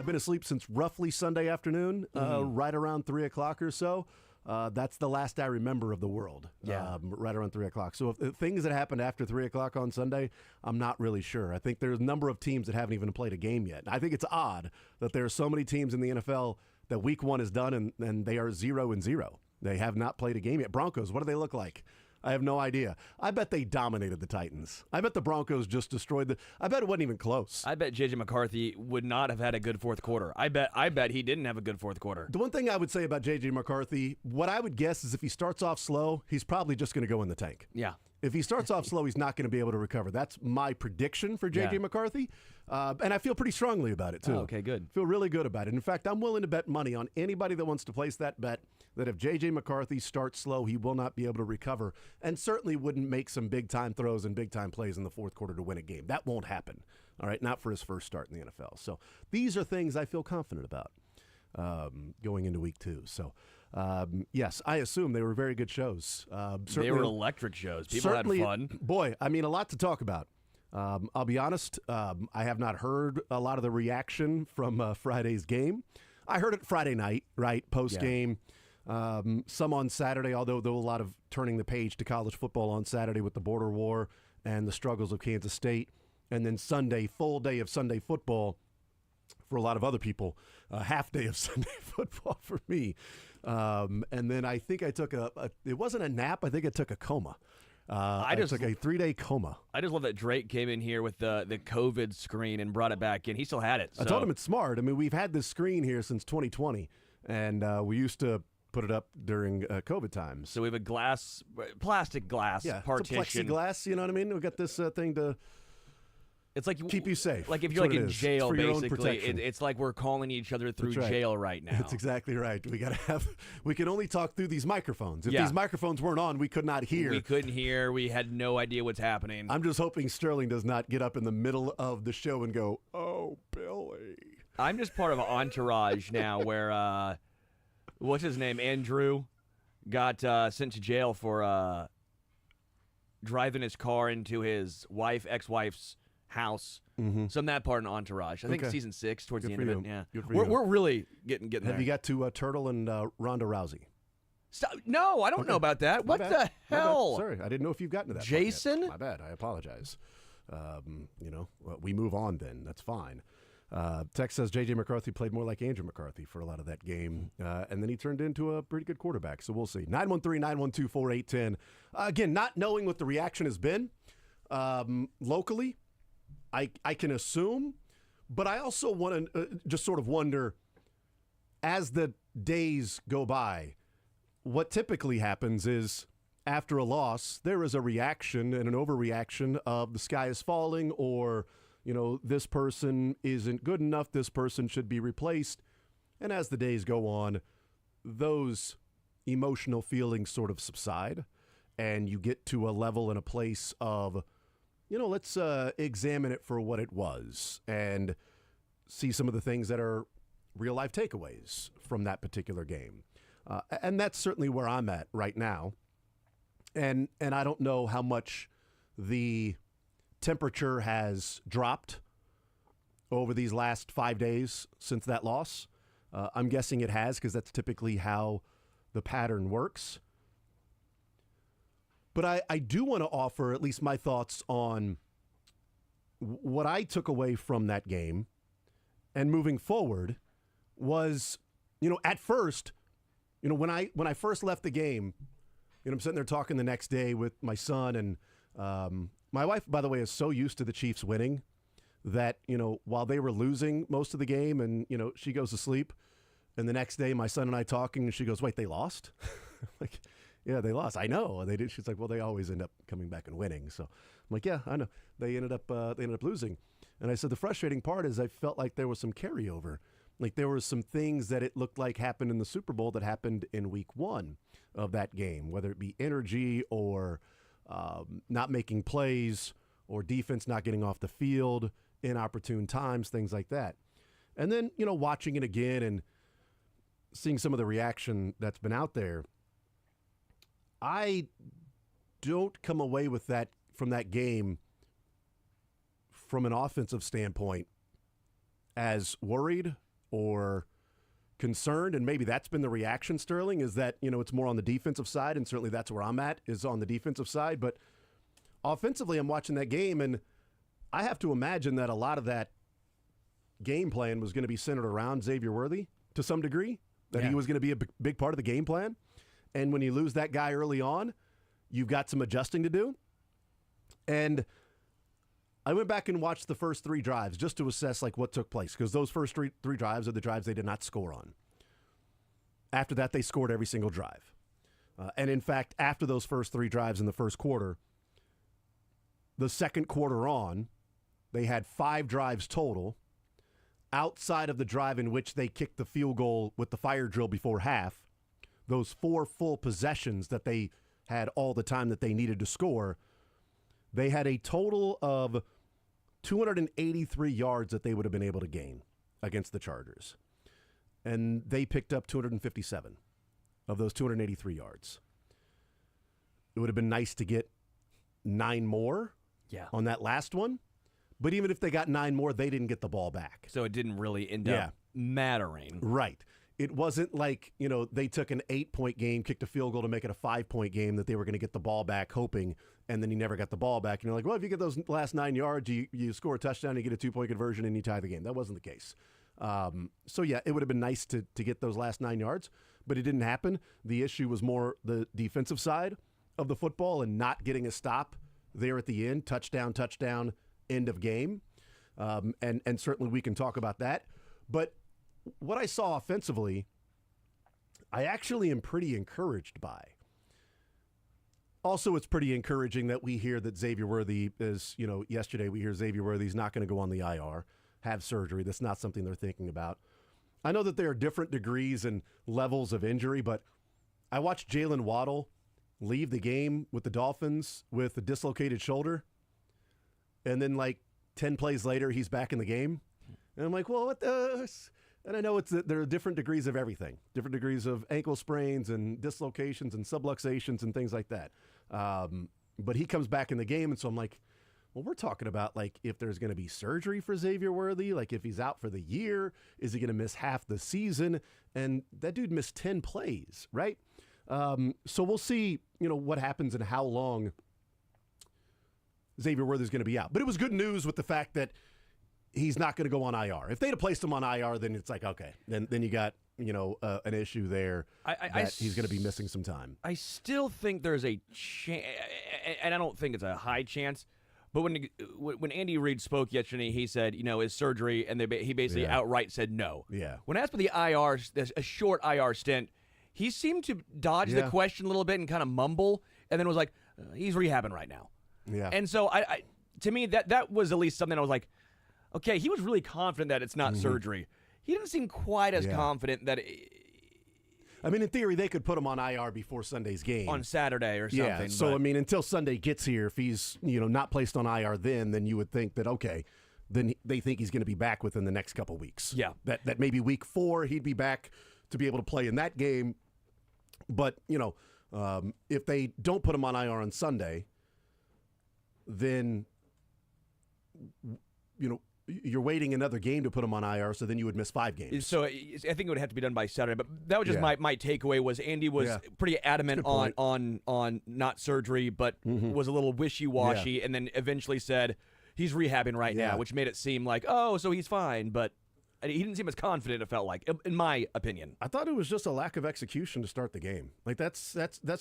I've been asleep since roughly Sunday afternoon, right around 3 o'clock or so. That's the last I remember of the world, right around 3 o'clock. So if things that happened after 3 o'clock on Sunday, I'm not really sure. I think there's a number of teams that haven't even played a game yet. I think it's odd that there are so many teams in the NFL that week one is done and they are 0-0. They have not played a game yet. Broncos, what do they look like? I have no idea. I bet they dominated the Titans. I bet the Broncos just destroyed I bet it wasn't even close. I bet J.J. McCarthy would not have had a good fourth quarter. I bet he didn't have a good fourth quarter. The one thing I would say about J.J. McCarthy, what I would guess is if he starts off slow, he's probably just going to go in the tank. Yeah. If he starts off slow, he's not going to be able to recover. That's my prediction for J.J. McCarthy, and I feel pretty strongly about it, too. Oh, okay, good. Feel really good about it. In fact, I'm willing to bet money on anybody that wants to place that bet that if J.J. McCarthy starts slow, he will not be able to recover and certainly wouldn't make some big-time throws and big-time plays in the fourth quarter to win a game. That won't happen, all right, not for his first start in the NFL. So these are things I feel confident about going into week two. So, yes, I assume they were very good shows. They were electric shows. People had fun. Boy, I mean, a lot to talk about. I'll be honest, I have not heard a lot of the reaction from Friday's game. I heard it Friday night, right, post-game. Some on Saturday, although there was a lot of turning the page to college football on Saturday with the border war and the struggles of Kansas State. And then Sunday, full day of Sunday football for a lot of other people, half day of Sunday football for me. And then I think I took it wasn't a nap, I think I took a coma. I took a 3-day coma. I just love that Drake came in here with the COVID screen and brought it back in. He still had it. So. I told him it's smart. I mean, we've had this screen here since 2020, and we used to put it up during COVID times. So we have a plastic glass partition. It's a plexiglass, you know what I mean? We've got this thing to... It's like keep you safe. Like if you're like in jail, basically, it's like we're calling each other through jail right now. That's exactly right. We can only talk through these microphones. If these microphones weren't on, we could not hear. We couldn't hear. We had no idea what's happening. I'm just hoping Sterling does not get up in the middle of the show and go, "Oh, Billy." I'm just part of an entourage now where, what's his name? Andrew got sent to jail for driving his car into his ex-wife's house. Mm-hmm. So I'm that part in Entourage. I think season 6 towards the end of it. Yeah, we're really getting there. Have you got to Turtle and Ronda Rousey? Stop. No, I don't know about that. What the hell? Sorry, I didn't know if you've gotten to that. Jason? My bad. I apologize. We move on then. That's fine. Tex says J.J. McCarthy played more like Andrew McCarthy for a lot of that game, and then he turned into a pretty good quarterback. So we'll see. 913-912-4810. Again, not knowing what the reaction has been locally, I can assume, but I also want to just sort of wonder, as the days go by, what typically happens is after a loss, there is a reaction and an overreaction of the sky is falling or, this person isn't good enough, this person should be replaced. And as the days go on, those emotional feelings sort of subside and you get to a level and a place of, let's examine it for what it was and see some of the things that are real-life takeaways from that particular game. And that's certainly where I'm at right now. And I don't know how much the temperature has dropped over these last 5 days since that loss. I'm guessing it has because that's typically how the pattern works. But I do want to offer at least my thoughts on what I took away from that game and moving forward was, at first, when I first left the game, I'm sitting there talking the next day with my son and my wife, by the way, is so used to the Chiefs winning that, while they were losing most of the game and, she goes to sleep and the next day my son and I talking and she goes, "Wait, they lost?" Like, yeah, they lost. I know they did. She's like, "Well, they always end up coming back and winning." So I'm like, "Yeah, I know." They ended up losing. And I said, the frustrating part is I felt like there was some carryover. Like there were some things that it looked like happened in the Super Bowl that happened in week one of that game, whether it be energy or not making plays or defense not getting off the field, inopportune times, things like that. And then, watching it again and seeing some of the reaction that's been out there, I don't come away with that from that game from an offensive standpoint as worried or concerned, and maybe that's been the reaction, Sterling, is that, it's more on the defensive side, and certainly that's where I'm at, is on the defensive side. But offensively, I'm watching that game, and I have to imagine that a lot of that game plan was going to be centered around Xavier Worthy to some degree, that he was going to be a big part of the game plan. And when you lose that guy early on, you've got some adjusting to do. And I went back and watched the first 3 drives just to assess what took place, because those first three drives are the drives they did not score on. After that, they scored every single drive. And in fact, after those first 3 drives in the first quarter, the second quarter on, they had 5 drives total outside of the drive in which they kicked the field goal with the fire drill before half. Those 4 full possessions that they had all the time that they needed to score, they had a total of 283 yards that they would have been able to gain against the Chargers. And they picked up 257 of those 283 yards. It would have been nice to get 9 more on that last one. But even if they got 9 more, they didn't get the ball back. So it didn't really end up mattering. Right. It wasn't like, they took an 8-point game, kicked a field goal to make it a 5-point game, that they were going to get the ball back hoping, and then you never got the ball back. And you're like, well, if you get those last 9 yards, you score a touchdown, you get a 2-point conversion, and you tie the game. That wasn't the case. It would have been nice to get those last 9 yards, but it didn't happen. The issue was more the defensive side of the football and not getting a stop there at the end. Touchdown, end of game. And certainly we can talk about that. But what I saw offensively, I actually am pretty encouraged by. Also, it's pretty encouraging that we hear that Xavier Worthy is, yesterday we hear Xavier Worthy's not going to go on the IR, have surgery. That's not something they're thinking about. I know that there are different degrees and levels of injury, but I watched Jalen Waddle leave the game with the Dolphins with a dislocated shoulder, and then 10 plays later, he's back in the game. And I'm like, well, what the... And I know there are different degrees of everything, different degrees of ankle sprains and dislocations and subluxations and things like that. But he comes back in the game, and so I'm like, well, we're talking about if there's going to be surgery for Xavier Worthy, if he's out for the year, is he going to miss half the season? And that dude missed 10 plays, right? So we'll see, what happens and how long Xavier Worthy's going to be out. But it was good news with the fact that he's not going to go on IR. If they'd have placed him on IR, then it's okay. Then you got an issue there that he's going to be missing some time. I still think there's a chance, and I don't think it's a high chance. But when Andy Reid spoke yesterday, he said, is surgery, and he basically outright said no. Yeah. When asked for the IR, a short IR stint, he seemed to dodge the question a little bit and kind of mumble, and then was like, he's rehabbing right now. Yeah. And so to me, that was at least something I was like, okay, he was really confident that it's not surgery. He didn't seem quite as confident that in theory, they could put him on IR before Sunday's game. On Saturday or something. Yeah, so, until Sunday gets here, if he's, not placed on IR then you would think that, okay, then they think he's going to be back within the next couple weeks. Yeah. That maybe week 4, he'd be back to be able to play in that game. But, if they don't put him on IR on Sunday, then, you're waiting another game to put him on IR, so then you would miss 5 games. So I think it would have to be done by Saturday. But that was just my takeaway was Andy was pretty adamant on not surgery, but was a little wishy-washy, and then eventually said he's rehabbing right now, which made it seem like, oh, so he's fine. But he didn't seem as confident, it felt like, in my opinion. I thought it was just a lack of execution to start the game. That's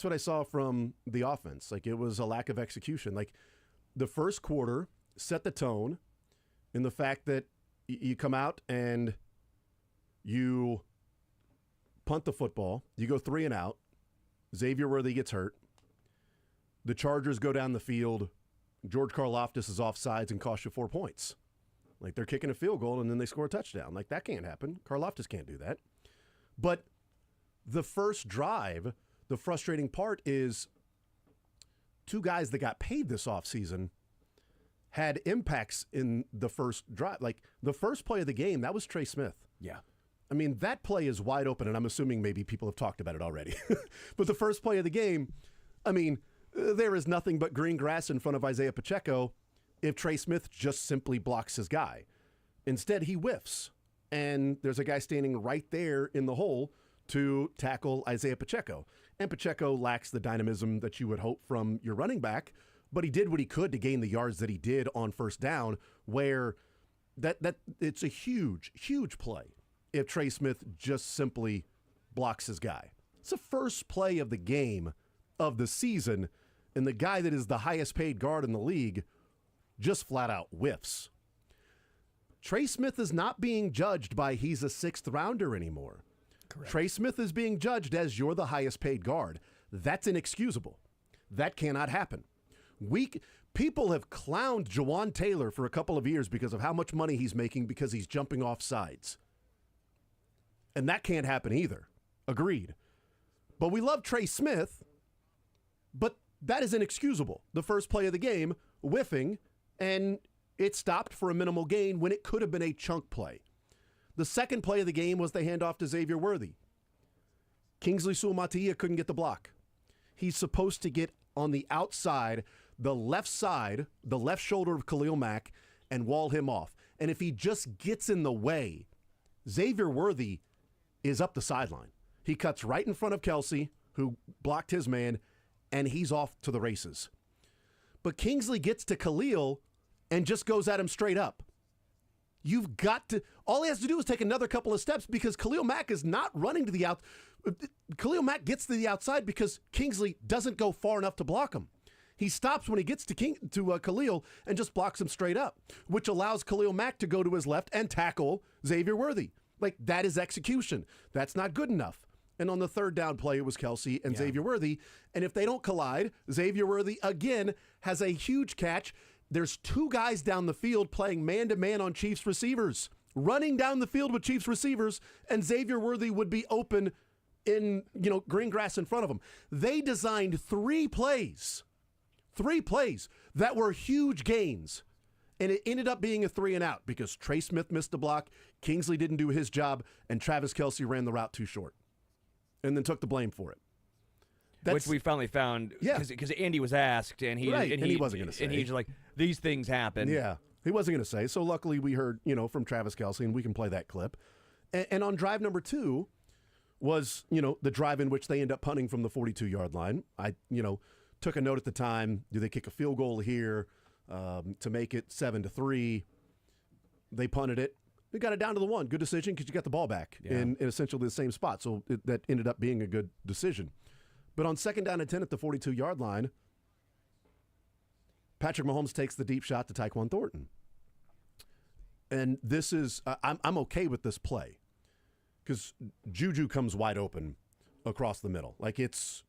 what I saw from the offense. It was a lack of execution. The first quarter set the tone in the fact that you come out and you punt the football, you go 3 and out, Xavier Worthy gets hurt, the Chargers go down the field, George Karlaftis is offsides and costs you 4 points. They're kicking a field goal and then they score a touchdown. That can't happen. Karlaftis can't do that. But the first drive, the frustrating part is 2 guys that got paid this offseason had impacts in the first drive. The first play of the game, that was Trey Smith. Yeah. That play is wide open, and I'm assuming maybe people have talked about it already. But the first play of the game, there is nothing but green grass in front of Isaiah Pacheco if Trey Smith just simply blocks his guy. Instead, he whiffs. and there's a guy standing right there in the hole to tackle Isaiah Pacheco. And Pacheco lacks the dynamism that you would hope from your running back, but he did what he could to gain the yards that he did on first down, where that it's a huge, huge play if Trey Smith just simply blocks his guy. It's the first play of the game of the season, and the guy that is the highest paid guard in the league just flat out whiffs. Trey Smith is not being judged by he's a sixth rounder anymore. Correct. Trey Smith is being judged as you're the highest paid guard. That's inexcusable. That cannot happen. People have clowned Jawan Taylor for a couple of years because of how much money he's making because he's jumping off sides. And that can't happen either. Agreed. But we love Trey Smith, but that is inexcusable. The first play of the game, whiffing, and it stopped for a minimal gain when it could have been a chunk play. The second play of the game was the handoff to Xavier Worthy. Kingsley Suamataia couldn't get the block. He's supposed to get on the outside, the left side, the left shoulder of Khalil Mack, and wall him off. And if he just gets in the way, Xavier Worthy is up the sideline. He cuts right in front of Kelsey, who blocked his man, and he's off to the races. But Kingsley gets to Khalil and just goes at him straight up. You've got to, all he has to do is take another couple of steps because Khalil Mack is not running to the out. Khalil Mack gets to the outside because Kingsley doesn't go far enough to block him. He stops when he gets to Khalil and just blocks him straight up, which allows Khalil Mack to go to his left and tackle Xavier Worthy. Like, that is execution. That's not good enough. And on the third down play, it was Kelsey and Xavier Worthy. And if they don't collide, Xavier Worthy, again, has a huge catch. There's two guys down the field playing man-to-man on Chiefs receivers, running down the field with Chiefs receivers, and Xavier Worthy would be open in, green grass in front of him. They designed three plays that were huge gains. And it ended up being a 3-and-out because Trey Smith missed the block, Kingsley didn't do his job, and Travis Kelce ran the route too short and then took the blame for it. Which we finally found because Andy was asked, and he wasn't going to say. And he's like, these things happen. Yeah, he wasn't going to say. So luckily we heard, from Travis Kelce, and we can play that clip. And on drive number 2 was, the drive in which they end up punting from the 42-yard line. I, took a note at the time, do they kick a field goal here to make it 7-3? They punted it. They got it down to the 1. Good decision because you got the ball back in essentially the same spot. So that ended up being a good decision. But on 2nd down and 10 at the 42-yard line, Patrick Mahomes takes the deep shot to Tyquan Thornton. And this is, I'm okay with this play because Juju comes wide open across the middle. Like it's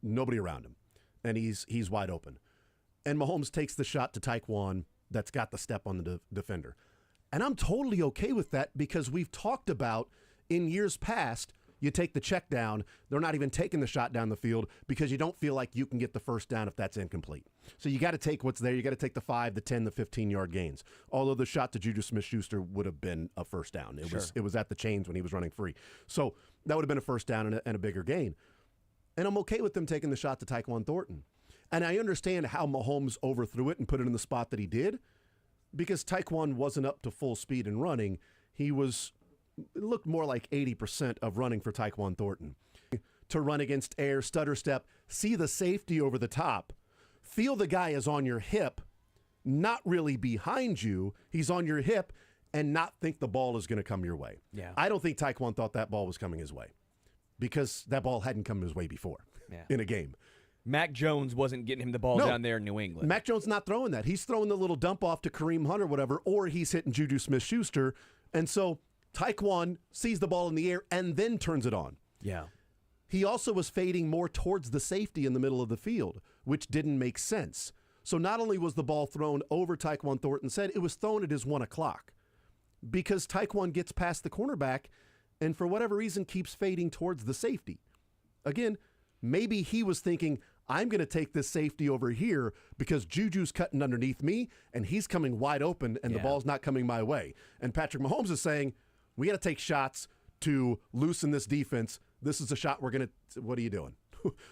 nobody around him. And he's wide open. And Mahomes takes the shot to Tyquan that's got the step on the defender. And I'm totally okay with that because we've talked about in years past, you take the check down, they're not even taking the shot down the field because you don't feel like you can get the first down if that's incomplete. So you got to take what's there. You got to take the 5, the 10, the 15-yard gains. Although the shot to Juju Smith-Schuster would have been a first down. It was at the chains when he was running free. So that would have been a first down and a bigger gain. And I'm okay with them taking the shot to Tyquan Thornton. And I understand how Mahomes overthrew it and put it in the spot that he did because Tyquan wasn't up to full speed and running. It looked more like 80% of running for Tyquan Thornton. To run against air, stutter step, see the safety over the top, feel the guy is on your hip, not really behind you, he's on your hip, and not think the ball is going to come your way. Yeah. I don't think Tyquan thought that ball was coming his way because that ball hadn't come his way before in a game. Mac Jones wasn't getting him the ball down there in New England. Mac Jones not throwing that. He's throwing the little dump off to Kareem Hunt or whatever, or he's hitting Juju Smith-Schuster. And so Tyquan sees the ball in the air and then turns it on. Yeah. He also was fading more towards the safety in the middle of the field, which didn't make sense. So not only was the ball thrown over Tyquan Thornton's head, it was thrown at his 1 o'clock because Tyquan gets past the cornerback and for whatever reason keeps fading towards the safety. Again, maybe he was thinking, I'm going to take this safety over here because Juju's cutting underneath me and he's coming wide open and the ball's not coming my way. And Patrick Mahomes is saying, we got to take shots to loosen this defense. This is a shot we're going to, what are you doing?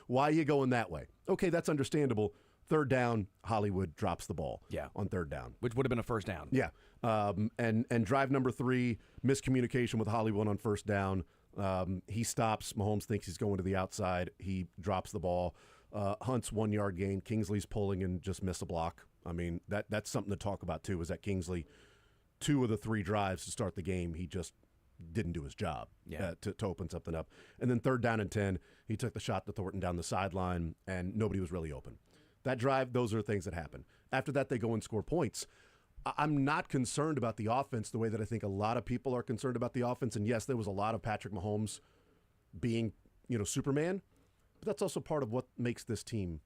Why are you going that way? Okay, that's understandable. third down, Hollywood drops the ball. Yeah. On third down, which would have been a first down. Yeah. And drive number 3, miscommunication with Hollywood on first down. He stops. Mahomes thinks he's going to the outside. He drops the ball. Hunt's 1 yard gain. Kingsley's pulling and just miss a block. I mean, that's something to talk about too. Is that Kingsley, 2 of the 3 drives to start the game, he just didn't do his job to open something up. And then third down and 10, he took the shot to Thornton down the sideline, and nobody was really open. That drive, those are things that happen. After that, they go and score points. I'm not concerned about the offense the way that I think a lot of people are concerned about the offense. And yes, there was a lot of Patrick Mahomes being, Superman, but that's also part of what makes this team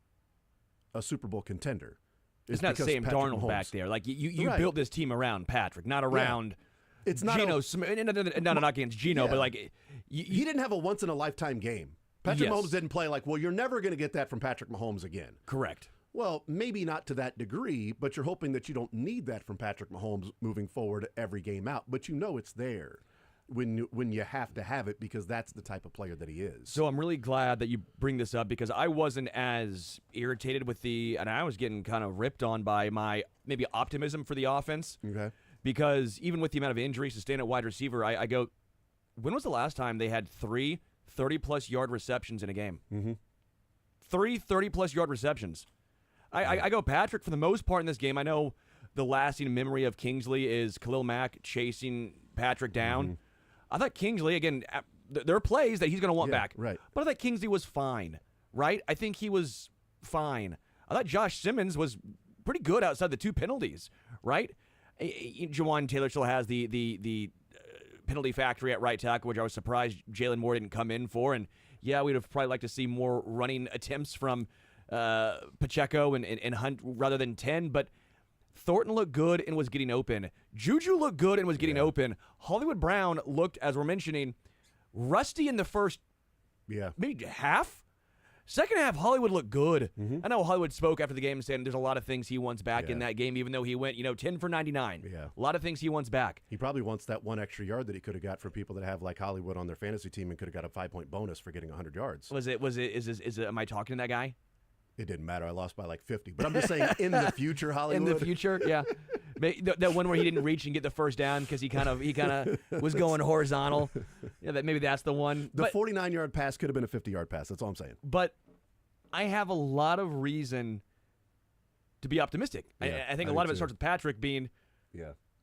a Super Bowl contender. It's not Sam Darnold Mahomes. Back there. Like you Right. built this team around Patrick, not around It's not Geno Smith. Not against Geno, but like he didn't have a once in a lifetime game. Patrick Mahomes didn't play like, well, you're never going to get that from Patrick Mahomes again. Correct. Well, maybe not to that degree, but you're hoping that you don't need that from Patrick Mahomes moving forward every game out. But it's there when you have to have it, because that's the type of player that he is. So I'm really glad that you bring this up, because I wasn't as irritated with and I was getting kind of ripped on by my maybe optimism for the offense. Okay. Because even with the amount of injuries sustained at wide receiver, I go, when was the last time they had 3 30-plus yard receptions in a game? Mm-hmm. 3 30-plus yard receptions. I go Patrick for the most part in this game. I know the lasting memory of Kingsley is Khalil Mack chasing Patrick down. Mm-hmm. I thought Kingsley, again, there are plays that he's going to want back. Right. But I thought Kingsley was fine, right? I think he was fine. I thought Josh Simmons was pretty good outside the 2 penalties, right? Jawan Taylor still has the penalty factory at right tackle, which I was surprised Jalen Moore didn't come in for. And, yeah, we'd have probably liked to see more running attempts from Pacheco and Hunt rather than 10, but Thornton looked good and was getting open. Juju looked good and was getting open. Hollywood Brown looked, as we're mentioning, rusty in the first maybe half. Second half, Hollywood looked good. Mm-hmm. I know Hollywood spoke after the game saying there's a lot of things he wants back in that game, even though he went 10 for 99. Yeah. A lot of things he wants back. He probably wants that 1 extra yard that he could have got for people that have like Hollywood on their fantasy team and could have got a 5-point bonus for getting 100 yards. Am I talking to that guy? It didn't matter. I lost by like 50. But I'm just saying, in the future, Hollywood. In the future, yeah. That one where he didn't reach and get the first down because he kind of was going horizontal. Yeah, maybe that's the one. The 49-yard pass could have been a 50-yard pass. That's all I'm saying. But I have a lot of reason to be optimistic. Yeah, I think a lot of it starts with Patrick being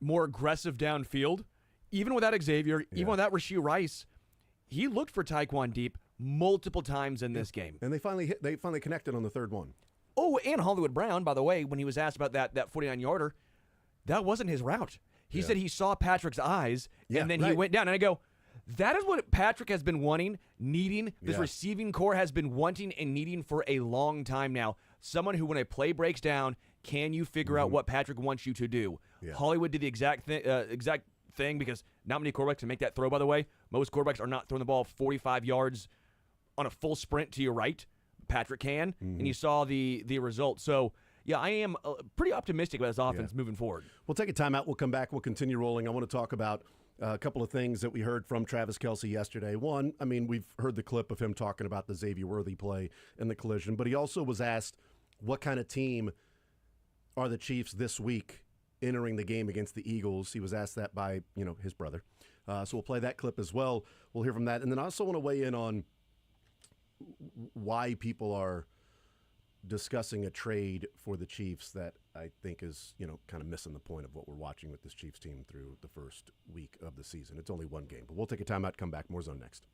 more aggressive downfield. Even without Xavier, even without Rashee Rice, he looked for Tyquan deep multiple times in this game. And they finally connected on the third one. Oh, and Hollywood Brown, by the way, when he was asked about that 49-yarder, that wasn't his route. He said he saw Patrick's eyes, and then he went down. And I go, that is what Patrick has been wanting, needing. This receiving core has been wanting and needing for a long time now. Someone who, when a play breaks down, can you figure out what Patrick wants you to do? Yeah. Hollywood did the exact thing, because not many quarterbacks can make that throw, by the way. Most quarterbacks are not throwing the ball 45 yards on a full sprint to your right. Patrick can, and you saw the result. So, yeah, I am pretty optimistic about his offense moving forward. We'll take a timeout. We'll come back. We'll continue rolling. I want to talk about a couple of things that we heard from Travis Kelce yesterday. One, I mean, we've heard the clip of him talking about the Xavier Worthy play in the collision, but he also was asked what kind of team are the Chiefs this week entering the game against the Eagles. He was asked that by, his brother. So we'll play that clip as well. We'll hear from that. And then I also want to weigh in on why people are discussing a trade for the Chiefs that I think is, kind of missing the point of what we're watching with this Chiefs team through the first week of the season. It's only one game, but we'll take a timeout, come back. More Zone next.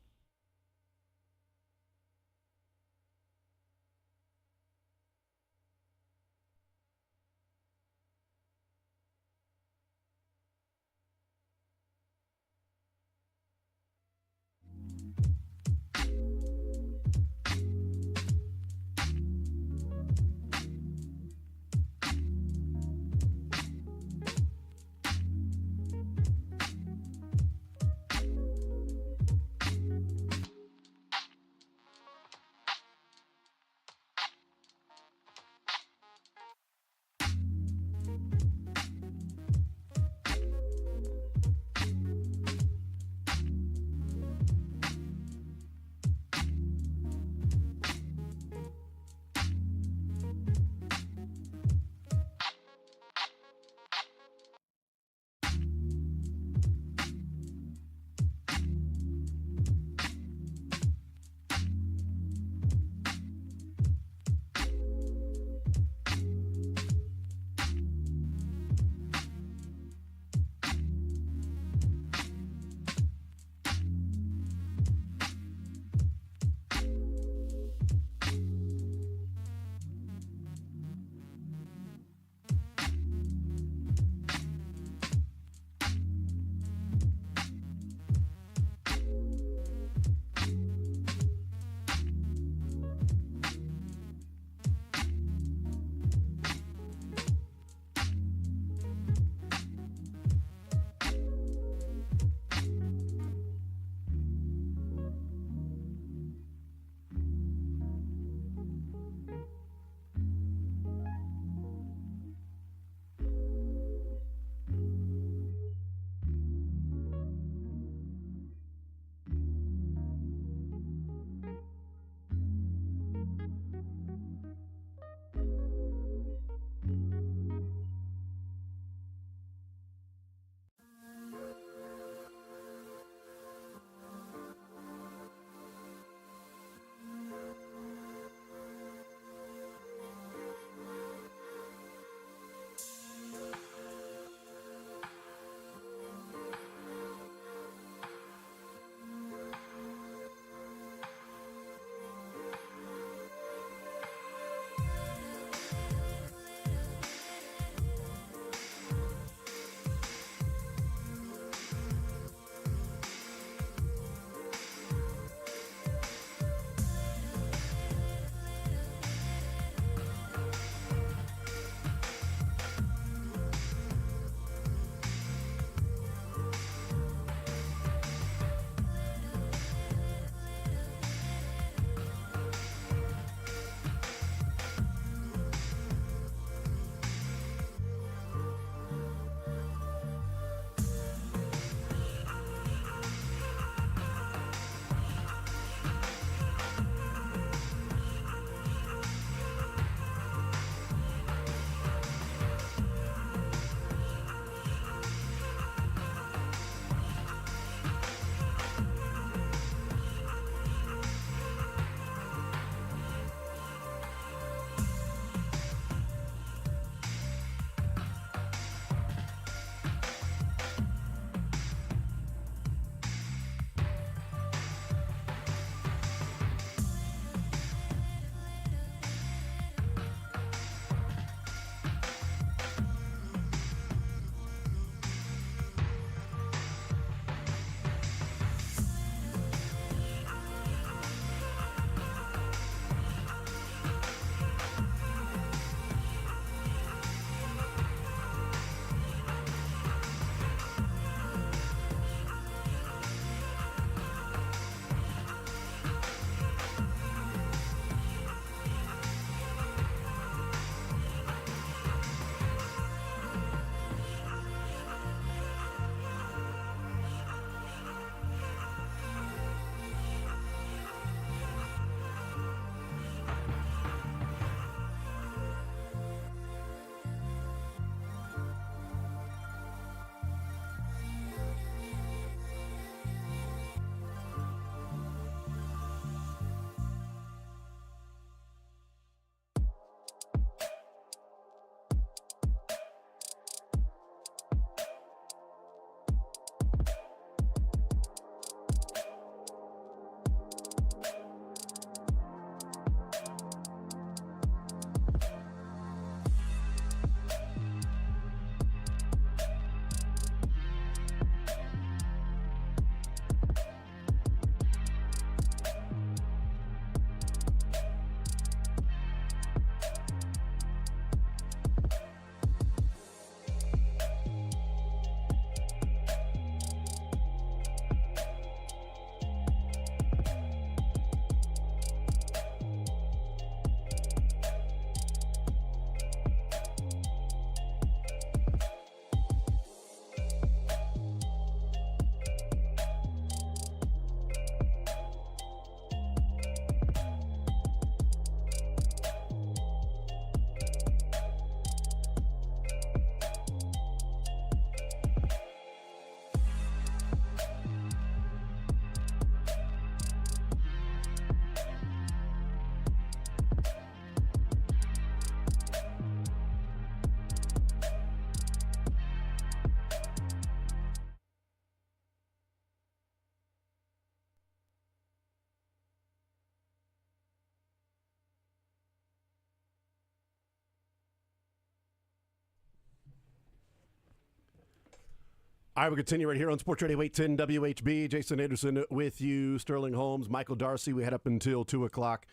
All right, we'll continue right here on Sports Radio 810 WHB. Jason Anderson with you, Sterling Holmes, Michael Darcy. We head up until 2 o'clock.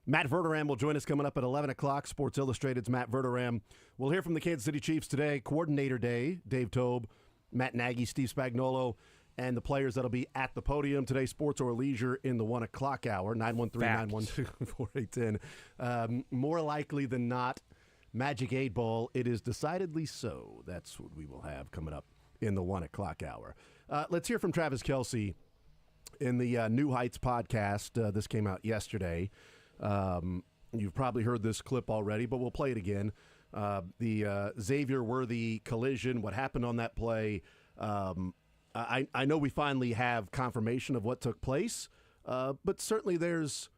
Matt Verderam will join us coming up at 11 o'clock. Sports Illustrated's Matt Verderam. We'll hear from the Kansas City Chiefs today. Coordinator Day, Dave Tobe, Matt Nagy, Steve Spagnuolo, and the players that'll be at the podium today. Sports or Leisure in the 1 o'clock hour, 913-912-4810. More likely than not, Magic 8 Ball. It is decidedly so. That's what we will have coming up in the 1 o'clock hour. Let's hear from Travis Kelce in the New Heights podcast. This came out yesterday. You've probably heard this clip already, but we'll play it again. The Xavier Worthy collision, what happened on that play. I know we finally have confirmation of what took place, but certainly there's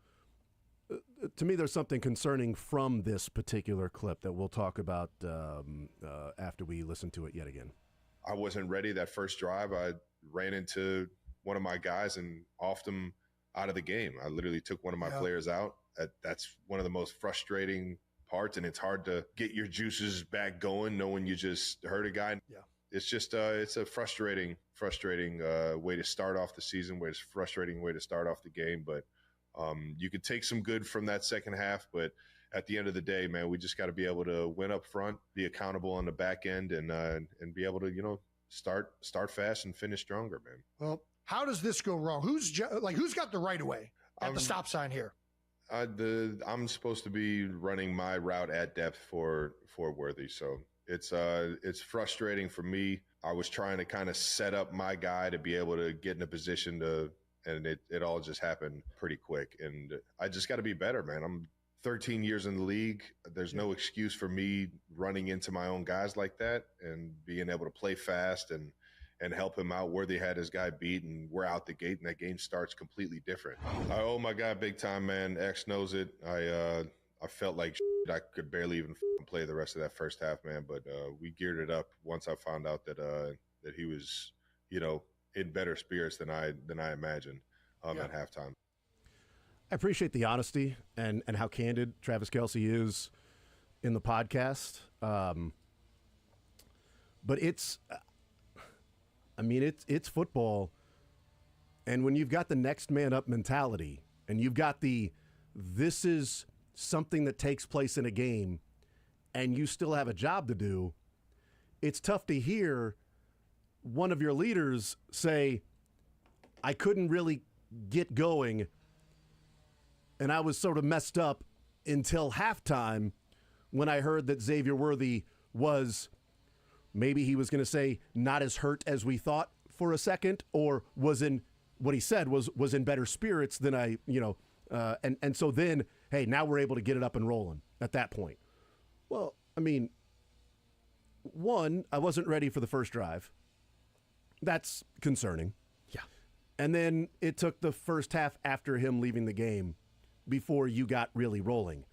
something concerning from this particular clip that we'll talk about after we listen to it yet again. I wasn't ready that first drive. I ran into one of my guys and offed him out of the game. I literally took one of my players out. That's one of the most frustrating parts, and it's hard to get your juices back going knowing you just hurt a guy. Yeah. It's just it's a frustrating way to start off the season, frustrating way to start off the game. But you could take some good from that second half, but at the end of the day, man, we just got to be able to win up front, be accountable on the back end, and be able to, start fast and finish stronger, man. Well, how does this go wrong? Who's got the right of way at the stop sign here? I'm supposed to be running my route at depth for Worthy, so it's frustrating for me. I was trying to kind of set up my guy to be able to get in a position and it all just happened pretty quick. And I just got to be better, man. I'm 13 years in the league. There's no excuse for me running into my own guys like that and being able to play fast and help him out. Worthy had his guy beat, and we're out the gate, and that game starts completely different. I owe my guy big time, man. X knows it. I felt like I could barely even play the rest of that first half, man. But we geared it up once I found out that he was, in better spirits than I imagined at halftime. I appreciate the honesty and how candid Travis Kelce is in the podcast. But it's football. And when you've got the next man up mentality and you've got this is something that takes place in a game and you still have a job to do, it's tough to hear one of your leaders say, I couldn't really get going and I was sort of messed up until halftime when I heard that Xavier Worthy was, maybe he was going to say, not as hurt as we thought for a second, or was in, what he said was in better spirits than and so then, hey, now we're able to get it up and rolling at that point. Well, one, I wasn't ready for the first drive. That's concerning. Yeah. And then it took the first half after him leaving the game before you got really rolling.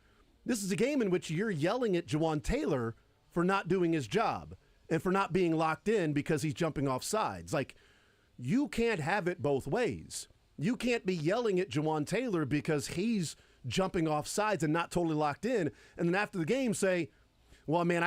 This is a game in which you're yelling at Jawan Taylor for not doing his job and for not being locked in because he's jumping off sides. Like, you can't have it both ways. You can't be yelling at Jawan Taylor because he's jumping off sides and not totally locked in, and then after the game say, well, man,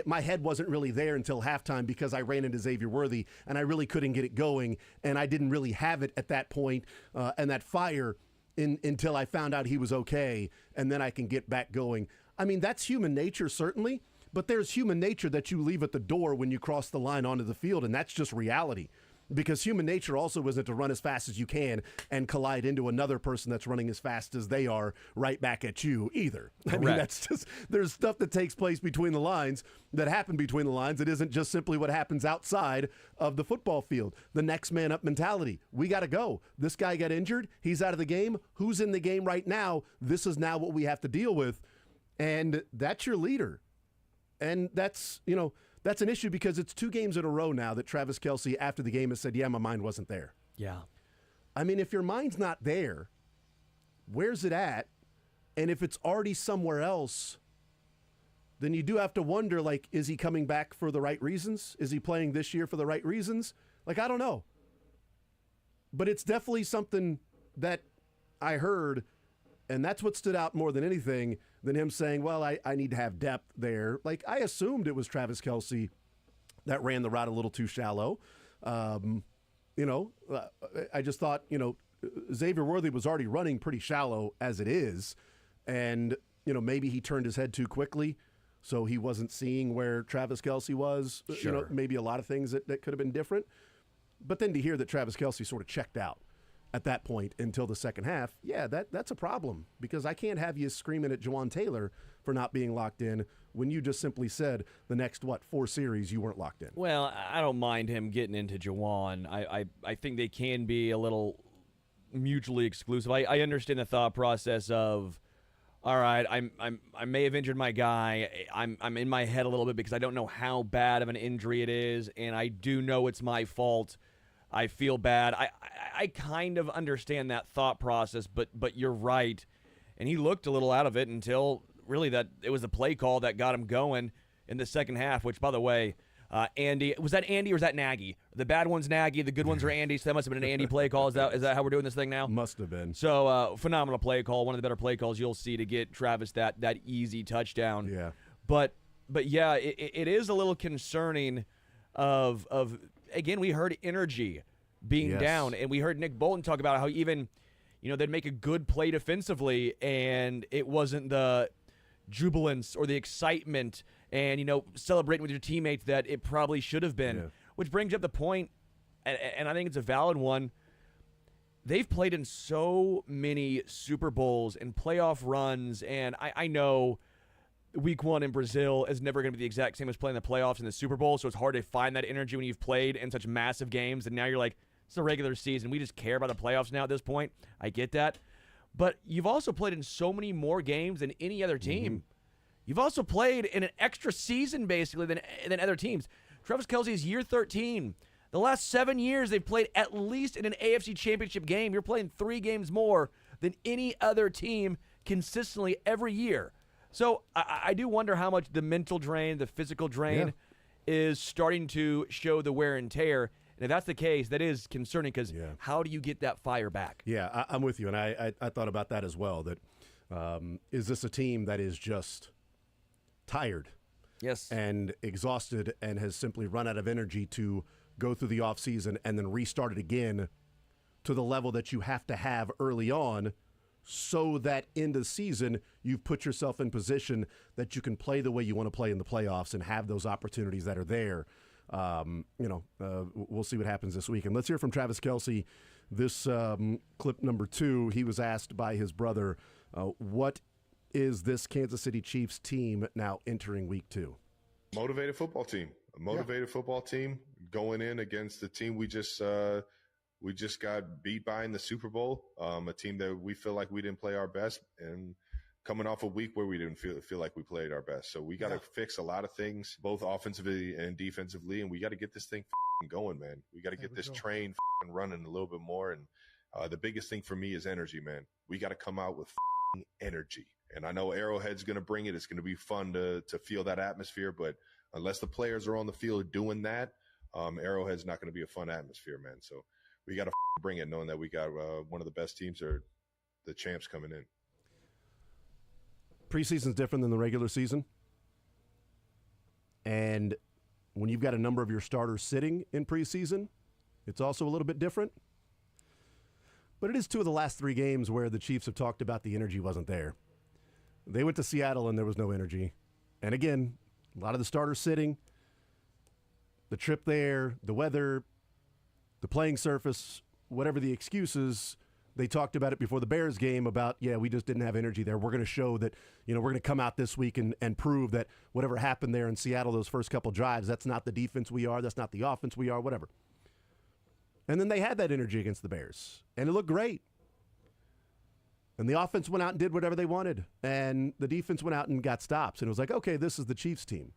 my head wasn't really there until halftime because I ran into Xavier Worthy and I really couldn't get it going, and I didn't really have it at that point, and that fire until I found out he was okay, and then I can get back going. That's human nature, certainly, but there's human nature that you leave at the door when you cross the line onto the field, and that's just reality. Because human nature also isn't to run as fast as you can and collide into another person that's running as fast as they are right back at you either. That's just, there's stuff that takes place between the lines that happen between the lines. It isn't just simply what happens outside of the football field. The next man up mentality. We got to go. This guy got injured. He's out of the game. Who's in the game right now? This is now what we have to deal with. And that's your leader. And that's an issue because it's 2 games in a row now that Travis Kelce, after the game, has said, yeah, my mind wasn't there. Yeah. If your mind's not there, where's it at? And if it's already somewhere else, then you do have to wonder, is he coming back for the right reasons? Is he playing this year for the right reasons? I don't know. But it's definitely something that I heard, and that's what stood out more than anything than him saying, well, I need to have depth there. I assumed it was Travis Kelce that ran the route a little too shallow. I just thought, Xavier Worthy was already running pretty shallow as it is. And, maybe he turned his head too quickly, so he wasn't seeing where Travis Kelce was. Sure. Maybe a lot of things that could have been different. But then to hear that Travis Kelce sort of checked out at that point until the second half, that's a problem, because I can't have you screaming at Jawan Taylor for not being locked in when you just simply said the next, 4 series you weren't locked in. Well, I don't mind him getting into Jawan. I think they can be a little mutually exclusive. I understand the thought process of, all right, I may have injured my guy. I'm in my head a little bit because I don't know how bad of an injury it is, and I do know it's my fault. I feel bad. I kind of understand that thought process, but you're right. And he looked a little out of it until really that it was the play call that got him going in the second half, which, by the way, Andy, was that Andy or was that Nagy? The bad one's Nagy, the good ones are Andy, so that must have been an Andy play call. Is that how we're doing this thing now? Must have been. So, phenomenal play call, one of the better play calls you'll see to get Travis that easy touchdown. Yeah. But yeah, it is a little concerning of again, we heard energy being down, and we heard Nick Bolton talk about how even, they'd make a good play defensively, and it wasn't the jubilance or the excitement and, celebrating with your teammates that it probably should have been. Yeah. Which brings up the point, and I think it's a valid one. They've played in so many Super Bowls and playoff runs, and I know week 1 in Brazil is never going to be the exact same as playing the playoffs in the Super Bowl, so it's hard to find that energy when you've played in such massive games, and now you're like, it's a regular season. We just care about the playoffs now at this point. I get that. But you've also played in so many more games than any other team. Mm-hmm. You've also played in an extra season, basically, than other teams. Travis Kelce is year 13. The last 7 years, they've played at least in an AFC Championship game. You're playing 3 games more than any other team consistently every year. So I do wonder how much the mental drain, the physical drain is starting to show the wear and tear. And if that's the case, that is concerning because how do you get that fire back? Yeah, I'm with you. And I thought about that as well, that is this a team that is just tired and exhausted and has simply run out of energy to go through the offseason and then restart it again to the level that you have to have early on so that in the season you've put yourself in position that you can play the way you want to play in the playoffs and have those opportunities that are there. We'll see what happens this week. And let's hear from Travis Kelce. This clip number 2, he was asked by his brother, what is this Kansas City Chiefs team now entering week 2? Motivated football team. A motivated football team going in against the team we just got beat by in the Super Bowl. A team that we feel like we didn't play our best, and coming off a week where we didn't feel like we played our best. So we got to fix a lot of things, both offensively and defensively, and we got to get this thing going, man. We got to get this train running a little bit more. And the biggest thing for me is energy, man. We got to come out with energy. And I know Arrowhead's going to bring it. It's going to be fun to feel that atmosphere. But unless the players are on the field doing that, Arrowhead's not going to be a fun atmosphere, man. So we got to bring it, knowing that we got one of the best teams or the champs coming in. Preseason's different than the regular season. And when you've got a number of your starters sitting in preseason, it's also a little bit different. But it is 2 of the last 3 games where the Chiefs have talked about the energy wasn't there. They went to Seattle and there was no energy. And again, a lot of the starters sitting, the trip there, the weather, the playing surface, whatever the excuses, they talked about it before the Bears game about, we just didn't have energy there. We're going to show that, we're going to come out this week and prove that whatever happened there in Seattle, those first couple drives, that's not the defense we are, that's not the offense we are, whatever. And then they had that energy against the Bears, and it looked great. And the offense went out and did whatever they wanted, and the defense went out and got stops. And it was like, okay, this is the Chiefs team.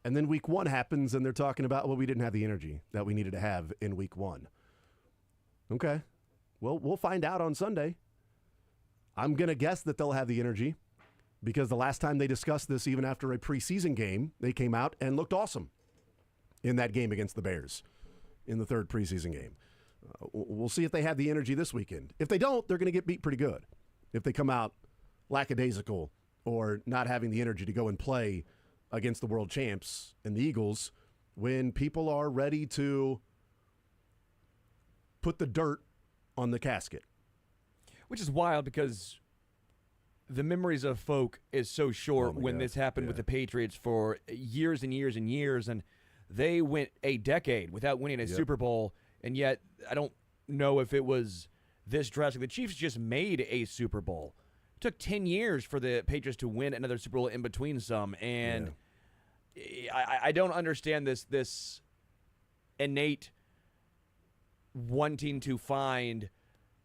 And then week 1 happens, and they're talking about, we didn't have the energy that we needed to have in week 1. Okay. Well, we'll find out on Sunday. I'm going to guess that they'll have the energy because the last time they discussed this, even after a preseason game, they came out and looked awesome in that game against the Bears in the 3rd preseason game. We'll see if they have the energy this weekend. If they don't, they're going to get beat pretty good. If they come out lackadaisical or not having the energy to go and play against the world champs and the Eagles, when people are ready to put the dirt on the casket. Which is wild because the memories of folk is so short when God. this happened with the Patriots for years and years and years, and they went a decade without winning a Super Bowl, and yet I don't know if it was this drastic. The Chiefs just made a Super Bowl. It took 10 years for the Patriots to win another Super Bowl in between some, and I don't understand this innate wanting to find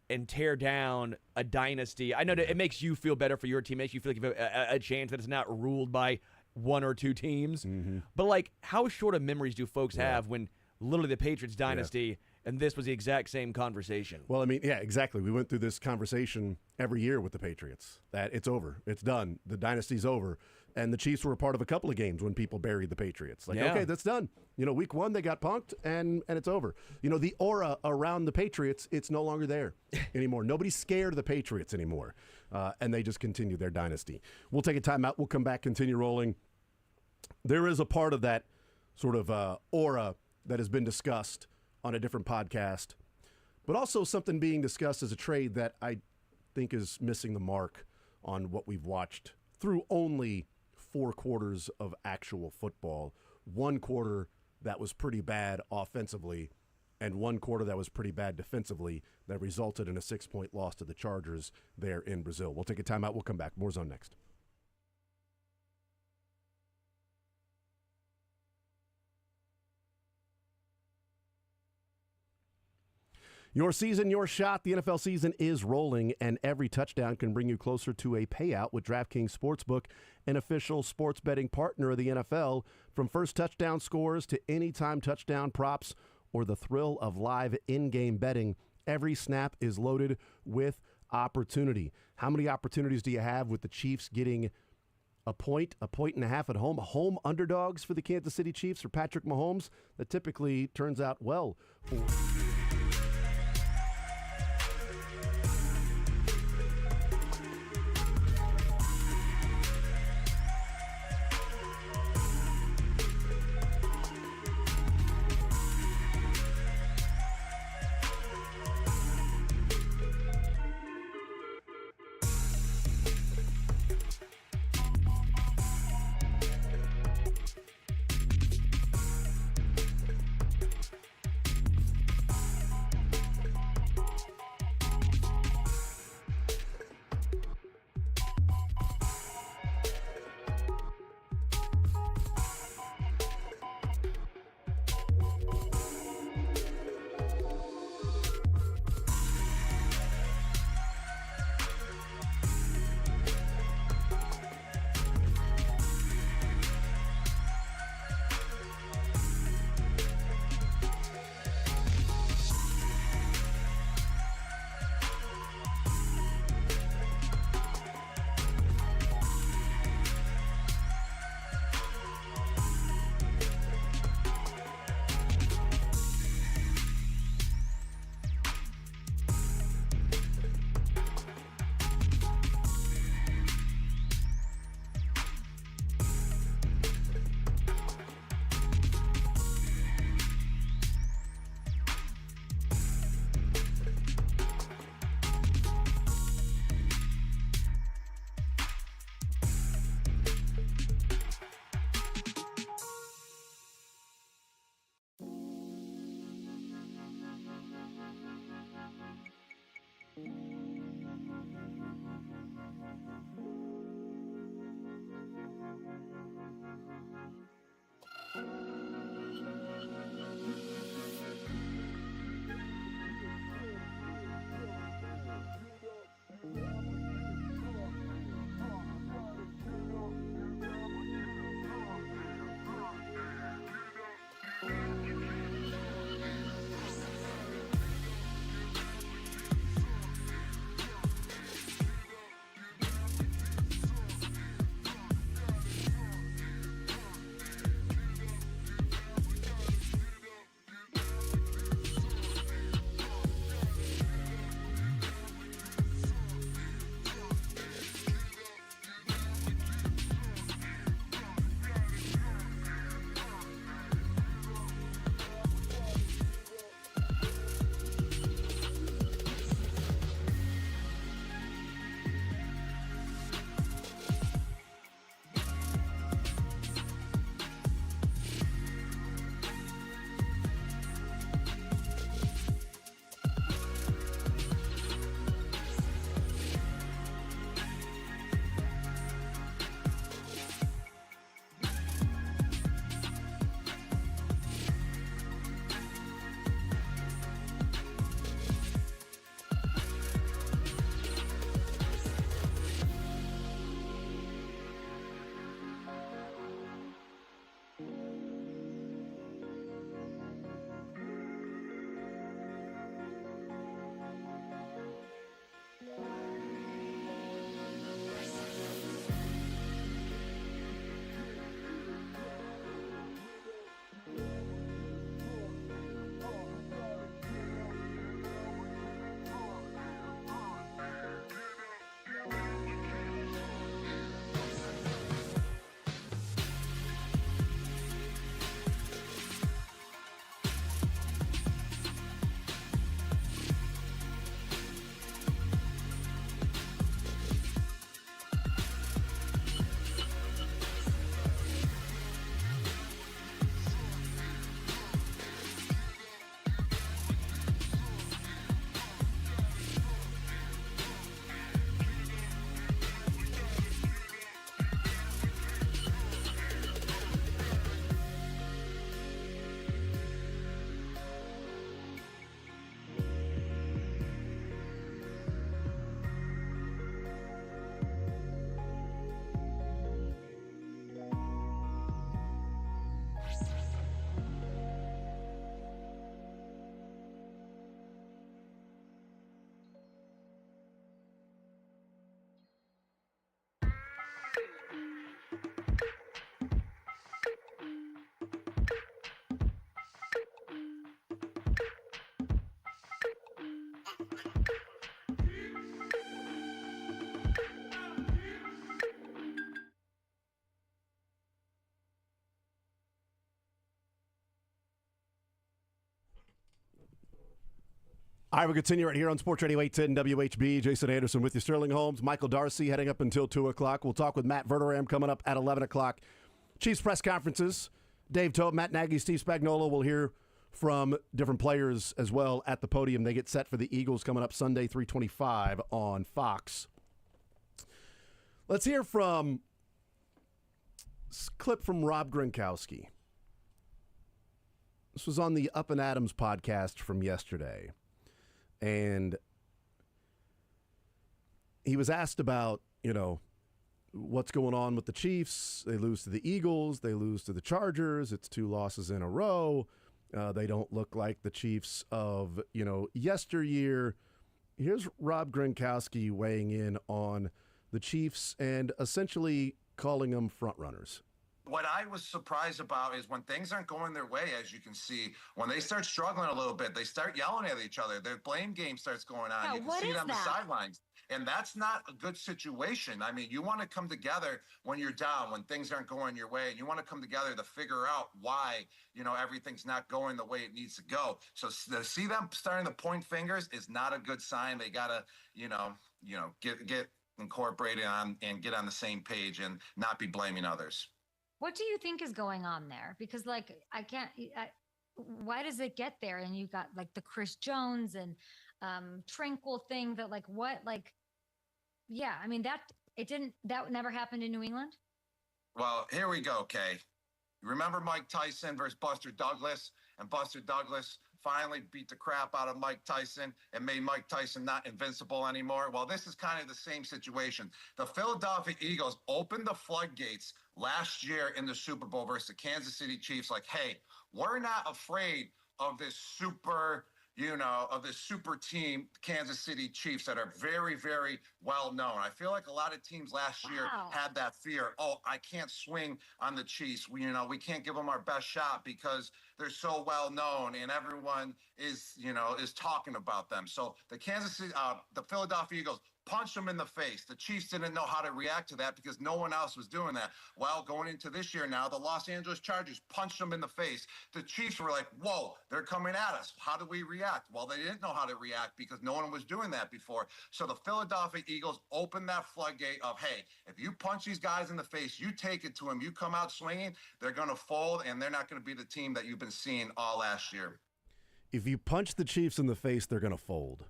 and tear down a dynasty. I know that it makes you feel better for your team, makes you feel like you have a chance that it's not ruled by one or two teams. But, like, how short of memories do folks have when literally the Patriots dynasty and this was the exact same conversation? Well, I mean, yeah, exactly. We went through this conversation every year with the Patriots, that it's over. It's done. The dynasty's over. And the Chiefs were a part of a couple of games when people buried the Patriots. Like, okay, that's done. Week one, they got punked, and it's over. The aura around the Patriots, it's no longer there anymore. Nobody's scared of the Patriots anymore. And they just continue their dynasty. We'll take a timeout. We'll come back, continue rolling. There is a part of that sort of aura that has been discussed on a different podcast, but also something being discussed as a trade that I think is missing the mark on what we've watched through only 4 quarters of actual football. 1 quarter that was pretty bad offensively and 1 quarter that was pretty bad defensively that resulted in a 6-point loss to the Chargers there in Brazil. We'll take a timeout. We'll come back. More Zone next. Your season, your shot. The NFL season is rolling, and every touchdown can bring you closer to a payout with DraftKings Sportsbook, an official sports betting partner of the NFL. From first touchdown scores to anytime touchdown props or the thrill of live in-game betting, every snap is loaded with opportunity. How many opportunities do you have with the Chiefs getting a point and a half at home? Home underdogs for the Kansas City Chiefs or Patrick Mahomes? That typically turns out well for... All right, we'll continue right here on Sports Radio 810 WHB. Jason Anderson with you. Sterling Holmes, Michael Darcy heading up until 2 o'clock. We'll talk with Matt Verderam coming up at 11 o'clock. Chiefs press conferences. Dave Tope, Matt Nagy, Steve Spagnuolo. We'll hear from different players as well at the podium. They get set for the Eagles coming up Sunday, 3:25 on Fox. Let's hear from this clip from Rob Gronkowski. This was on the Up and Adams podcast from yesterday. And he was asked about, what's going on with the Chiefs. They lose to the Eagles. They lose to the Chargers. It's 2 losses in a row. They don't look like the Chiefs of, yesteryear. Here's Rob Gronkowski weighing in on the Chiefs and essentially calling them front runners. What I was surprised about is when things aren't going their way, as you can see, when they start struggling a little bit, they start yelling at each other. Their blame game starts going on. Yeah, you can what see is it on the that? sidelines. And that's not a good situation. I mean, you want to come together when you're down, when things aren't going your way. And you want to come together to figure out why, everything's not going the way it needs to go. So to see them starting to point fingers is not a good sign. They got to, get incorporated on and get on the same page and not be blaming others. What do you think is going on there? Because why does it get there? And you got like the Chris Jones and Tranquil thing that that never happened in New England. Well, here we go, Kay. Remember Mike Tyson versus Buster Douglas? And Buster Douglas finally beat the crap out of Mike Tyson and made Mike Tyson not invincible anymore. Well, this is kind of the same situation. The Philadelphia Eagles opened the floodgates last year in the Super Bowl versus the Kansas City Chiefs. Like, hey, we're not afraid of this super team, Kansas City Chiefs, that are very, very well known. I feel like a lot of teams last year had that fear. Oh, I can't swing on the Chiefs. We can't give them our best shot because they're so well known and everyone is talking about them. So the Philadelphia Eagles punched them in the face. The Chiefs didn't know how to react to that because no one else was doing that. Well, going into this year now, the Los Angeles Chargers punched them in the face. The Chiefs were like, whoa, they're coming at us. How do we react? Well, they didn't know how to react because no one was doing that before. So the Philadelphia Eagles opened that floodgate of, hey, if you punch these guys in the face, you take it to them, you come out swinging, they're going to fold, and they're not going to be the team that you've been seeing all last year. If you punch the Chiefs in the face, they're going to fold.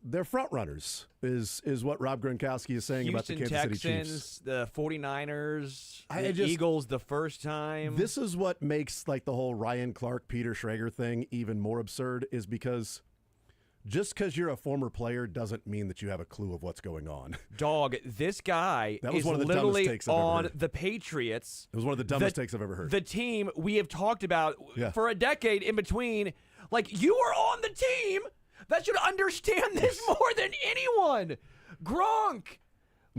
They're front runners, is what Rob Gronkowski is saying about the Kansas Texans, City Chiefs. The 49ers, Eagles the first time. This is what makes the whole Ryan Clark, Peter Schrager thing even more absurd, is because just because you're a former player doesn't mean that you have a clue of what's going on. Dog, this guy That was is one of the literally dumbest takes I've ever on heard. the Patriots. It was one of the dumbest takes I've ever heard. The team we have talked about Yeah. for a decade in between. You are on the team that should understand this more than anyone. Gronk,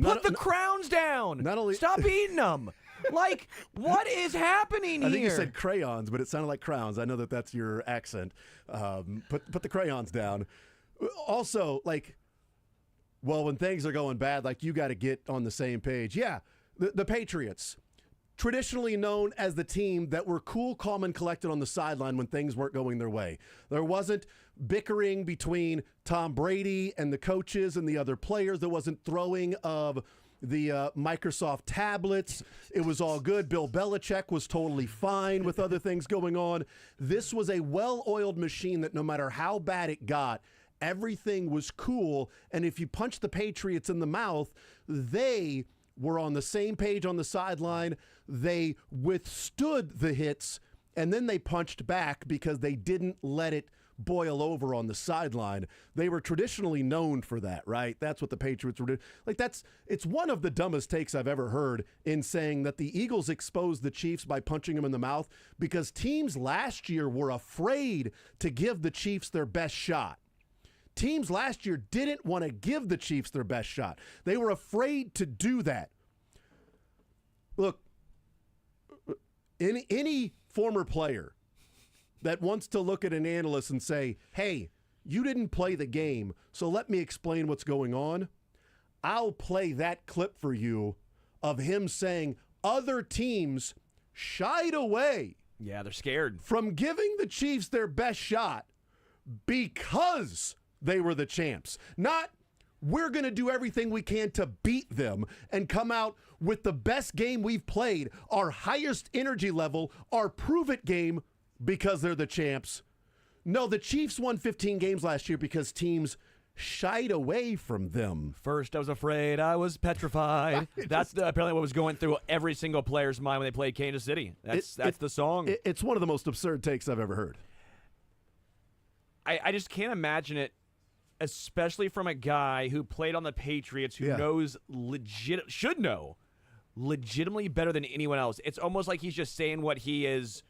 put the crowns down. Not only Stop eating them. What is happening here? I think you said crayons, but it sounded like crowns. I know that that's your accent. Put the crayons down. Also, when things are going bad, you got to get on the same page. Yeah, the Patriots, traditionally known as the team that were cool, calm, and collected on the sideline when things weren't going their way. There wasn't bickering between Tom Brady and the coaches and the other players. There wasn't throwing of the Microsoft tablets. It was all good. Bill Belichick was totally fine with other things going on. This was a well-oiled machine that no matter how bad it got, everything was cool. And if you punch the Patriots in the mouth, they were on the same page on the sideline. They withstood the hits, and then they punched back because they didn't let it boil over on the sideline. They were traditionally known for that, right? That's what the Patriots were doing. It's one of the dumbest takes I've ever heard in saying that the Eagles exposed the Chiefs by punching them in the mouth because teams last year were afraid to give the Chiefs their best shot. Teams last year didn't want to give the Chiefs their best shot. They were afraid to do that. Look, any former player that wants to look at an analyst and say, hey, you didn't play the game, so let me explain what's going on. I'll play that clip for you of him saying other teams shied away. Yeah, they're scared from giving the Chiefs their best shot because they were the champs. Not we're going to do everything we can to beat them and come out with the best game we've played, our highest energy level, our prove-it game because they're the champs. No, the Chiefs won 15 games last year because teams shied away from them. First, I was afraid. I was petrified. That's apparently what was going through every single player's mind when they played Kansas City. That's the song. It's one of the most absurd takes I've ever heard. I just can't imagine it, especially from a guy who played on the Patriots, who knows should know legitimately better than anyone else. It's almost like he's just saying what he is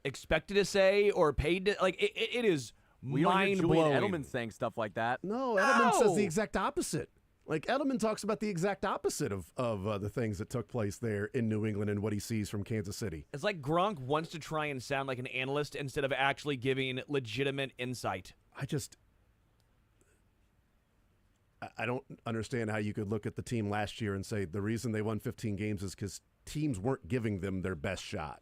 expected to say or paid to. Like it is we don't hear Julian mind-blowing. Edelman saying stuff like that. No, Edelman says the exact opposite. Like, Edelman talks about the exact opposite of the things that took place there in New England and what he sees from Kansas City. It's like Gronk wants to try and sound like an analyst instead of actually giving legitimate insight. I don't understand how you could look at the team last year and say the reason they won 15 games is because teams weren't giving them their best shot.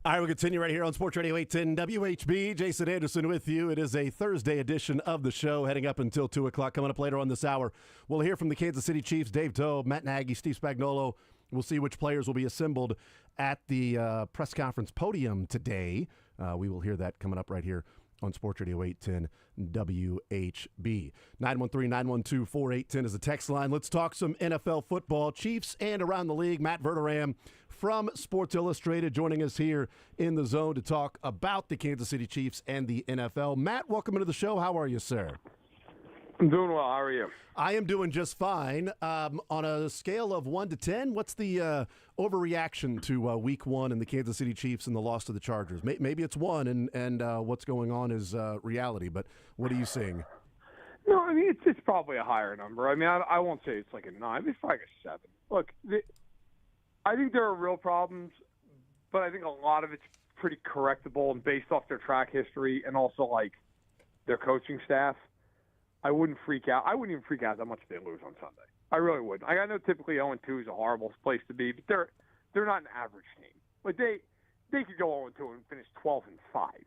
All right, we'll continue right here on Sports Radio 810 WHB. Jason Anderson with you. It is a Thursday edition of the show, heading up until 2 o'clock. Coming up later on this hour, we'll hear from the Kansas City Chiefs, Dave Toub, Matt Nagy, Steve Spagnuolo. We'll see which players will be assembled at the press conference podium today. We will hear that coming up right here on Sports Radio 810 WHB. 913-912-4810 is the text line. Let's talk some NFL football. Chiefs and around the league. Matt Verderam from Sports Illustrated joining us here in the zone to talk about the Kansas City Chiefs and the NFL. Matt, welcome into the show. How are you, sir? I'm doing well. How are you? I am doing just fine. On a scale of 1 to 10, what's the overreaction to Week 1 and the Kansas City Chiefs and the loss to the Chargers? Maybe it's 1, and what's going on is reality, but what are you seeing? No, I mean, it's probably a higher number. I mean, I won't say it's like a 9. It's probably like a 7. Look, I think there are real problems, but I think a lot of it's pretty correctable and based off their track history and also, like, their coaching staff. I wouldn't freak out. I wouldn't even freak out that much if they lose on Sunday. I really wouldn't. I know typically 0-2 is a horrible place to be, but they're not an average team. But they could go 0-2 and finish 12-5.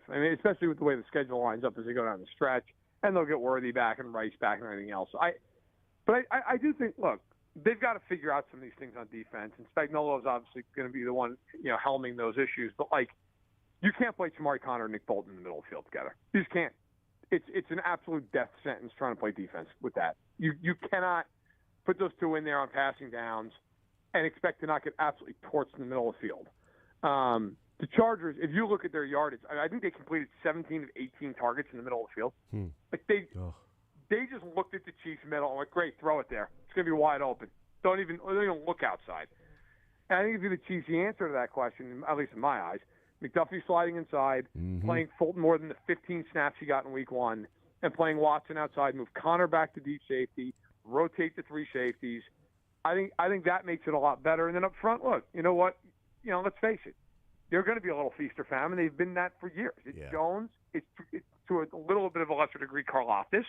I mean, especially with the way the schedule lines up as they go down the stretch, and they'll get Worthy back and Rice back and everything else. But I do think, look, they've got to figure out some of these things on defense, and Spagnuolo is obviously going to be the one, helming those issues. But, like, you can't play Chamari Conner and Nick Bolton in the middle of the field together. You just can't. It's an absolute death sentence trying to play defense with that. You cannot put those two in there on passing downs and expect to not get absolutely torched in the middle of the field. The Chargers, if you look at their yardage, I think they completed 17 of 18 targets in the middle of the field. Like they just looked at the Chiefs' middle and went, "Great, throw it there. It's going to be wide open. Don't even look outside." And I think if you're the Chiefs, the answer to that question, at least in my eyes, McDuffie sliding inside, playing Fulton more than the 15 snaps he got in Week 1, and playing Watson outside, move Connor back to deep safety, rotate the 3 safeties. I think that makes it a lot better. And then up front, look, you know what? Let's face it. They're going to be a little feast or famine. They've been that for years. It's Jones. It's to a little bit of a lesser degree Karlaftis.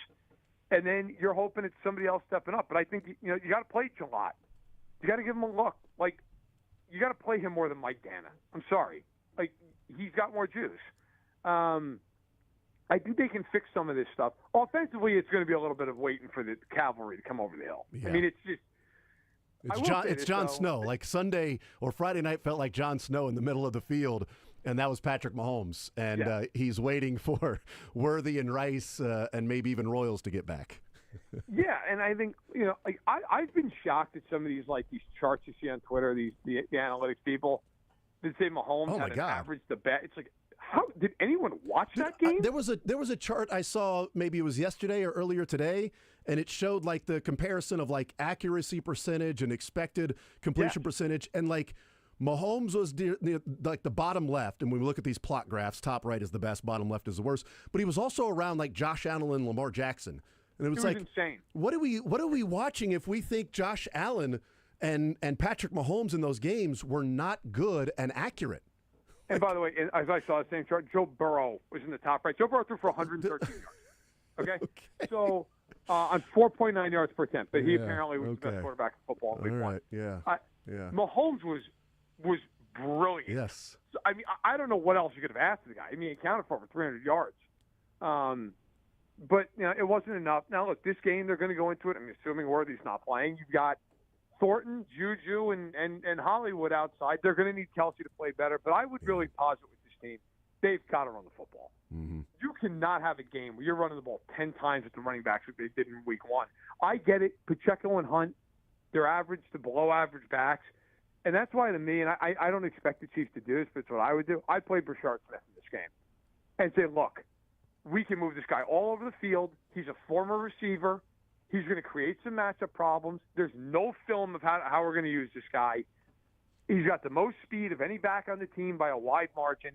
And then you're hoping it's somebody else stepping up. But I think, you got to play Jalot. You got to give him a look. Like, you got to play him more than Mike Dana. I'm sorry. Like, he's got more juice. I think they can fix some of this stuff. Offensively, it's going to be a little bit of waiting for the cavalry to come over the hill. Yeah. I mean, it's just – It's Jon Snow. Like Sunday or Friday night felt like Jon Snow in the middle of the field, and that was Patrick Mahomes. And he's waiting for Worthy and Rice and maybe even Royals to get back. Yeah, and I think, I've been shocked at some of these charts you see on Twitter, the analytics people. They say Mahomes had an average the bet. It's like, how did anyone watch that game? There was a chart I saw, maybe it was yesterday or earlier today, and it showed like the comparison of like accuracy percentage and expected completion percentage, and like Mahomes was like the bottom left, and when we look at these plot graphs, top right is the best, bottom left is the worst. But he was also around like Josh Allen and Lamar Jackson, and it was like insane. What are we watching if we think Josh Allen and Patrick Mahomes in those games were not good and accurate? And by the way, as I saw the same chart, Joe Burrow was in the top right. Joe Burrow threw for 113 yards. Okay? So on 4.9 yards per attempt, but he apparently was the best quarterback in football in Week 1. Yeah. Mahomes was brilliant. Yes. So, I mean, I don't know what else you could have asked the guy. I mean, he accounted for over 300 yards. But, it wasn't enough. Now, look, this game, they're going to go into it. I'm assuming Worthy's not playing. You've got Thornton, Juju, and Hollywood outside. They're going to need Kelsey to play better. But I would really posit with this team, they've got to run the football. Mm-hmm. You cannot have a game where you're running the ball 10 times with the running backs like they did in Week 1. I get it. Pacheco and Hunt, they're average to below average backs. And that's why to me, and I don't expect the Chiefs to do this, but it's what I would do. I'd play Brashard Smith in this game and say, look, we can move this guy all over the field. He's a former receiver. He's going to create some matchup problems. There's no film of how we're going to use this guy. He's got the most speed of any back on the team by a wide margin.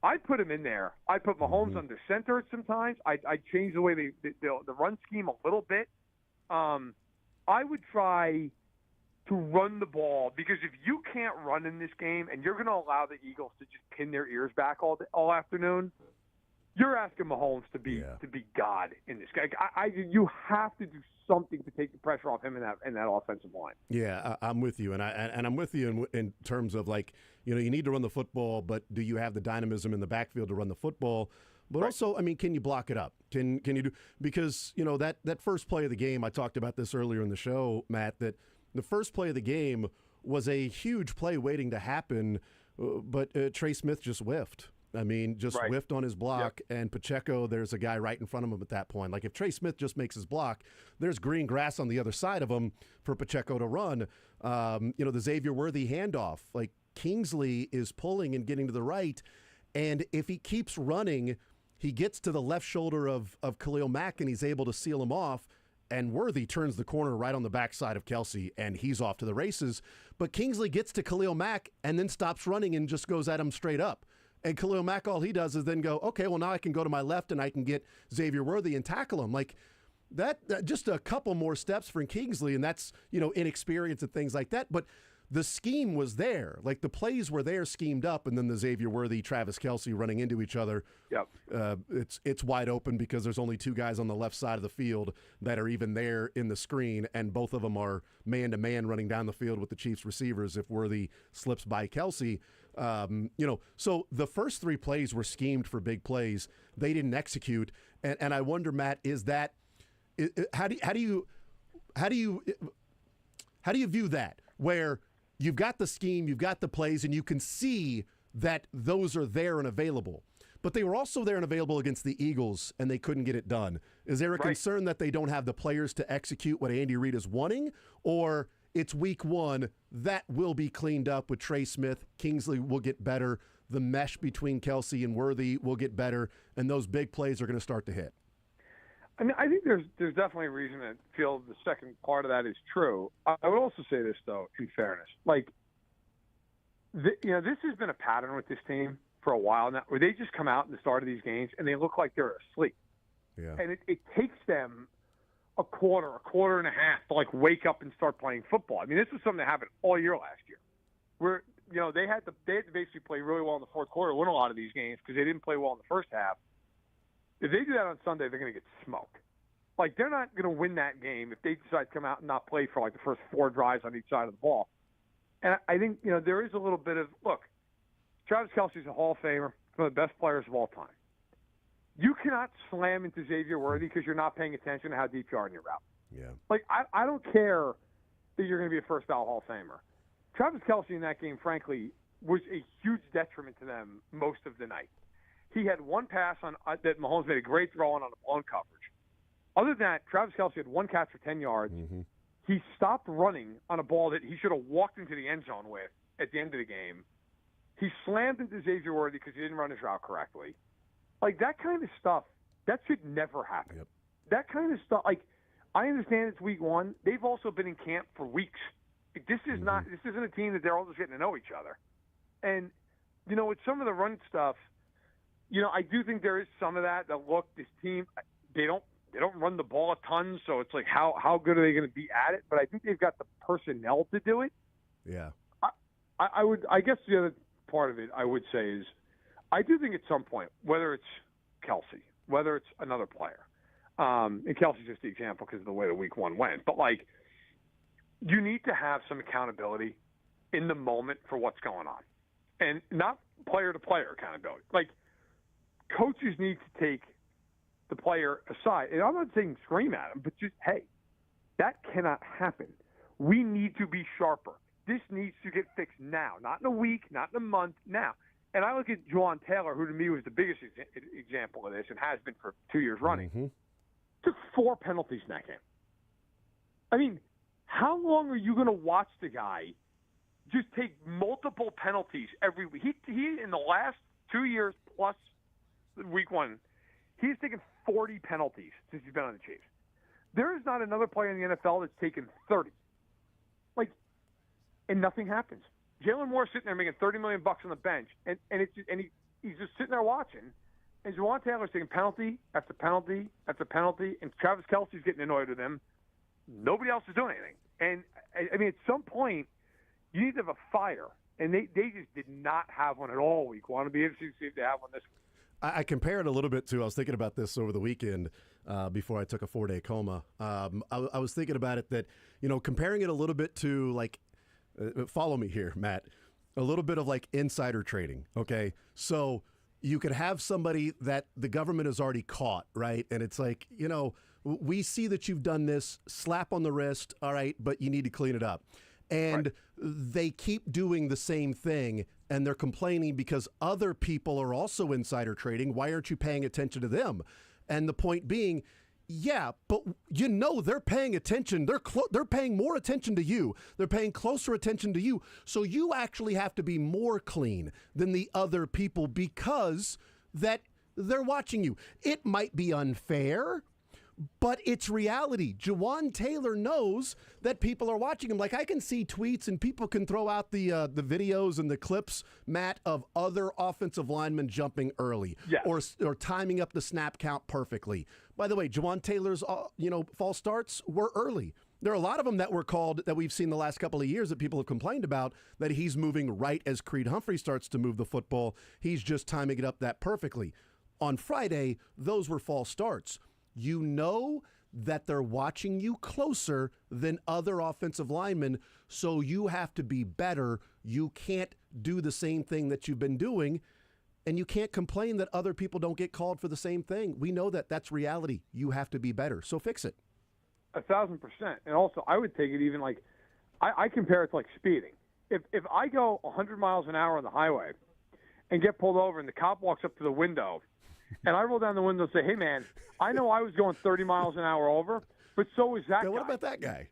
I'd put him in there. I'd put Mahomes under center sometimes. I'd change the way the run scheme a little bit. I would try to run the ball, because if you can't run in this game and you're going to allow the Eagles to just pin their ears back all afternoon, you're asking Mahomes to be God in this game. You have to do something to take the pressure off him in that offensive line. Yeah, I'm with you, and I'm with you in terms of, like, you need to run the football, but do you have the dynamism in the backfield to run the football? But also, I mean, can you block it up? Can you do, because that first play of the game, I talked about this earlier in the show, Matt, that the first play of the game was a huge play waiting to happen, but Trey Smith just whiffed. I mean, just whiffed on his block, and Pacheco, there's a guy right in front of him at that point. Like, if Trey Smith just makes his block, there's green grass on the other side of him for Pacheco to run. The Xavier Worthy handoff, like, Kingsley is pulling and getting to the right, and if he keeps running, he gets to the left shoulder of Khalil Mack, and he's able to seal him off, and Worthy turns the corner right on the backside of Kelsey, and he's off to the races. But Kingsley gets to Khalil Mack and then stops running and just goes at him straight up. And Khalil Mack, all he does is then go, okay, well, now I can go to my left and I can get Xavier Worthy and tackle him. Like, that just a couple more steps for Kingsley, and that's, inexperience and things like that. But the scheme was there. Like, the plays were there schemed up, and then the Xavier Worthy, Travis Kelsey running into each other. Yep. It's wide open because there's only two guys on the left side of the field that are even there in the screen, and both of them are man-to-man running down the field with the Chiefs receivers if Worthy slips by Kelsey. So the first three plays were schemed for big plays. They didn't execute. And I wonder, Matt, how do you view that, where you've got the scheme, you've got the plays, and you can see that those are there and available. But they were also there and available against the Eagles, and they couldn't get it done. Is there a concern that they don't have the players to execute what Andy Reid is wanting? Or it's week one, that will be cleaned up with Trey Smith, Kingsley will get better, the mesh between Kelsey and Worthy will get better, and those big plays are going to start to hit? I mean, I think there's definitely a reason to feel the second part of that is true. I would also say this, though, in fairness. Like, this has been a pattern with this team for a while now, where they just come out in the start of these games and they look like they're asleep. Yeah. And it takes them a quarter and a half to, like, wake up and start playing football. I mean, this was something that happened all year last year, where, they had to basically play really well in the fourth quarter, win a lot of these games because they didn't play well in the first half. If they do that on Sunday, they're going to get smoked. Like, they're not going to win that game if they decide to come out and not play for, like, the first four drives on each side of the ball. And I think, there is a little bit of, look, Travis Kelsey's a Hall of Famer, one of the best players of all time. You cannot slam into Xavier Worthy because you're not paying attention to how deep you are in your route. Yeah. Like, I don't care that you're going to be a first-ballot Hall of Famer. Travis Kelsey in that game, frankly, was a huge detriment to them most of the night. He had one pass that Mahomes made a great throw on a blown coverage. Other than that, Travis Kelsey had one catch for 10 yards. Mm-hmm. He stopped running on a ball that he should have walked into the end zone with at the end of the game. He slammed into Xavier Worthy because he didn't run his route correctly. Like, that kind of stuff, that should never happen. Yep. That kind of stuff, like, I understand it's week one. They've also been in camp for weeks. This isn't a team that they're all just getting to know each other. And, with some of the run stuff, I do think there is some of that. Look, this team, they don't run the ball a ton, so it's like how good are they going to be at it? But I think they've got the personnel to do it. Yeah. I guess the other part of it I would say is I do think at some point, whether it's Kelsey, whether it's another player, and Kelsey's just the example because of the way the week one went, but, like, you need to have some accountability in the moment for what's going on, and not player-to-player accountability. Like, coaches need to take the player aside. And I'm not saying scream at him, but just, hey, that cannot happen. We need to be sharper. This needs to get fixed now, not in a week, not in a month, now. And I look at Juwan Taylor, who to me was the biggest example of this and has been for 2 years running. Mm-hmm. Took 4 penalties in that game. I mean, how long are you going to watch the guy just take multiple penalties every week? He in the last 2 years plus week one, he's taken 40 penalties since he's been on the Chiefs. There is not another player in the NFL that's taken 30. Like, and nothing happens. Jalen Moore's sitting there making $30 million on the bench, and he's just sitting there watching. And Juwan Taylor's taking penalty after penalty after penalty, and Travis Kelsey's getting annoyed with him. Nobody else is doing anything. And, I mean, at some point, you need to have a fire. And they just did not have one at all week one. It'll be interesting to see if they have one this week. I compare it a little bit to, I was thinking about this over the weekend before I took a 4-day coma. I was thinking about it that, comparing it a little bit to like, follow me here, Matt, a little bit of like insider trading. Okay. So you could have somebody that the government has already caught, right? And it's like, we see that you've done this, slap on the wrist. All right. But you need to clean it up. And they keep doing the same thing, and they're complaining because other people are also insider trading. Why aren't you paying attention to them? And the point being, yeah, but they're paying attention. They're paying more attention to you. They're paying closer attention to you. So you actually have to be more clean than the other people because that they're watching you. It might be unfair, but it's reality. Jawan Taylor knows that people are watching him. Like, I can see tweets and people can throw out the videos and the clips, Matt, of other offensive linemen jumping early or timing up the snap count perfectly. By the way, Jawan Taylor's false starts were early. There are a lot of them that were called that we've seen the last couple of years that people have complained about, that he's moving right as Creed Humphrey starts to move the football. He's just timing it up that perfectly. On Friday, those were false starts. You know that they're watching you closer than other offensive linemen, so you have to be better. You can't do the same thing that you've been doing, and you can't complain that other people don't get called for the same thing. We know that that's reality. You have to be better, so fix it. 1,000%. And also, I would take it even like I compare it to like speeding. If I go 100 miles an hour on the highway and get pulled over and the cop walks up to the window and I roll down the window and say, hey, man, I know I was going 30 miles an hour over, but so was that guy. What about that guy?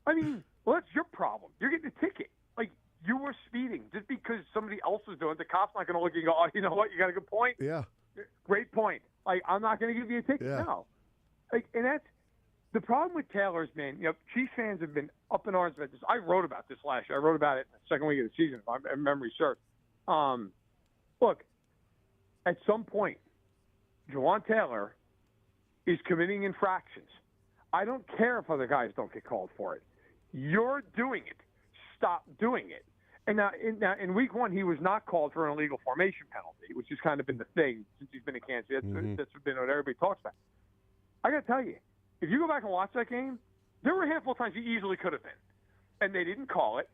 I mean, well, that's your problem. You're getting a ticket. Like, you were speeding. Just because somebody else is doing it, the cop's not going to look and go, oh, you know what, you got a good point? Yeah. Great point. Like, I'm not going to give you a ticket. Yeah. No. Like, and that's the problem with Taylor's been, Chiefs fans have been up in arms about this. I wrote about this last year. I wrote about it in the second week of the season, if my memory serves. Look, at some point, Jawan Taylor is committing infractions. I don't care if other guys don't get called for it. You're doing it. Stop doing it. And now in week one, he was not called for an illegal formation penalty, which has kind of been the thing since he's been in Kansas City. That's been what everybody talks about. I got to tell you, if you go back and watch that game, there were a handful of times he easily could have been, and they didn't call it.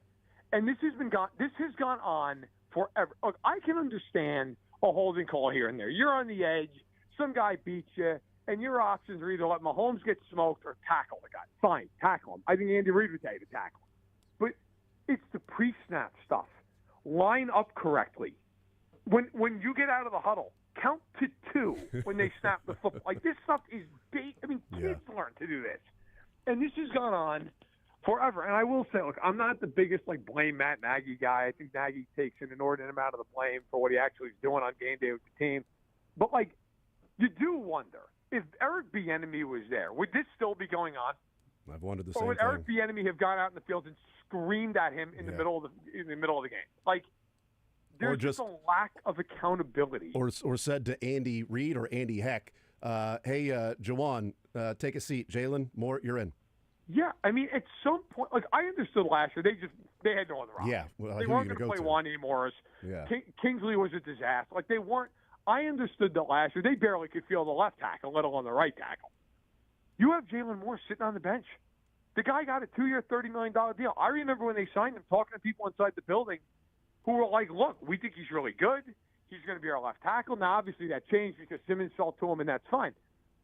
And this has gone on forever. Look, I can understand a holding call here and there. You're on the edge. Some guy beats you, and your options are either let Mahomes get smoked or tackle the guy. Fine, tackle him. I think Andy Reid would tell you to tackle him. But it's the pre-snap stuff. Line up correctly. When you get out of the huddle, count to 2 when they snap the football. Like, this stuff is big. I mean, kids learn to do this. And this has gone on forever. And I will say, look, I'm not the biggest, blame Matt Nagy guy. I think Nagy takes an inordinate amount of the blame for what he actually is doing on game day with the team. But, you do wonder, if Eric Bieniemy was there, would this still be going on? I've wondered the same thing. Or would Eric Bieniemy have gone out in the field and screamed at him in the middle of the game? There's just a lack of accountability. Or said to Andy Reid or Andy Heck, hey, Jawan, take a seat. Jalen Moore, you're in. Yeah, I mean, at some point, I understood last year, they had no other option. Yeah, well, they weren't going to play Wanye Morris. Yeah. Kingsley was a disaster. They weren't. I understood that last year. They barely could field the left tackle, let alone the right tackle. You have Jalen Moore sitting on the bench. The guy got a 2-year, $30 million deal. I remember when they signed him talking to people inside the building who were like, look, we think he's really good. He's going to be our left tackle. Now, obviously, that changed because Simmons fell to him, and that's fine.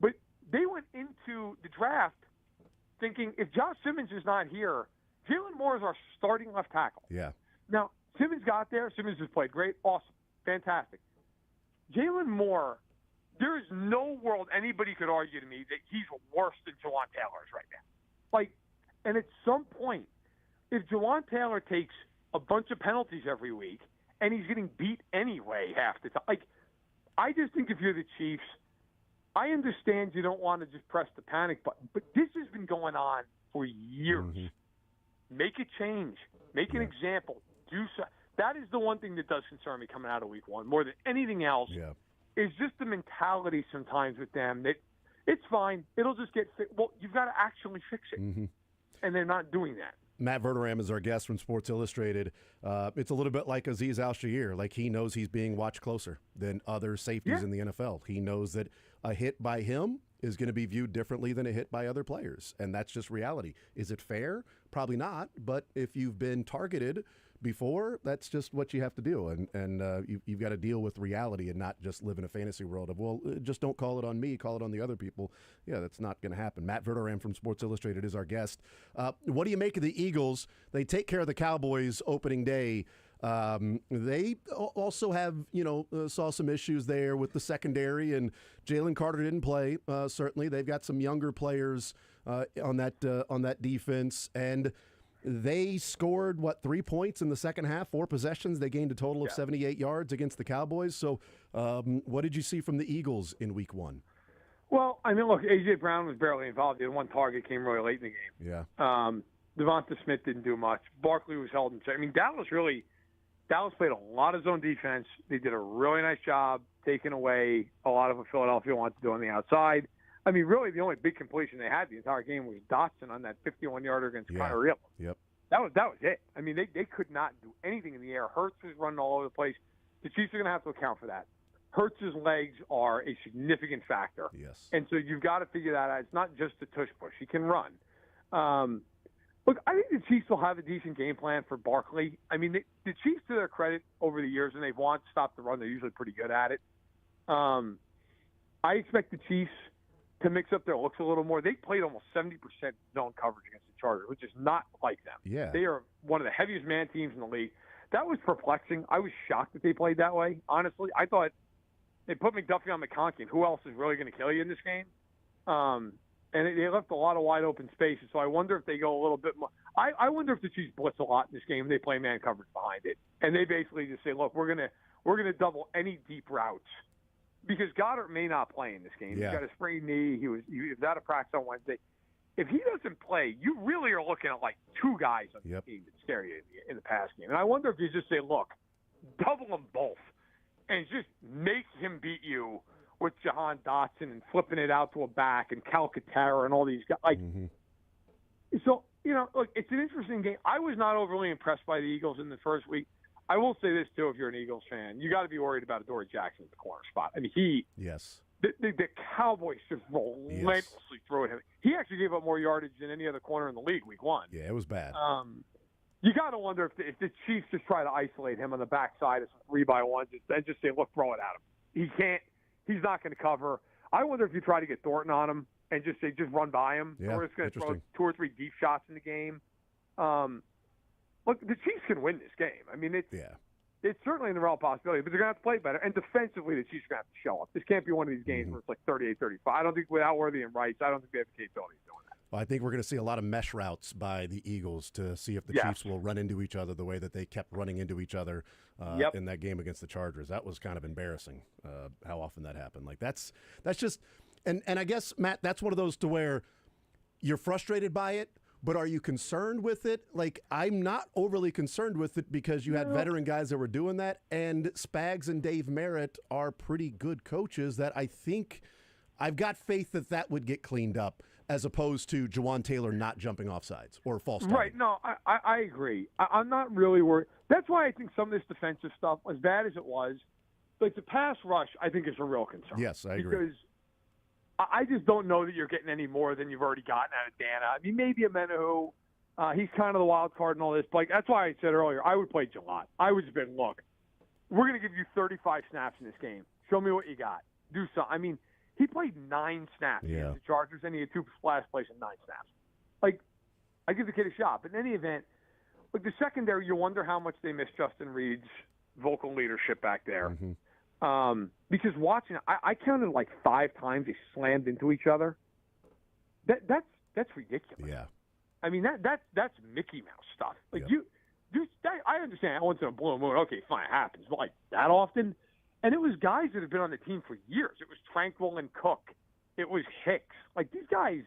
But they went into the draft thinking if Josh Simmons is not here, Jalen Moore is our starting left tackle. Yeah. Now, Simmons got there. Simmons has played great. Awesome. Fantastic. Jalen Moore, there is no world anybody could argue to me that he's worse than Jawan Taylor is right now. And at some point, if Jawan Taylor takes a bunch of penalties every week and he's getting beat anyway half the time, I just think if you're the Chiefs, I understand you don't want to just press the panic button, but this has been going on for years. Mm-hmm. Make a change. Make an example. Do so. That is the one thing that does concern me coming out of week one more than anything else. Yeah. Is just the mentality sometimes with them that it's fine. It'll just get fixed. Well, you've got to actually fix it. Mm-hmm. And they're not doing that. Matt Verderam is our guest from Sports Illustrated. It's a little bit like Azeez Al-Shaair. Like, he knows he's being watched closer than other safeties in the NFL. He knows that a hit by him is going to be viewed differently than a hit by other players, and that's just reality. Is it fair? Probably not, but if you've been targeted before, that's just what you have to do, and you've got to deal with reality and not just live in a fantasy world of, well, just don't call it on me, call it on the other people. Yeah, that's not going to happen. Matt Verderam from Sports Illustrated is our guest. What do you make of the Eagles? They take care of the Cowboys opening day. They also have, saw some issues there with the secondary, and Jalen Carter didn't play. Certainly, they've got some younger players on that defense, and they scored 3 points in the second half, 4 possessions. They gained a total of 78 yards against the Cowboys. So, what did you see from the Eagles in Week 1? Well, I mean, look, A.J. Brown was barely involved. He had one target, came really late in the game. Yeah. Devonta Smith didn't do much. Barkley was held in check. I mean, Dallas played a lot of zone defense. They did a really nice job taking away a lot of what Philadelphia wanted to do on the outside. I mean, really, the only big completion they had the entire game was Dotson on that 51-yarder against Connor Riley. Yep. That was it. I mean, they could not do anything in the air. Hurts was running all over the place. The Chiefs are going to have to account for that. Hurts' legs are a significant factor. Yes. And so you've got to figure that out. It's not just a tush push. He can run. Look, I think the Chiefs will have a decent game plan for Barkley. I mean, the Chiefs, to their credit, over the years, when they've wanted to stop the run, they're usually pretty good at it. I expect the Chiefs to mix up their looks a little more. They played almost 70% zone coverage against the Chargers, which is not like them. Yeah. They are one of the heaviest man teams in the league. That was perplexing. I was shocked that they played that way. Honestly, I thought they put McDuffie on McConkey, and who else is really going to kill you in this game? And they left a lot of wide open spaces, so I wonder if they go a little bit more. I wonder if the Chiefs blitz a lot in this game. They play man coverage behind it, and they basically just say, "Look, we're gonna double any deep routes," because Goddard may not play in this game. Yeah. He's got a sprained knee. He was out of practice on Wednesday. If he doesn't play, you really are looking at like 2 guys on the team that scare you in the pass game. And I wonder if you just say, "Look, double them both, and just make him beat you." With Jahan Dotson and flipping it out to a back and Calcaterra and all these guys. So, look, it's an interesting game. I was not overly impressed by the Eagles in the first week. I will say this, too, if you're an Eagles fan. You got to be worried about Adoree Jackson at the corner spot. I mean, the Cowboys just relentlessly threw at him. He actually gave up more yardage than any other corner in the league week 1. Yeah, it was bad. You got to wonder if the Chiefs just try to isolate him on the backside of some 3-by-1s and just say, look, throw it at him. He can't. He's not going to cover. I wonder if you try to get Thornton on him and just say, just run by him. Yeah, we're just going to throw 2 or 3 deep shots in the game. Look, the Chiefs can win this game. I mean, it's certainly in the realm of possibility, but they're going to have to play better. And defensively, the Chiefs are going to have to show up. This can't be one of these games where it's like 38-35. I don't think without Worthy and Rice, I don't think they have the capability of doing that. Well, I think we're going to see a lot of mesh routes by the Eagles to see if the Chiefs will run into each other the way that they kept running into each other in that game against the Chargers. That was kind of embarrassing how often that happened. Like that's just and I guess, Matt, that's one of those to where you're frustrated by it, but are you concerned with it? Like, I'm not overly concerned with it because you had veteran guys that were doing that, and Spags and Dave Merritt are pretty good coaches that I think I've got faith that would get cleaned up, as opposed to Jawan Taylor not jumping off sides or false starting. Right. No, I agree. I'm not really worried. That's why I think some of this defensive stuff, as bad as it was, like the pass rush, I think is a real concern. Yes, I agree. Because I just don't know that you're getting any more than you've already gotten out of Dana. I mean, maybe Amenahu, he's kind of the wild card and all this. But like, that's why I said earlier, I would play Jalot. I would have been, look, we're going to give you 35 snaps in this game. Show me what you got. Do something. I mean, he played 9 snaps against the Chargers, and he had 2 splash plays in 9 snaps. Like, I give the kid a shot. But in any event, like the secondary, you wonder how much they miss Justin Reed's vocal leadership back there. Because watching, I counted like 5 times they slammed into each other. That's ridiculous. Yeah. I mean, that's Mickey Mouse stuff. Like I understand once in a blue moon. Okay, fine, it happens. But like that often. And it was guys that have been on the team for years. It was Tranquil and Cook. It was Hicks. Like, these guys,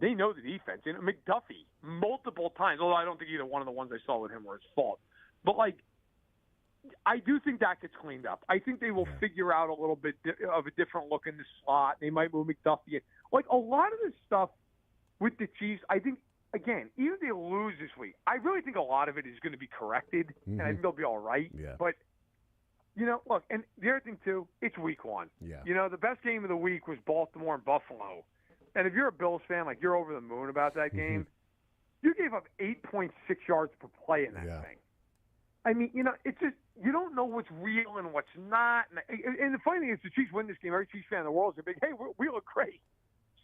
they know the defense. And McDuffie, multiple times, although I don't think either one of the ones I saw with him were his fault. But, like, I do think that gets cleaned up. I think they will figure out a little bit of a different look in the slot. They might move McDuffie in. Like, a lot of this stuff with the Chiefs, I think again, even if they lose this week, I really think a lot of it is going to be corrected, and I think they'll be all right. Yeah. But, look, and the other thing, too, it's week 1. Yeah. The best game of the week was Baltimore and Buffalo. And if you're a Bills fan, like, you're over the moon about that game. You gave up 8.6 yards per play in that thing. I mean, it's just you don't know what's real and what's not. And the funny thing is, the Chiefs win this game. Every Chiefs fan in the world is going to be, hey, we look great.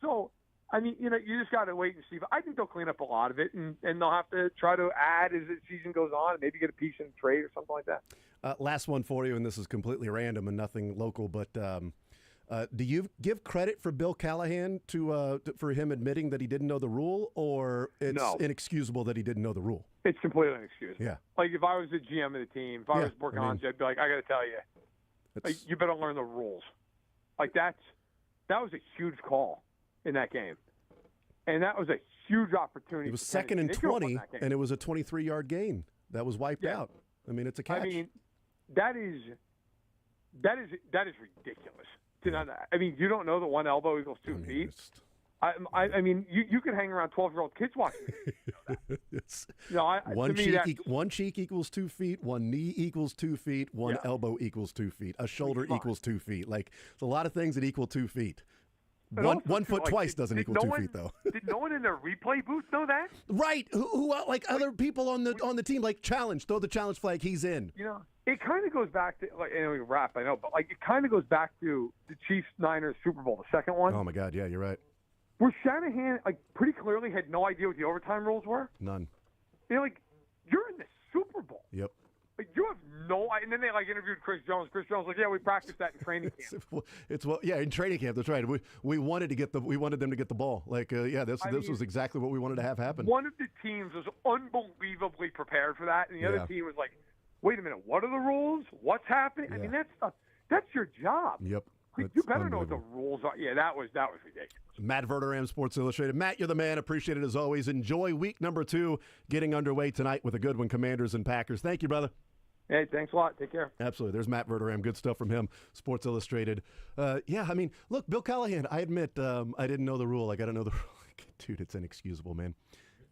So, I mean, you just got to wait and see. But I think they'll clean up a lot of it, and they'll have to try to add as the season goes on, and maybe get a piece in trade or something like that. Last one for you, and this is completely random and nothing local, but do you give credit for Bill Callahan for him admitting that he didn't know the rule, or it's inexcusable that he didn't know the rule? It's completely inexcusable. Yeah. Like, if I was the GM of the team, if I was working on it, I'd be like, I got to tell you, like, you better learn the rules. Like, that was a huge call in that game. And that was a huge opportunity. It was 2nd and 20, and it was a 23-yard gain that was wiped out. I mean, it's a catch. I mean, that is ridiculous. I mean, you don't know that one elbow equals 2 feet. I mean, you could hang around 12-year-old kids watching this. One cheek equals 2 feet. One knee equals 2 feet. One elbow equals 2 feet. A shoulder equals 2 feet. Like, there's a lot of things that equal 2 feet. One foot twice doesn't equal 2 feet, though. Did no one in their replay booth know that? Right. Who like other people on the team, like, throw the challenge flag, he's in. It kind of goes back to, like, we wrap, I know, but, like, it kind of goes back to the Chiefs-Niners Super Bowl, the second one. Oh, my God, yeah, you're right. Where Shanahan, like, pretty clearly had no idea what the overtime rules were. None. Like, you're in the Super Bowl. Yep. Like, you have no idea. And then they, like, interviewed Chris Jones. Chris Jones was like, yeah, we practiced that in training camp. In training camp, that's right. We wanted them to get the ball. Like, this was exactly what we wanted to have happen. One of the teams was unbelievably prepared for that, and the other team was like, wait a minute, what are the rules? What's happening? I mean, that's your job. Yep. Like, you better know what the rules are. Yeah, that was ridiculous. Matt Verderam, Sports Illustrated. Matt, you're the man. Appreciate it as always. Enjoy week number 2 getting underway tonight with a good one, Commanders and Packers. Thank you, brother. Hey, thanks a lot. Take care. Absolutely. There's Matt Verderam. Good stuff from him. Sports Illustrated. I mean, look, Bill Callahan, I admit I didn't know the rule. I got to know the rule. Dude, it's inexcusable, man.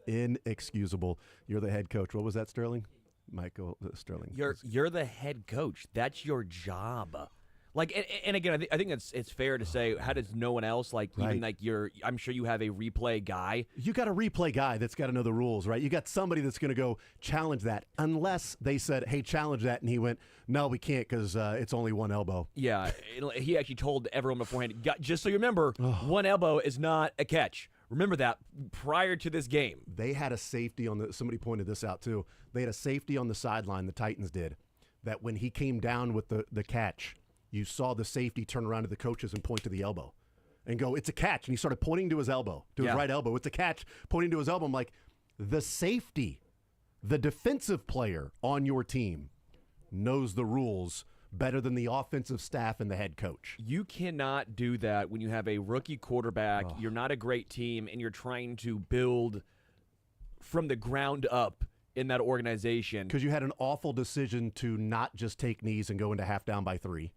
Inexcusable. You're the head coach. What was that, Sterling? Michael Sterling. You're the head coach. That's your job. Like, and again, I think it's fair to say, how does no one else, like, even like I'm sure you have a replay guy. You got a replay guy that's got to know the rules, right? You got somebody that's going to go challenge that, unless they said, hey, challenge that, and he went, no, we can't because it's only one elbow. Yeah, he actually told everyone beforehand, just so you remember, one elbow is not a catch. Remember that prior to this game. They had a safety somebody pointed this out too. They had a safety on the sideline, the Titans did, that when he came down with the catch, you saw the safety turn around to the coaches and point to the elbow and go, it's a catch. And he started pointing to his elbow, to his right elbow. It's a catch, pointing to his elbow. I'm like, the safety, the defensive player on your team knows the rules better than the offensive staff and the head coach. You cannot do that when you have a rookie quarterback, you're not a great team, and you're trying to build from the ground up in that organization. Because you had an awful decision to not just take knees and go into half down by 3.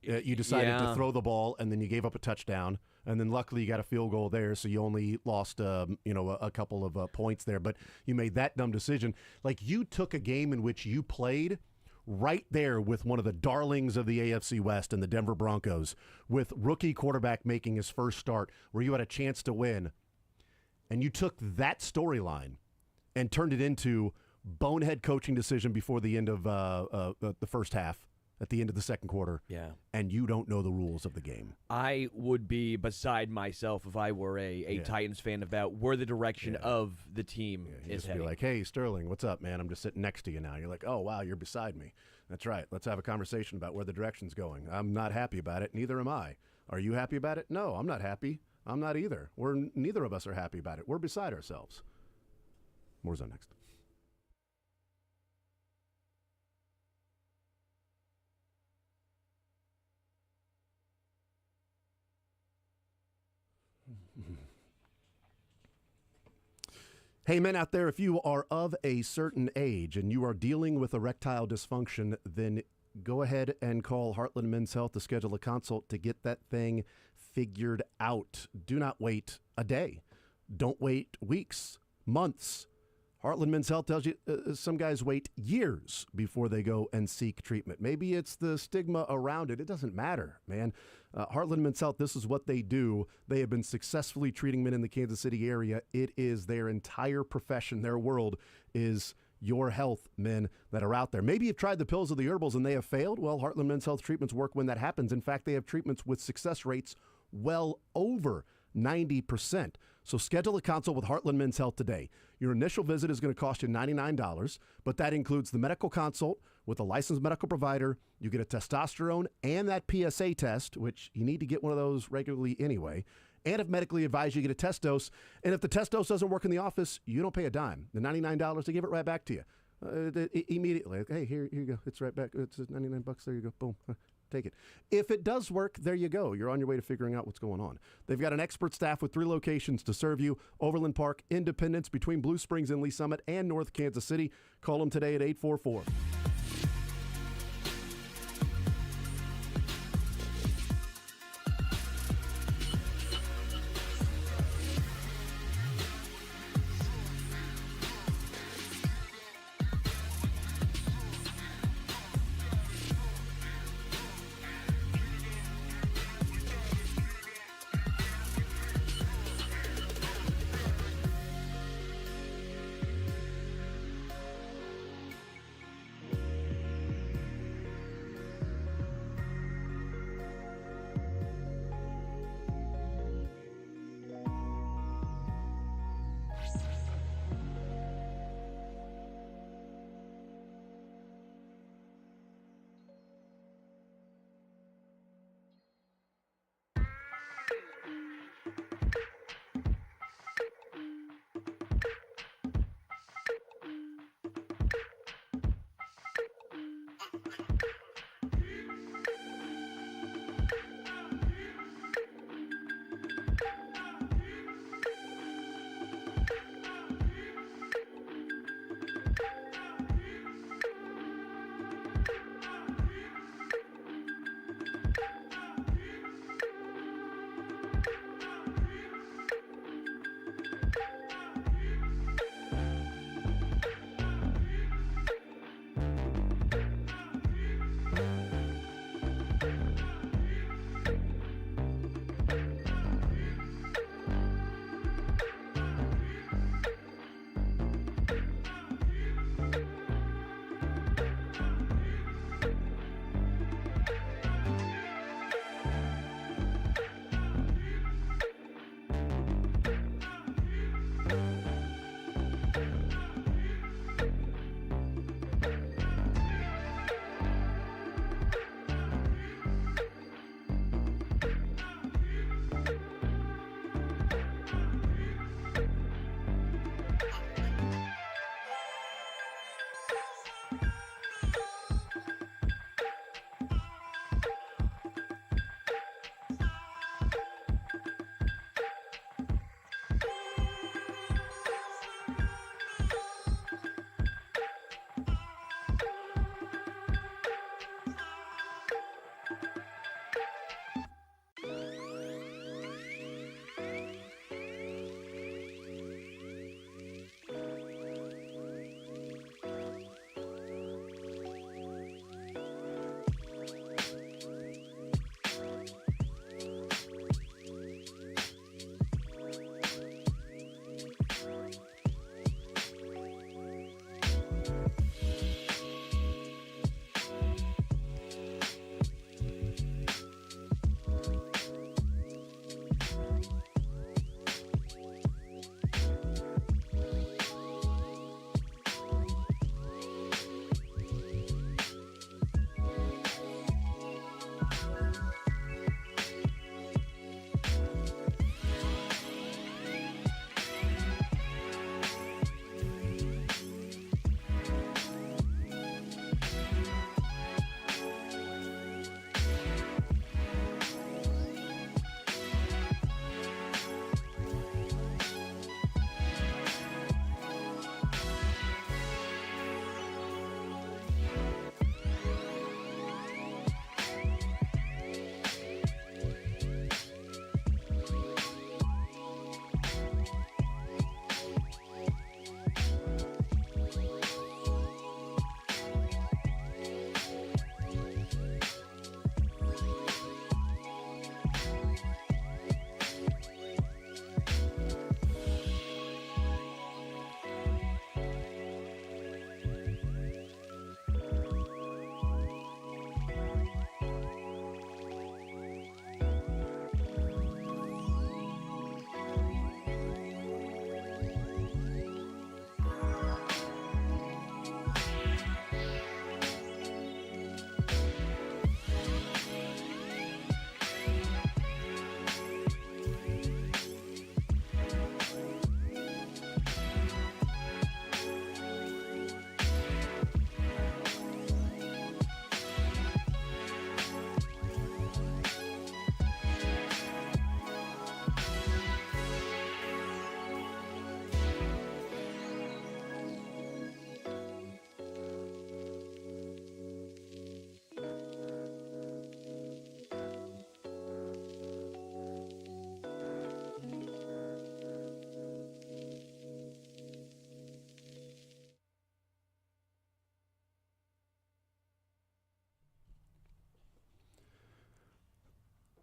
You decided to throw the ball, and then you gave up a touchdown, and then luckily you got a field goal there, so you only lost a couple of points there. But you made that dumb decision. Like, you took a game in which you played right there with one of the darlings of the AFC West and the Denver Broncos, with rookie quarterback making his first start, where you had a chance to win, and you took that storyline and turned it into bonehead coaching decision before the end of the first half. At the end of the second quarter, and you don't know the rules of the game. I would be beside myself if I were a Titans fan about where the direction of the team is heading. Be like, hey, Sterling, what's up, man? I'm just sitting next to you now. You're like, oh, wow, you're beside me. That's right. Let's have a conversation about where the direction's going. I'm not happy about it. Neither am I. Are you happy about it? No, I'm not happy. I'm not either. Neither of us are happy about it. We're beside ourselves. More's on next. Hey, men out there, if you are of a certain age and you are dealing with erectile dysfunction, then go ahead and call Heartland Men's Health to schedule a consult to get that thing figured out. Do not wait a day. Don't wait weeks, months. Heartland Men's Health tells you some guys wait years before they go and seek treatment. Maybe it's the stigma around it. It doesn't matter, man. Heartland Men's Health, this is what they do. They have been successfully treating men in the Kansas City area. It is their entire profession. Their world is your health, men that are out there. Maybe you've tried the pills or the herbals and they have failed. Well, Heartland Men's Health treatments work when that happens. In fact, they have treatments with success rates well over 90%. So schedule a consult with Heartland Men's Health today. Your initial visit is going to cost you $99, but that includes the medical consult with a licensed medical provider. You get a testosterone and that PSA test, which you need to get one of those regularly anyway. And if medically advised, you get a test dose. And if the test dose doesn't work in the office, you don't pay a dime. The $99, they give it right back to you immediately. Hey, here you go. It's right back. It's $99. There you go. Boom. Take it. If it does work, there you go. You're on your way to figuring out what's going on. They've got an expert staff with 3 locations to serve you: Overland Park, Independence, between Blue Springs and Lee Summit, and North Kansas City. Call them today at 844.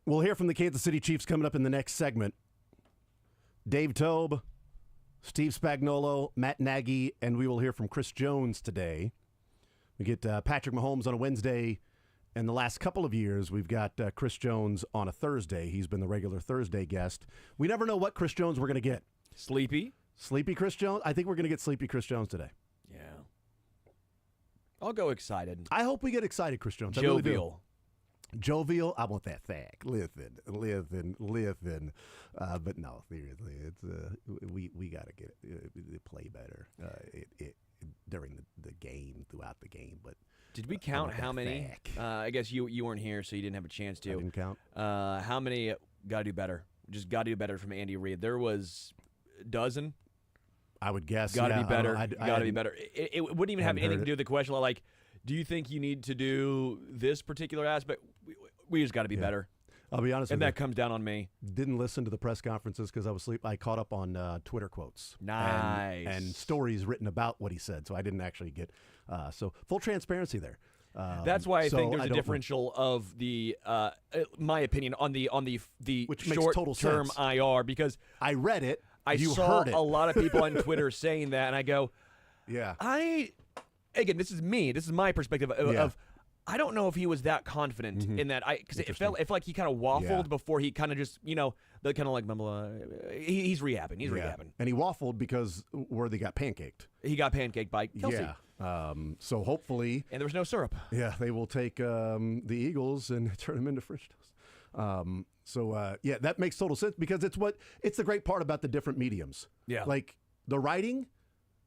We'll hear from the Kansas City Chiefs coming up in the next segment. Dave Tobe, Steve Spagnuolo, Matt Nagy, and we will hear from Chris Jones today. We get Patrick Mahomes on a Wednesday. And the last couple of years, we've got Chris Jones on a Thursday. He's been the regular Thursday guest. We never know what Chris Jones we're going to get. Sleepy Chris Jones? I think we're going to get Sleepy Chris Jones today. Yeah. I'll go excited. I hope we get excited, Chris Jones. I really do. Jovial. Jovial, I want that fact. Listen. But no, seriously, it's we got to get play better during the game, throughout the game. But did we count how many? I guess you weren't here, so you didn't have a chance to. I didn't count. How many got to do better? Just got to do better from Andy Reid. There was a dozen. I would guess. Got to yeah, be better. Got to be better. It wouldn't even have anything to do with the question. Like, do you think you need to do this particular aspect? We just got to be better. I'll be honest with you. And that comes down on me. Didn't listen to the press conferences because I was asleep. I caught up on Twitter quotes. Nice. And stories written about what he said, so I didn't actually get so full transparency there. That's why I think there's a differential of the, my opinion, on the which makes total short-term sense. IR, because I read it. I saw a lot of people on Twitter saying that, and I go, yeah. Again, this is me. This is my perspective of I don't know if he was that confident in that. Because it felt like he kind of waffled before he kind of just, the kind of like, he's rehabbing. He's rehabbing. And he waffled because Worthy got pancaked. He got pancaked by Kelsey. Yeah. So hopefully. And there was no syrup. Yeah, they will take the Eagles and turn them into French toast. So that makes total sense because it's the great part about the different mediums. Yeah. Like the writing,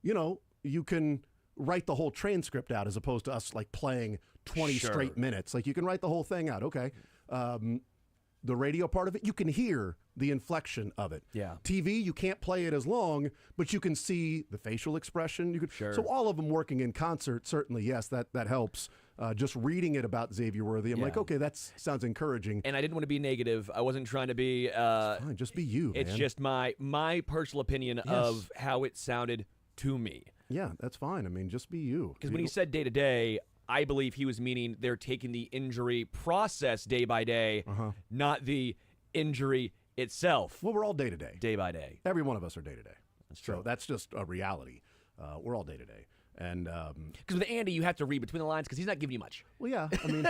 you can write the whole transcript out as opposed to us like playing 20 straight minutes. Like you can write the whole thing out. Okay. The radio part of it, you can hear the inflection of it. Yeah. TV, you can't play it as long, but you can see the facial expression. So all of them working in concert, certainly, yes, that helps. Just reading it about Xavier Worthy, I'm like, okay, that sounds encouraging. And I didn't want to be negative. I wasn't trying to be. Fine, just be you. It's just my personal opinion of how it sounded to me. Yeah, that's fine. I mean, just be you. Because when he said day to day, I believe he was meaning they're taking the injury process day by day, not the injury itself. Well, we're all day to day. Day by day. Every one of us are day to day. That's true. So that's just a reality. We're all day to day. And because with Andy, you have to read between the lines because he's not giving you much. Well, yeah. I mean,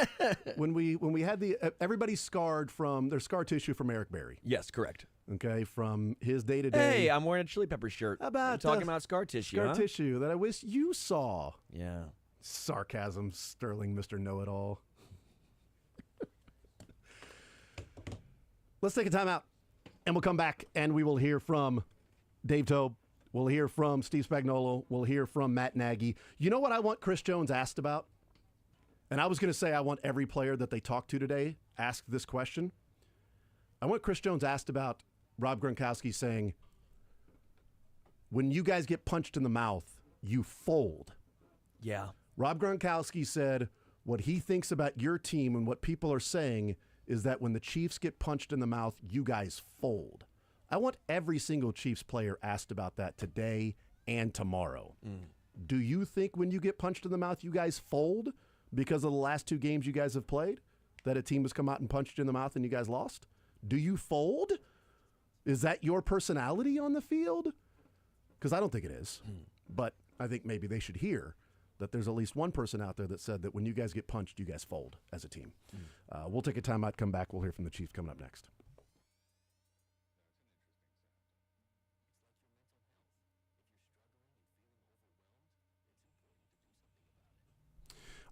when we had everybody's scarred from their scar tissue from Eric Berry. Yes, correct. Okay, from his day to day. Hey, I'm wearing a Chili Pepper shirt. I'm talking about scar tissue. Scar tissue that I wish you saw. Yeah. Sarcasm, Sterling, Mr. Know-It-All. Let's take a time out, and we'll come back, and we will hear from Dave Tobe. We'll hear from Steve Spagnuolo. We'll hear from Matt Nagy. You know what I want Chris Jones asked about? And I was going to say I want every player that they talk to today asked this question. I want Chris Jones asked about Rob Gronkowski saying, when you guys get punched in the mouth, you fold. Yeah. Rob Gronkowski said what he thinks about your team and what people are saying is that when the Chiefs get punched in the mouth, you guys fold. I want every single Chiefs player asked about that today and tomorrow. Do you think when you get punched in the mouth, you guys fold because of the last two games you guys have played? That a team has come out and punched you in the mouth and you guys lost? Do you fold? Is that your personality on the field? Because I don't think it is. But I think maybe they should hear that there's at least one person out there that said that when you guys get punched, you guys fold as a team. We'll take a timeout, come back. We'll hear from the Chiefs coming up next.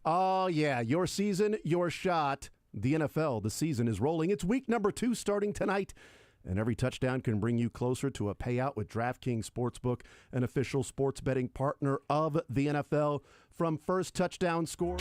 Oh, yeah. Your season, your shot. The NFL, the season is rolling. It's week number 2 starting tonight. And every touchdown can bring you closer to a payout with DraftKings Sportsbook, an official sports betting partner of the NFL. From first touchdown score.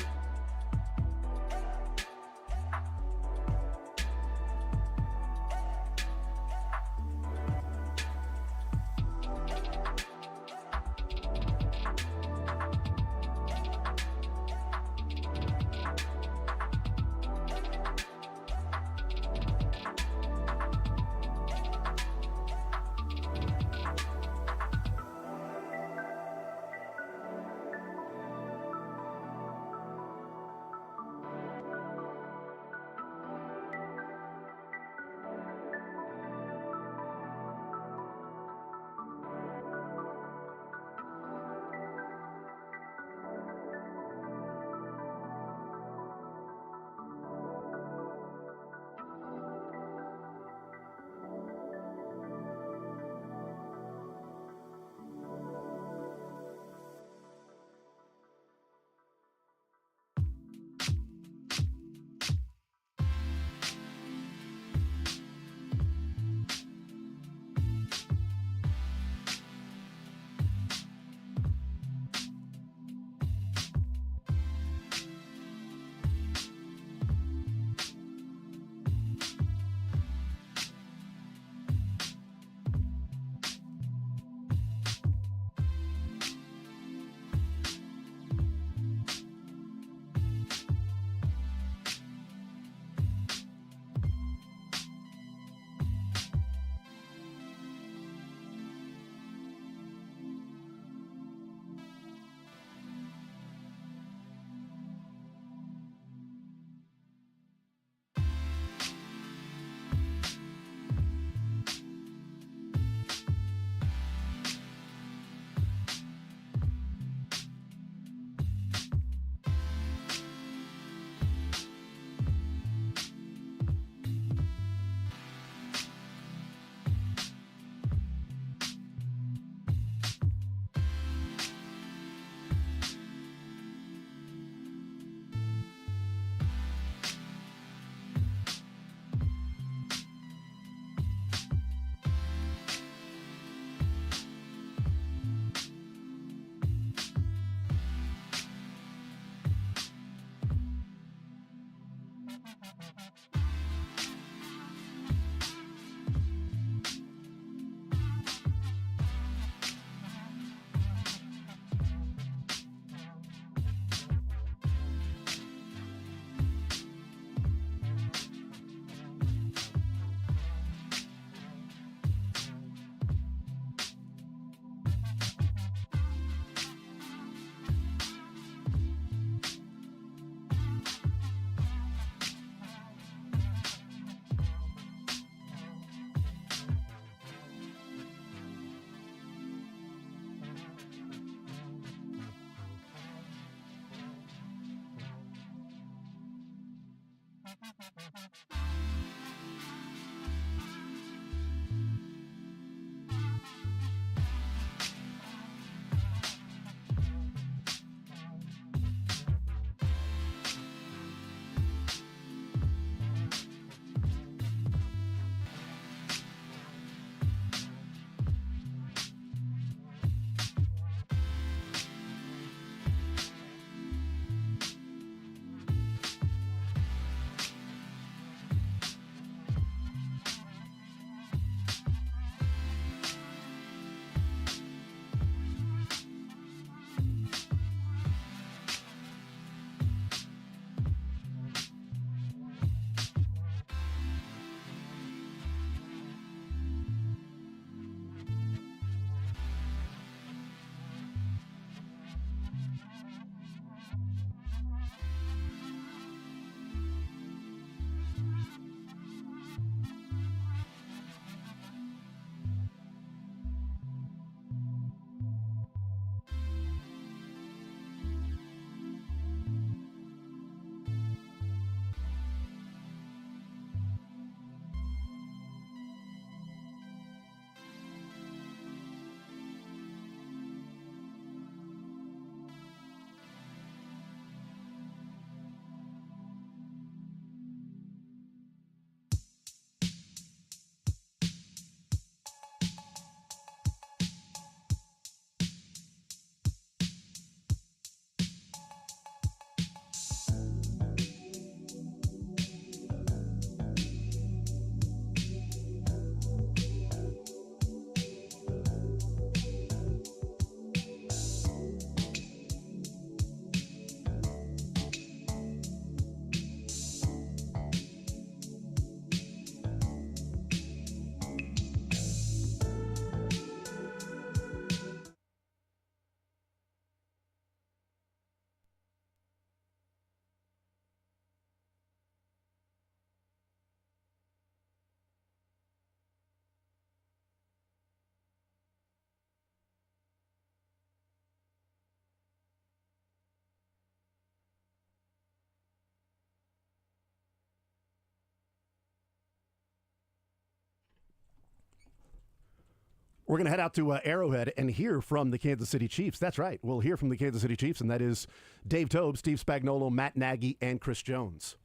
We're going to head out to Arrowhead and hear from the Kansas City Chiefs. That's right. We'll hear from the Kansas City Chiefs, and that is Dave Tobe, Steve Spagnuolo, Matt Nagy, and Chris Jones.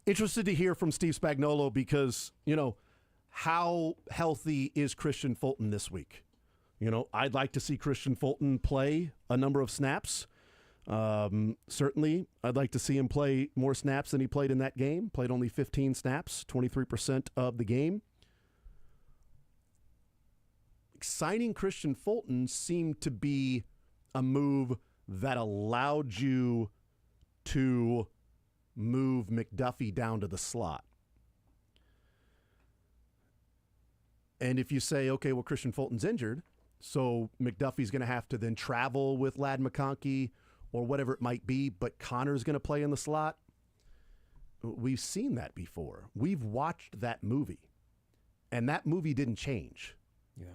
Interested to hear from Steve Spagnuolo because, how healthy is Christian Fulton this week? I'd like to see Christian Fulton play a number of snaps. Certainly, I'd like to see him play more snaps than he played in that game. Played only 15 snaps, 23% of the game. Signing Christian Fulton seemed to be a move that allowed you to move McDuffie down to the slot. And if you say, okay, well, Christian Fulton's injured, so McDuffie's going to have to then travel with Ladd McConkey or whatever it might be, but Connor's going to play in the slot. We've seen that before. We've watched that movie, and that movie didn't change. Yeah.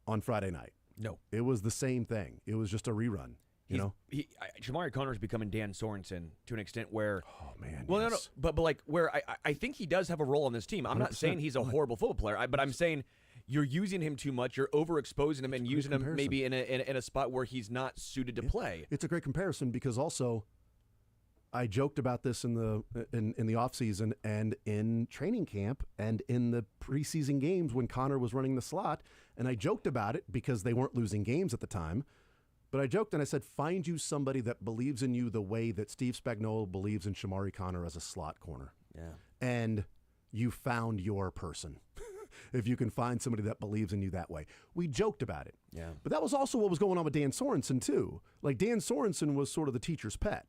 On Friday night. No. It was the same thing. It was just a rerun, Shamari Connor's becoming Dan Sorensen to an extent where... Oh, man, well, yes. no, but like where I think he does have a role on this team. I'm not saying he's a horrible football player, but I'm saying you're using him too much. You're overexposing him and using him maybe in a spot where he's not suited to play. It's a great comparison because also I joked about this in the offseason and in training camp and in the preseason games when Connor was running the slot. And I joked about it because they weren't losing games at the time. But I joked and I said, find you somebody that believes in you the way that Steve Spagnuolo believes in Shamari Connor as a slot corner. Yeah. And you found your person. If you can find somebody that believes in you that way. We joked about it. Yeah. But that was also what was going on with Dan Sorensen, too. Like, Dan Sorensen was sort of the teacher's pet.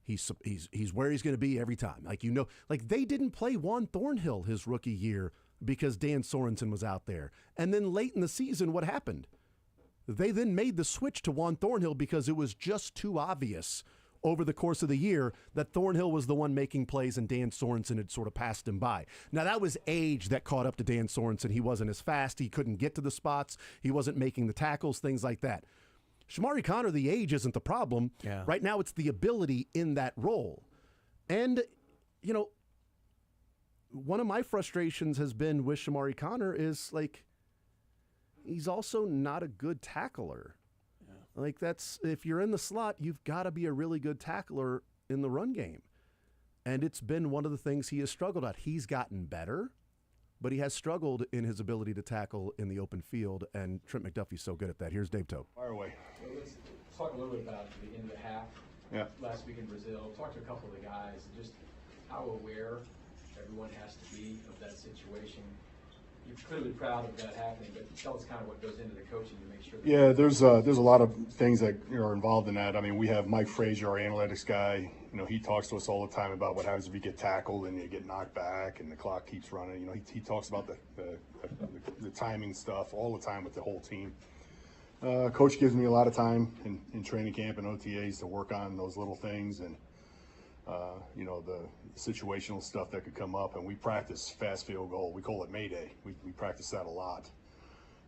He's where he's going to be every time. Like they didn't play Juan Thornhill his rookie year because Dan Sorensen was out there. And then late in the season, what happened? They then made the switch to Juan Thornhill because it was just too obvious over the course of the year that Thornhill was the one making plays and Dan Sorensen had sort of passed him by. Now, that was age that caught up to Dan Sorensen. He wasn't as fast. He couldn't get to the spots. He wasn't making the tackles, things like that. Shamari Connor, the age isn't the problem. Yeah. Right now, it's the ability in that role. And, one of my frustrations has been with Shamari Connor is, he's also not a good tackler. Yeah. If you're in the slot, you've got to be a really good tackler in the run game. And it's been one of the things he has struggled at. He's gotten better, but he has struggled in his ability to tackle in the open field, and Trent McDuffie's so good at that. Here's Dave Tobe. Fire away. Well, let's talk a little bit about the end of the half last week in Brazil. Talk to a couple of the guys and just how aware everyone has to be of that situation. You're clearly proud of that happening, but tell us kind of what goes into the coaching to make sure. Yeah, there's a lot of things that are involved in that. I mean, we have Mike Frazier, our analytics guy. He talks to us all the time about what happens if you get tackled and you get knocked back and the clock keeps running. He talks about the timing stuff all the time with the whole team. Coach gives me a lot of time in training camp and OTAs to work on those little things and the situational stuff that could come up. And we practice fast field goal. We call it Mayday. We practice that a lot.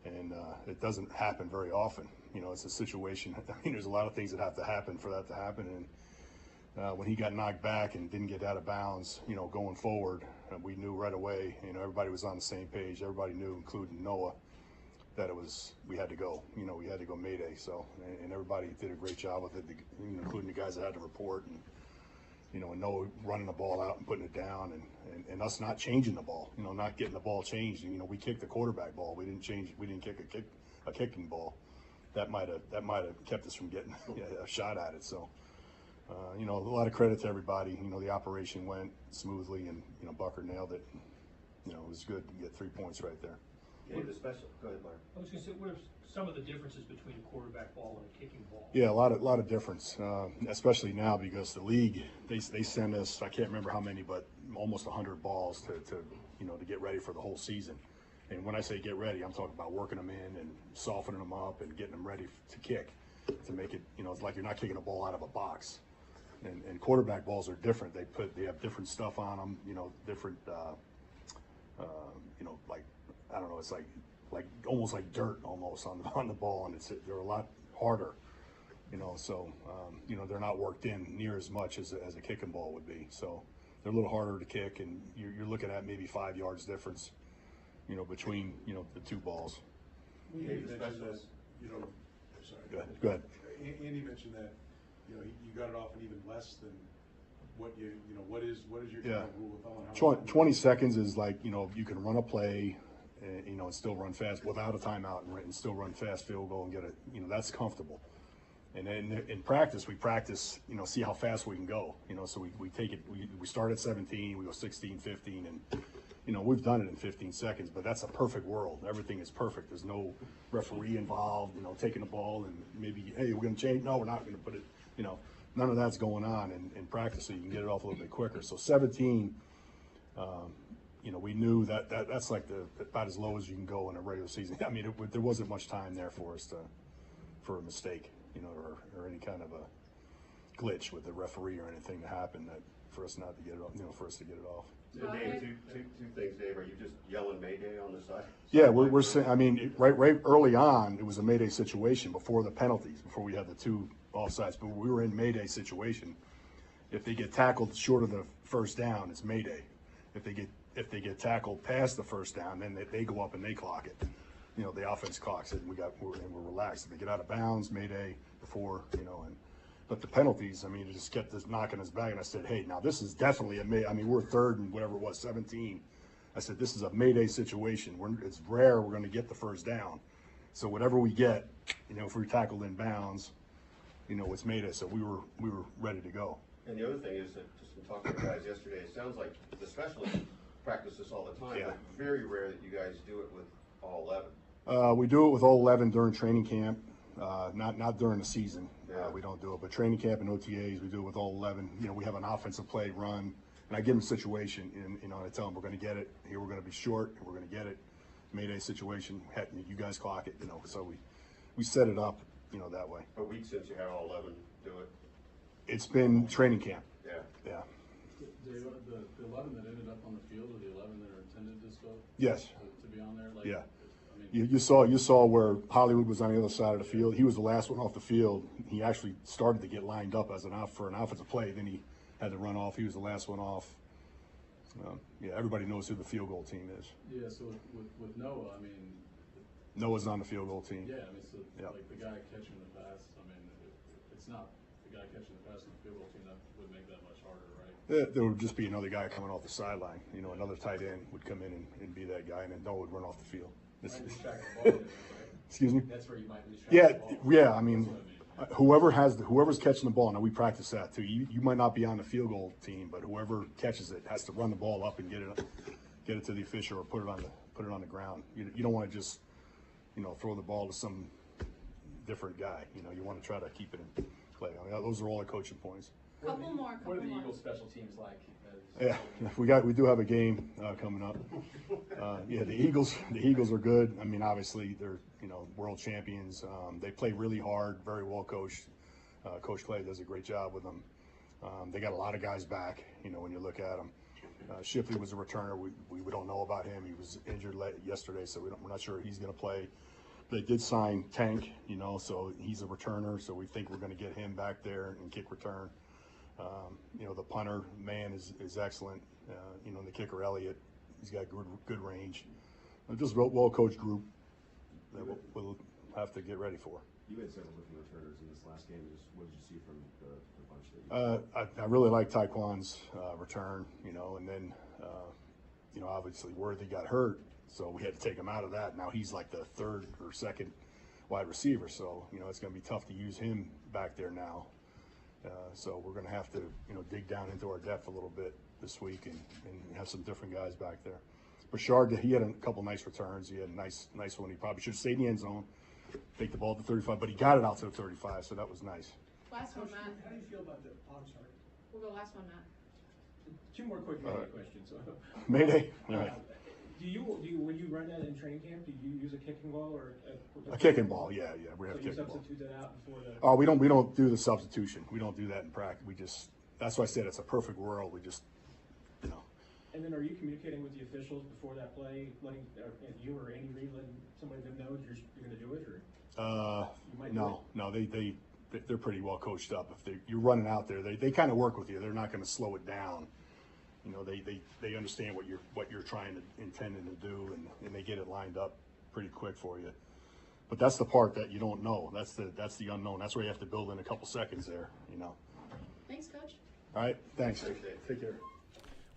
And it doesn't happen very often. It's a situation. I mean, there's a lot of things that have to happen for that to happen. And when he got knocked back and didn't get out of bounds, going forward, we knew right away, everybody was on the same page. Everybody knew, including Noah, that we had to go. We had to go Mayday. So, and everybody did a great job with it, including the guys that had to report and Noah running the ball out and putting it down and us not changing the ball, not getting the ball changed. We kicked the quarterback ball. We didn't kick a kicking ball. That might have kept us from getting a shot at it. So, a lot of credit to everybody. The operation went smoothly and, Bucker nailed it. It was good to get 3 points right there. Go ahead, Mark. I was going to say, what are some of the differences between a quarterback ball and a kicking ball? Yeah, a lot of difference, especially now because the league they send us, I can't remember how many, but almost 100 balls to get ready for the whole season. And when I say get ready, I'm talking about working them in and softening them up and getting them ready to kick to make it. It's like you're not kicking a ball out of a box. And quarterback balls are different. They have different stuff on them. Different. Like I don't know. It's like almost like dirt almost on the ball, and they're a lot harder. So they're not worked in near as much as a kicking ball would be. So they're a little harder to kick, and you're looking at maybe 5 yards difference, between the two balls. Andy mentioned that, you know, sorry. Go ahead. Andy mentioned that, you know, you got it off and even less than what what is your general rule of thumb on how 20 seconds is like, you know, you can run a play, you know, and still run fast without a timeout and still run fast field goal and get it, you know, that's comfortable. And then in practice, we practice, you know, see how fast we can go, you know, so we take it, we start at 17, we go 16, 15, and, you know, we've done it in 15 seconds, but that's a perfect world. Everything is perfect. There's no referee involved, you know, taking the ball and maybe, hey, we're going to change. No, we're not going to put it, you know, none of that's going on in practice, so you can get it off a little bit quicker. So 17, you know, we knew that's like about as low as you can go in a regular season. I mean, there wasn't much time there for us for a mistake, you know, or any kind of a glitch with the referee or anything to happen that for us not to get it off, you know, for us to get it off. So Dave, two things, Dave. Are you just yelling Mayday on the side? Yeah, we're saying. I mean, right early on, it was a Mayday situation before the penalties, before we had the 2 offsides. But we were in Mayday situation. If they get tackled short of the first down, it's Mayday. If they get tackled past the first down, then they go up and they clock it. You know, the offense clocks it, and we're relaxed. If they get out of bounds, Mayday before, you know, but the penalties, I mean, it just kept this knocking us back. And I said, hey, now this is definitely a Mayday. I mean, we're third and whatever it was, 17. I said, this is a Mayday situation. It's rare we're going to get the first down. So whatever we get, you know, if we're tackled in bounds, you know, it's Mayday. So we were ready to go. And the other thing is that just from talking to the guys yesterday, it sounds like the specialists practice this all the time, but very rare that you guys do it with all 11. We do it with all 11 during training camp, not during the season. We don't do it, but training camp and OTAs, we do it with all 11. You know, we have an offensive play run, and I give them a situation, and you know, I tell them we're going to get it. Here we're going to be short, and we're going to get it. Mayday situation, heck, you guys clock it. You know, so we set it up, you know, that way. A week since you had all 11 do it. It's been training camp. Yeah. Yeah. The 11 that ended up on the field, or the 11 that are intended to go? Yes. To be on there, like. Yeah. I mean, You saw where Hollywood was on the other side of the field. He was the last one off the field. He actually started to get lined up as for an offensive play. Then he had to run off. He was the last one off. Yeah, everybody knows who the field goal team is. Yeah, so with Noah, I mean. Noah's on the field goal team. Yeah, I mean, so like the guy catching the pass, I mean, it's not the guy catching the pass on the field goal team that would make that much harder, right? There would just be another guy coming off the sideline. You know, another tight end would come in and be that guy, and then Noah would run off the field. Excuse me? That's where you might lose track of the ball. Yeah. I mean, whoever's catching the ball. Now we practice that too. You might not be on the field goal team, but whoever catches it has to run the ball up and get it to the official or put it on the ground. You don't want to just, you know, throw the ball to some different guy. You know, you want to try to keep it in play. I mean, those are all the coaching points. Couple more. What are the Eagles special teams like? Yeah, we do have a game coming up. Yeah, the Eagles are good. I mean, obviously they're, you know, world champions. They play really hard, very well coached. Coach Clay does a great job with them. They got a lot of guys back. You know, when you look at them, Shipley was a returner. We don't know about him. He was injured yesterday, so we're not sure he's going to play. They did sign Tank, you know, so he's a returner. So we think we're going to get him back there and kick return. You know, the punter, man, is excellent. You know, the kicker, Elliott, he's got good range. Just a well-coached group that we'll have to get ready for. You had several different returners in this last game. What did you see from the bunch? I really like Taekwon's return, you know, and then, you know, obviously Worthy got hurt, so we had to take him out of that. Now he's like the third or second wide receiver, so, you know, it's going to be tough to use him back there now. So we're going to have to, you know, dig down into our depth a little bit this week and have some different guys back there. Bouchard, he had a couple nice returns. He had a nice one. He probably should have stayed in the end zone, take the ball to 35, but he got it out to the 35, so that was nice. Last one, Matt. How do you feel about the? Oh, I'm sorry. We'll go last one, Matt. Two more quick questions. Mayday. All right. Do you when you run that in training camp? Do you use a kicking ball or a kicking ball? Yeah. We have so kicking ball. Substitute that out before the. Oh, we don't do the substitution. We don't do that in practice. That's why I said it's a perfect world. We just, you know. And then, are you communicating with the officials before that play, letting you or Andy Reid letting somebody them know you're going to do it, or? No. They're pretty well coached up. If you're running out there, they kind of work with you. They're not going to slow it down. You know, they understand what you're trying to intending to do, and they get it lined up pretty quick for you. But that's the part that you don't know. That's the unknown. That's where you have to build in a couple seconds there, you know. Thanks, Coach. All right, thanks. Take care.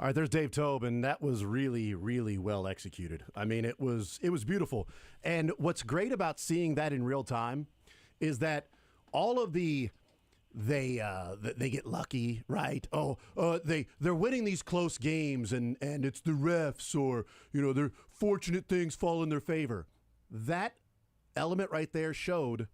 All right, there's Dave Tobe, and that was really, really well executed. I mean, it was beautiful. And what's great about seeing that in real time is that all of they get lucky, right? They're winning these close games, and it's the refs, or they're fortunate things fall in their favor. That element right there showed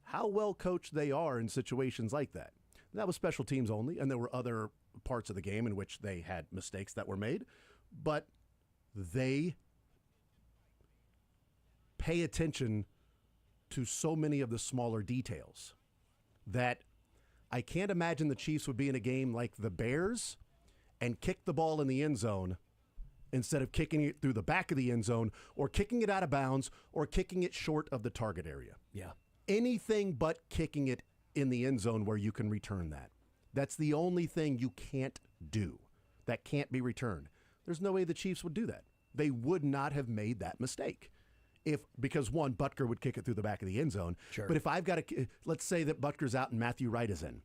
how well coached they are in situations like that. That was special teams only, and there were other parts of the game in which they had mistakes that were made, but they pay attention to so many of the smaller details that I can't imagine the Chiefs would be in a game like the Bears and kick the ball in the end zone instead of kicking it through the back of the end zone or kicking it out of bounds or kicking it short of the target area. Yeah. Anything but kicking it in the end zone where you can return that. That's the only thing you can't do. That can't be returned. There's no way the Chiefs would do that. They would not have made that mistake. Because one, Butker would kick it through the back of the end zone. Sure. But if I've got let's say that Butker's out and Matthew Wright is in,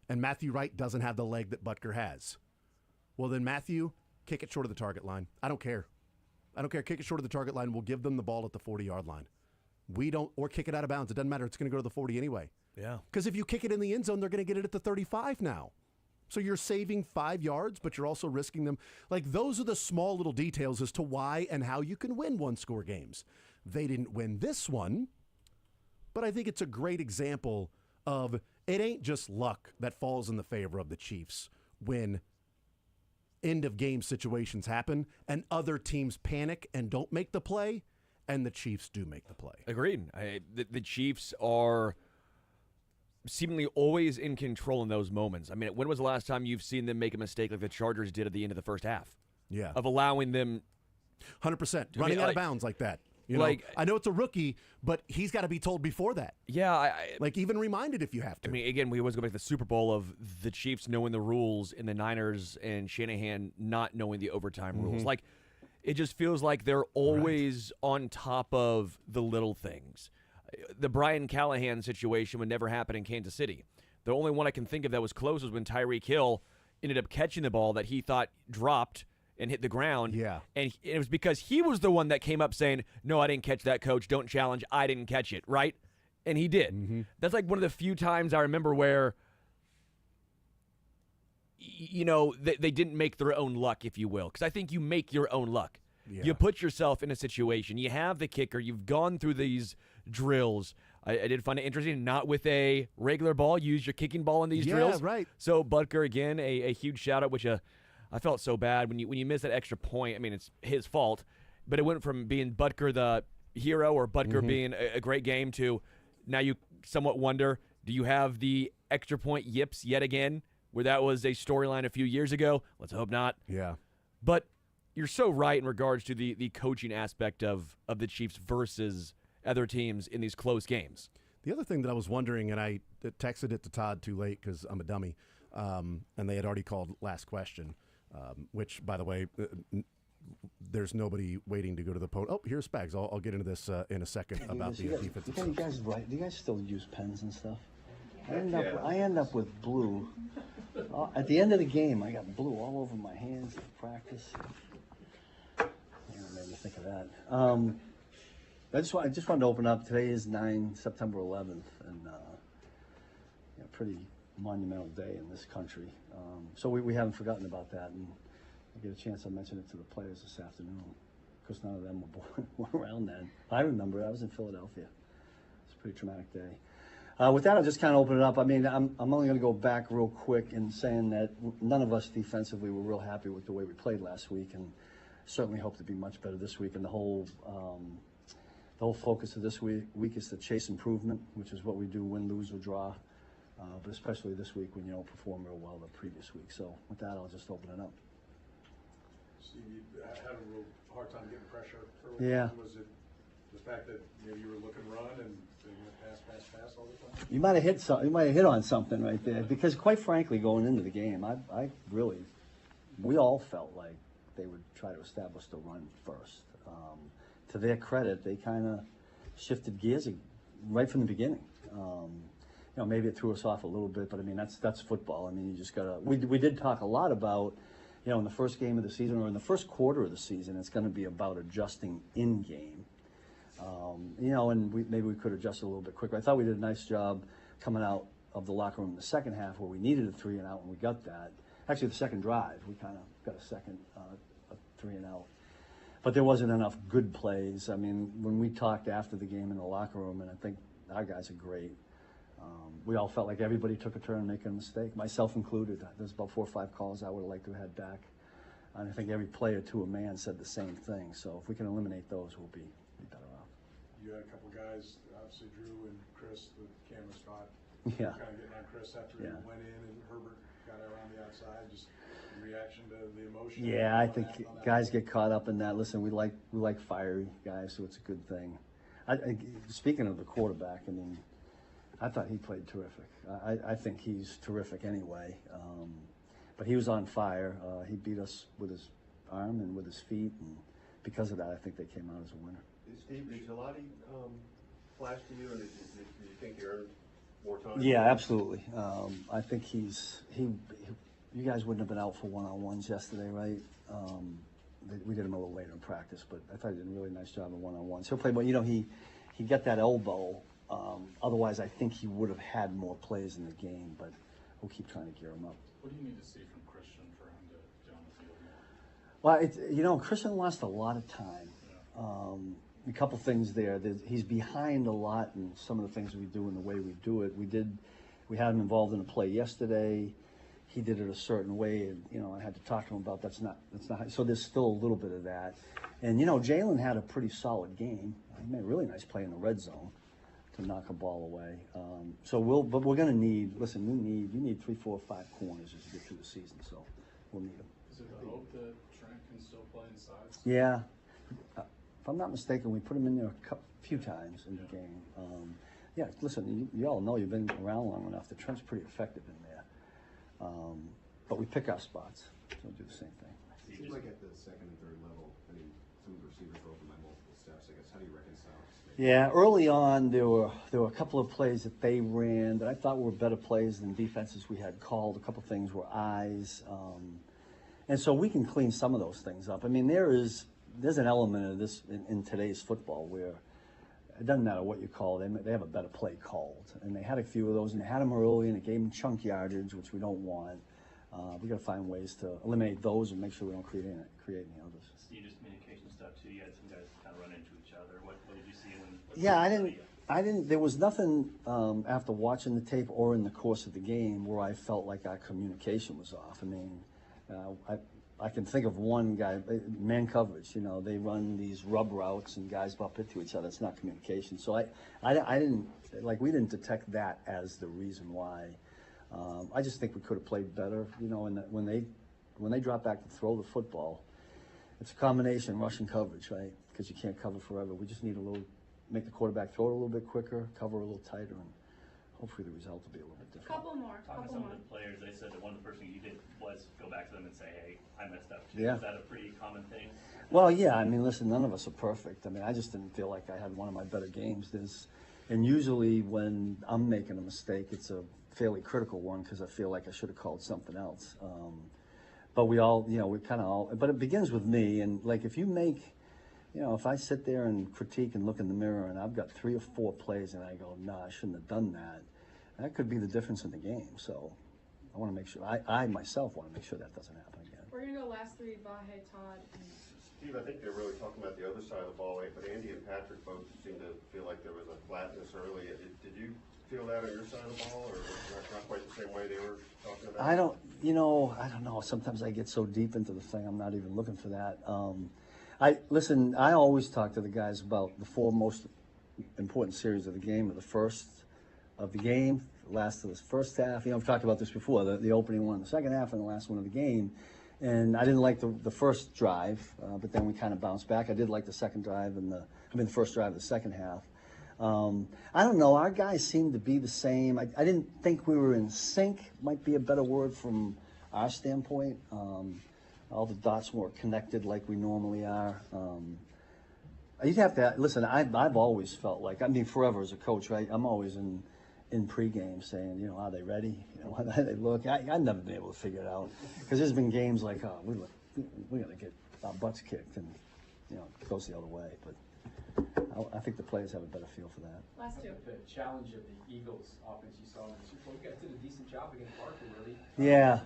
and Matthew Wright doesn't have the leg that Butker has, well then Matthew, kick it short of the target line. I don't care. Kick it short of the target line. We'll give them the ball at the 40-yard line. Or kick it out of bounds. It doesn't matter. It's going to go to the 40 anyway. Yeah. Because if you kick it in the end zone, they're going to get it at the 35 now. So you're saving 5 yards, but you're also risking them. Like, those are the small little details as to why and how you can win one-score games. They didn't win this one, but I think it's a great example of it ain't just luck that falls in the favor of the Chiefs when end-of-game situations happen and other teams panic and don't make the play, and the Chiefs do make the play. Agreed. The Chiefs are seemingly always in control in those moments. I mean, when was the last time you've seen them make a mistake like the Chargers did at the end of the first half? Yeah. Of allowing them 100%. Running out of bounds like that. I know it's a rookie, but he's got to be told before that. Yeah. Even reminded if you have to. I mean, again, we always go back to the Super Bowl of the Chiefs knowing the rules and the Niners and Shanahan not knowing the overtime rules. Like, it just feels like they're always on top of the little things. The Brian Callahan situation would never happen in Kansas City. The only one I can think of that was close was when Tyreek Hill ended up catching the ball that he thought dropped and hit the ground. Yeah. And it was because he was the one that came up saying, "No, I didn't catch that, coach. Don't challenge. I didn't catch it," right? And he did. That's like one of the few times I remember where, they didn't make their own luck, if you will. Because I think you make your own luck. Yeah. You put yourself in a situation. You have the kicker. You've gone through these drills. I did find it interesting, not with a regular ball. Use your kicking ball in these drills. Yeah, right. So Butker, again, a huge shout-out, which I felt so bad when you miss that extra point. I mean, it's his fault, but it went from being Butker the hero or Butker being a great game to now you somewhat wonder, do you have the extra point yips yet again, where that was a storyline a few years ago? Let's hope not. Yeah. But you're so right in regards to the coaching aspect of the Chiefs versus other teams in these close games. The other thing that I was wondering, and I texted it to Todd too late because I'm a dummy, and they had already called last question, which, by the way, there's nobody waiting to go to the podium. Oh, here's Spags. I'll get into this in a second about the defensive. Do you guys still use pens and stuff? I end up with blue. At the end of the game, I got blue all over my hands at practice. Made me think of that. I just wanted to open up. Today is September 11th, and pretty monumental day in this country. So we haven't forgotten about that, and I get a chance to mention it to the players this afternoon. Of course, none of them were around then. I remember it. I was in Philadelphia. It's a pretty traumatic day. With that, I'll just kind of open it up. I mean, I'm only going to go back real quick in saying that none of us defensively were real happy with the way we played last week, and certainly hope to be much better this week. And the whole focus of this week is to chase improvement, which is what we do, win, lose, or draw. But especially this week when you don't perform real well the previous week. So with that, I'll just open it up. Steve, you had a real hard time getting pressure for Yeah. Was it the fact that you were looking run and they went pass all the time? You might have hit on something right there, because quite frankly, going into the game, we all felt like they would try to establish the run first. To their credit, they kind of shifted gears right from the beginning. Maybe it threw us off a little bit, but I mean, that's football. I mean, you just gotta. We did talk a lot about, in the first game of the season or in the first quarter of the season, it's going to be about adjusting in game. And maybe we could adjust a little bit quicker. I thought we did a nice job coming out of the locker room in the second half where we needed a 3 and out, and we got that. Actually, the second drive, we kind of got a second a 3 and out. But there wasn't enough good plays. I mean, when we talked after the game in the locker room, and I think our guys are great, we all felt like everybody took a turn making a mistake, myself included. There's about 4 or 5 calls I would have liked to have had back. And I think every player to a man said the same thing. So if we can eliminate those, we'll be better off. You had a couple guys, obviously Drew and Chris, the camera spot. Yeah. Kind of getting on Chris after he went in and Herbert got around the outside. Just reaction to the emotion. Yeah, I think guys get caught up in that. Listen, we like fiery guys, so it's a good thing. Speaking of the quarterback, I mean, I thought he played terrific. I think he's terrific anyway. But he was on fire. He beat us with his arm and with his feet, and because of that, I think they came out as a winner. Steve, did Gelati flash to you, or did you think he earned more time? Yeah, absolutely. I think you guys wouldn't have been out for one-on-ones yesterday, right? We did him a little later in practice, but I thought he did a really nice job of one-on-ones. He'll play, but he got that elbow. Otherwise, I think he would have had more plays in the game, but we'll keep trying to gear him up. What do you need to see from Christian for him to get on the field more? Well, Christian lost a lot of time. A couple things there. He's behind a lot in some of the things we do and the way we do it. We had him involved in a play yesterday. He did it a certain way, and I had to talk to him about that's not. So there's still a little bit of that. And Jalen had a pretty solid game. He made a really nice play in the red zone to knock a ball away. But we're going to need. Listen, you need 3, 4, 5 corners as you get through the season. So we'll need them. Is it the hope that Trent can still play inside? Yeah. If I'm not mistaken, we put him in there a few times in the game. Listen, you all know you've been around long enough. The Trent's pretty effective in there. But we pick our spots, so we'll do the same thing. It seems like at the second and third level, some of the receivers are open by multiple steps. I guess, how do you reconcile? Yeah, early on there were a couple of plays that they ran that I thought were better plays than defenses we had called. A couple of things were eyes, and so we can clean some of those things up. I mean, there's an element of this in today's football where it doesn't matter what you call it, they have a better play called, and they had a few of those, and they had them early, and it gave them chunk yardage, which we don't want. We got to find ways to eliminate those and make sure we don't create any others. Steve, just communication stuff too. You had some guys kind of run into each other. What did you see when? Yeah, I didn't. There was nothing after watching the tape or in the course of the game where I felt like our communication was off. I mean, I can think of one guy, man coverage. They run these rub routes and guys bump into each other. It's not communication. So I didn't we didn't detect that as the reason why. I just think we could have played better. When they drop back to throw the football, it's a combination rush and coverage, right? Because you can't cover forever. We just need make the quarterback throw it a little bit quicker, cover a little tighter, and hopefully the result will be a little bit different. Couple more. Talking to some of the players, they said that one of the first things you did was go back to them and say, "Hey, I messed up too." Yeah. Is that a pretty common thing? Well, yeah. I mean, listen, none of us are perfect. I mean, I just didn't feel like I had one of my better games. And usually when I'm making a mistake, it's a fairly critical one because I feel like I should have called something else. But we all, but it begins with me. And if you make, if I sit there and critique and look in the mirror and I've got 3 or 4 plays and I go, nah, I shouldn't have done that, that could be the difference in the game. So I want to make sure, I myself want to make sure that doesn't happen again. We're going to go last 3, Vahe, Todd, and Steve, I think they're really talking about the other side of the ball, but Andy and Patrick both seem to feel like there was a flatness early. Did you feel that on your side of the ball, or not quite the same way they were talking about? I don't know. Sometimes I get so deep into the thing, I'm not even looking for that. I always talk to the guys about the 4 most important series of the game, the first of the game, the last of the first half. I've talked about this before, the opening one, the second half, and the last one of the game. And I didn't like the first drive, but then we kind of bounced back. I did like the second drive the first drive of the second half. I don't know. Our guys seemed to be the same. I didn't think we were in sync, might be a better word from our standpoint. All the dots weren't connected like we normally are. You'd have to listen. I've always felt like, I mean, forever as a coach, right? I'm always in pregame saying, you know, are they ready? You know, how they look. I've never been able to figure it out because there's been games like, oh, we're gonna get our butts kicked, and you know, it goes the other way. But I think the players have a better feel for that. Last two. The challenge of the Eagles offense you saw in the Super Bowl, you guys did a decent job against Barkley, really. Yeah,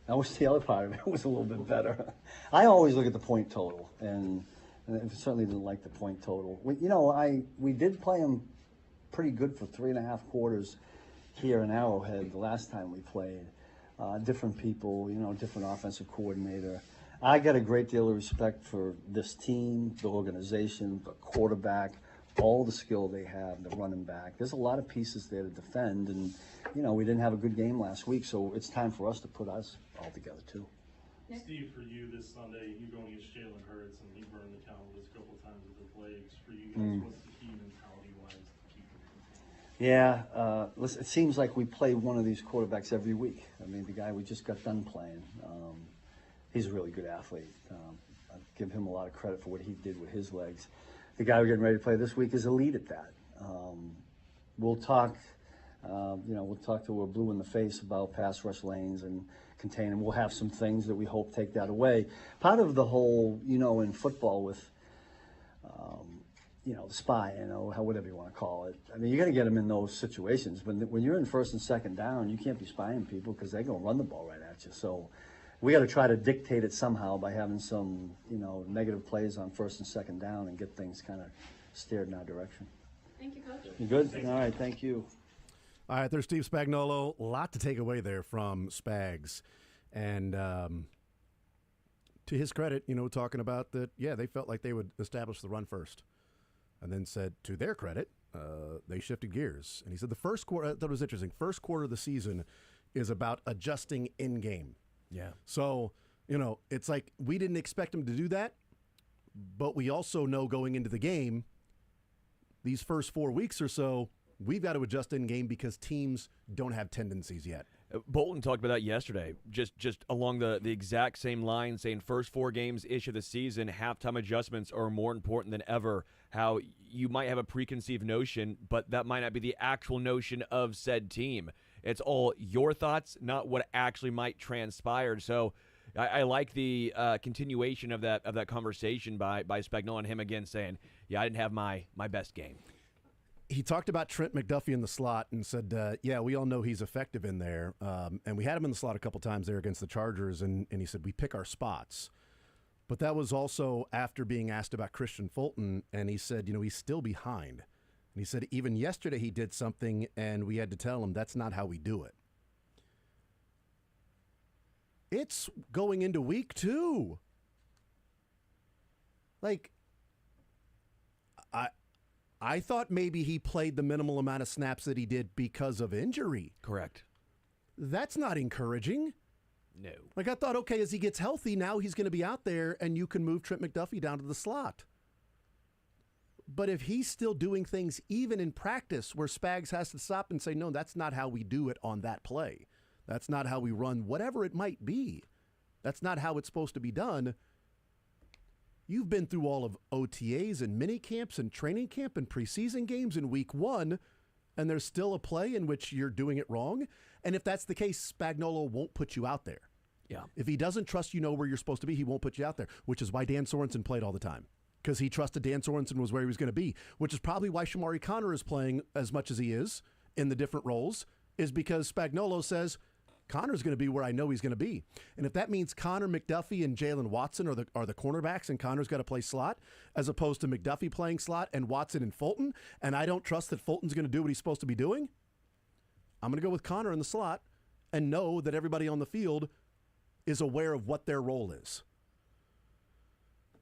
that was the other part of it. It was a little bit better. I always look at the point total, and I certainly didn't like the point total. We did play them pretty good for 3.5 quarters here in Arrowhead the last time we played. Different people, different offensive coordinator. I got a great deal of respect for this team, the organization, the quarterback, all the skill they have, the running back. There's a lot of pieces there to defend, and we didn't have a good game last week, so it's time for us to put us all together too. Steve, for you this Sunday, you're going against Jalen Hurts, and he burned the Cowboys a couple of times with his legs. For you guys, what's the key mentality-wise to keep him? Yeah, listen, it seems like we play one of these quarterbacks every week. I mean, the guy we just got done playing, he's a really good athlete. I give him a lot of credit for what he did with his legs. The guy we're getting ready to play this week is elite at that. We'll talk, we'll talk till we're blue in the face about pass rush lanes and contain, we'll have some things that we hope take that away. Part of the whole, in football with, the spy, whatever you want to call it. I mean, you got to get them in those situations. When you're in first and second down, you can't be spying people because they're going to run the ball right at you. So we got to try to dictate it somehow by having some, negative plays on first and second down and get things kind of steered in our direction. Thank you, Coach. You good? All right, thank you. All right, there's Steve Spagnuolo. A lot to take away there from Spags. And to his credit, talking about that, yeah, they felt like they would establish the run first. And then said, to their credit, they shifted gears. And he said the first quarter, I thought it was interesting, first quarter of the season is about adjusting in-game. Yeah. So, it's like we didn't expect them to do that, but we also know going into the game, these first 4 weeks or so, we've got to adjust in game because teams don't have tendencies yet. Bolton talked about that yesterday, just along the exact same line, saying first 4 games-ish of the season, halftime adjustments are more important than ever. How you might have a preconceived notion, but that might not be the actual notion of said team. It's all your thoughts, not what actually might transpire. So I like the continuation of that conversation by Spagnuolo and him again saying, yeah, I didn't have my best game. He talked about Trent McDuffie in the slot and said, yeah, we all know he's effective in there. And we had him in the slot a couple times there against the Chargers, and he said, we pick our spots. But that was also after being asked about Christian Fulton, and he said, he's still behind. And he said, even yesterday he did something, and we had to tell him that's not how we do it. It's going into week 2. Like, I thought maybe he played the minimal amount of snaps that he did because of injury. Correct. That's not encouraging. No. Like, I thought, okay, as he gets healthy, now he's going to be out there and you can move Trent McDuffie down to the slot. But if he's still doing things even in practice where Spags has to stop and say, no, that's not how we do it on that play. That's not how we run whatever it might be. That's not how it's supposed to be done. You've been through all of OTAs and mini camps and training camp and preseason games in week 1, and there's still a play in which you're doing it wrong. And if that's the case, Spagnuolo won't put you out there. Yeah. If he doesn't trust you know where you're supposed to be, he won't put you out there, which is why Dan Sorensen played all the time, because he trusted Dan Sorensen was where he was going to be, which is probably why Shamari Connor is playing as much as he is in the different roles, is because Spagnuolo says, Connor's going to be where I know he's going to be. And if that means Connor, McDuffie, and Jalen Watson are the cornerbacks and Connor's got to play slot, as opposed to McDuffie playing slot and Watson and Fulton, and I don't trust that Fulton's going to do what he's supposed to be doing, I'm going to go with Connor in the slot and know that everybody on the field is aware of what their role is.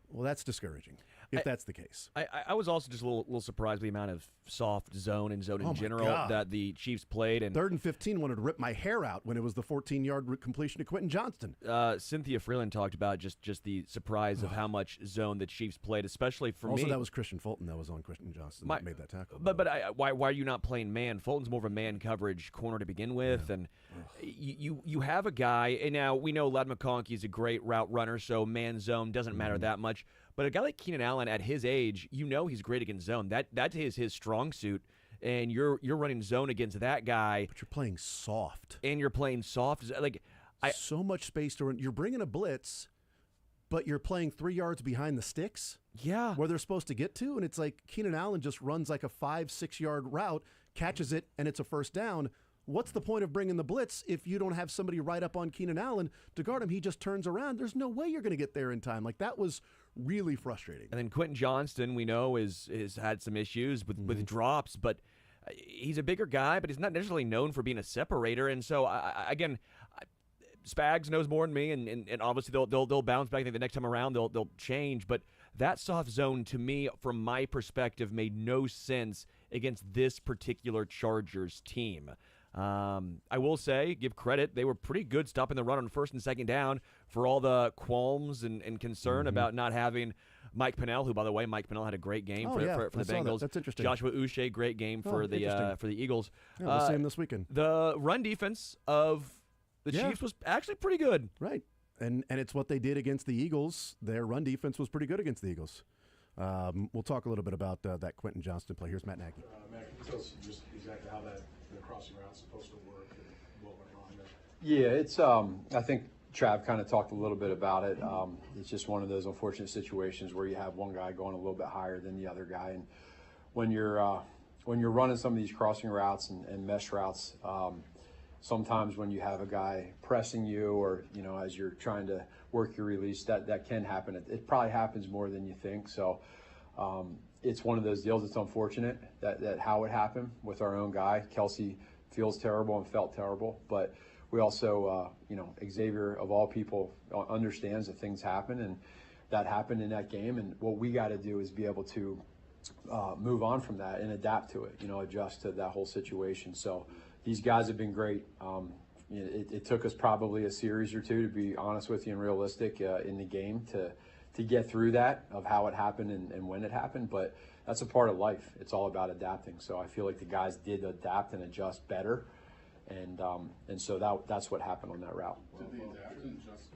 Well, that's discouraging, if that's the case. I was also just a little surprised by the amount of soft zone and zone in general God. that the Chiefs played. And 3rd and 15 wanted to rip my hair out when it was the 14-yard completion to Quentin Johnston. Cynthia Freeland talked about just the surprise of how much zone the Chiefs played, especially for me. Also, that was Christian Fulton that was on Quentin Johnston that made that tackle. But why are you not playing man? Fulton's more of a man coverage corner to begin with, and you have a guy, and now we know Ladd McConkey's a great route runner, so man zone doesn't matter that much. But a guy like Keenan Allen at his age, he's great against zone. That is his strong suit. And you're running zone against that guy. But you're playing soft. And you're playing soft. So much space to run. You're bringing a blitz, but you're playing 3 yards behind the sticks. Yeah. Where they're supposed to get to. And it's like Keenan Allen just runs like a 5-6 yard route, catches it, and it's a first down. What's the point of bringing the blitz if you don't have somebody right up on Keenan Allen to guard him? He just turns around. There's no way you're going to get there in time. Like, that was really frustrating. And then Quentin Johnston, we know, is had some issues with drops, but he's a bigger guy, but he's not necessarily known for being a separator. And so, again, Spags knows more than me, and obviously they'll bounce back. I think the next time around they'll change. But that soft zone, to me, from my perspective, made no sense against this particular Chargers team. I will say, give credit, they were pretty good stopping the run on first and second down for all the qualms and concern about not having Mike Pennell, who, by the way, Mike Pennell had a great game for the Bengals. That's interesting. Joshua Uche, great game for the Eagles. Yeah, we'll see him this weekend. The run defense of the Chiefs was actually pretty good. Right. And it's what they did against the Eagles. Their run defense was pretty good against the Eagles. We'll talk a little bit about that Quentin Johnston play. Here's Matt Nagy. Matt, can you tell us just exactly how the crossing route's supposed to work and what went wrong there? Yeah, it's I think Trav kind of talked a little bit about it. It's just one of those unfortunate situations where you have one guy going a little bit higher than the other guy, and when you're running some of these crossing routes and mesh routes, sometimes when you have a guy pressing you, or as you're trying to work your release, that can happen. It probably happens more than you think. So it's one of those deals. It's unfortunate that how it happened with our own guy. Kelsey feels terrible and felt terrible, but we also, Xavier, of all people, understands that things happen, and that happened in that game. And what we got to do is be able to move on from that and adapt to it, adjust to that whole situation. So these guys have been great. It took us probably a series or two, to be honest with you and realistic, in the game to get through that, of how it happened and when it happened. But that's a part of life. It's all about adapting. So I feel like the guys did adapt and adjust better. And so that's what happened on that route. Did the adapt and adjust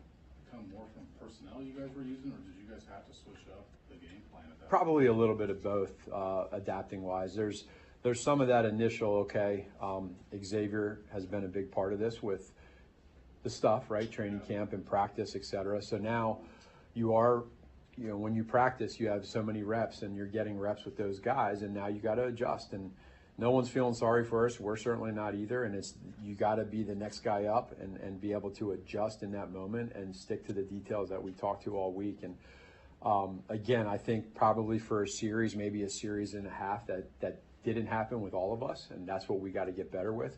come more from personnel you guys were using, or did you guys have to switch up the game plan at that Probably a little bit of both, adapting wise. There's some of that initial, Xavier has been a big part of this with the stuff, right? Training camp and practice, et cetera. So now you are, when you practice, you have so many reps and you're getting reps with those guys, and now you got to adjust. And no one's feeling sorry for us. We're certainly not either. And you got to be the next guy up and be able to adjust in that moment and stick to the details that we talked to all week. And again, I think probably for a series, maybe a series and a half, that didn't happen with all of us, and that's what we got to get better with.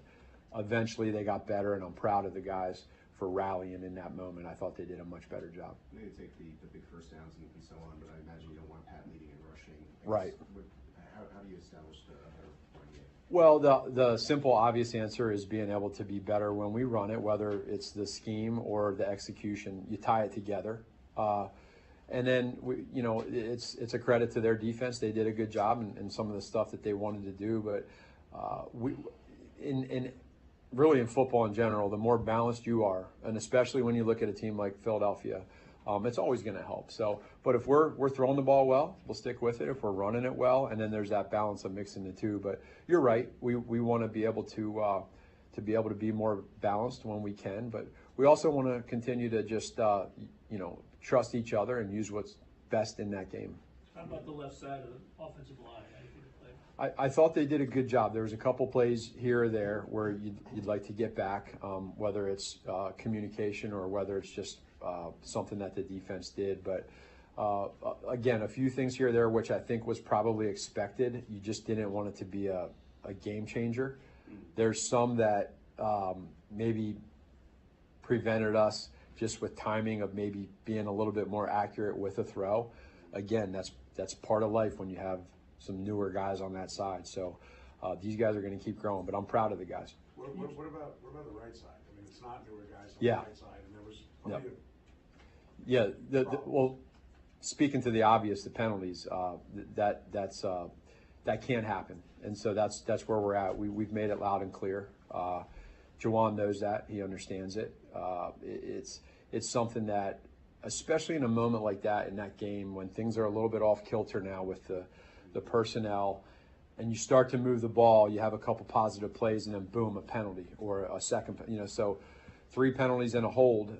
Eventually they got better, and I'm proud of the guys for rallying in that moment. I thought they did a much better job. Maybe take the big first downs and so on, but I imagine you don't want Pat leading and rushing. Right. How do you establish a better run game? Well, the simple, obvious answer is being able to be better when we run it, whether it's the scheme or the execution. You tie it together. And then, it's a credit to their defense. They did a good job in some of the stuff that they wanted to do. But really in football in general, the more balanced you are, and especially when you look at a team like Philadelphia, it's always going to help. So, but if we're throwing the ball well, we'll stick with it. If we're running it well, and then there's that balance of mixing the two. But you're right. We want to be able to be more balanced when we can. But we also want to continue to just trust each other and use what's best in that game. How about the left side of the offensive line? How do you think it played? I thought they did a good job. There was a couple plays here or there where you'd like to get back, whether it's communication or whether it's just something that the defense did. But again, a few things here or there, which I think was probably expected. You just didn't want it to be a game changer. There's some that maybe prevented us just with timing of maybe being a little bit more accurate with a throw. Again, that's part of life when you have some newer guys on that side. So these guys are going to keep growing, but I'm proud of the guys. What about the right side? I mean, it's not newer guys on Yeah. the right side, and there was plenty of Yeah, well, speaking to the obvious, the penalties, that can't happen, and so that's where we're at. We've made it loud and clear. Jawan knows that. He understands it. It's something that especially in a moment like that in that game when things are a little bit off kilter now with the personnel, and you start to move the ball, you have a couple positive plays, and then boom, a penalty or a second, so 3 penalties and a hold,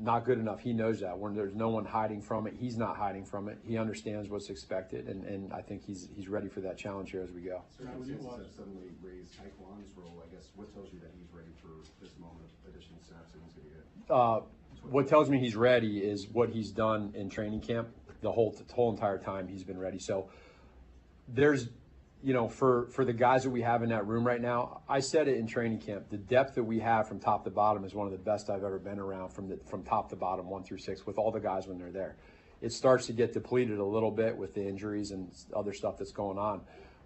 not good enough. He knows that. When there's no one hiding from it, he's not hiding from it. He understands what's expected, and I think he's ready for that challenge here as we go. So when you suddenly raised Taekwon's role, I guess, what tells you that he's ready for this moment of additional snaps and he's going to get? What tells me he's ready is what he's done in training camp the whole entire time he's been ready. So there's, for the guys that we have in that room right now, I said it in training camp, the depth that we have from top to bottom is one of the best I've ever been around from top to bottom, 1 through 6, with all the guys when they're there. It starts to get depleted a little bit with the injuries and other stuff that's going on.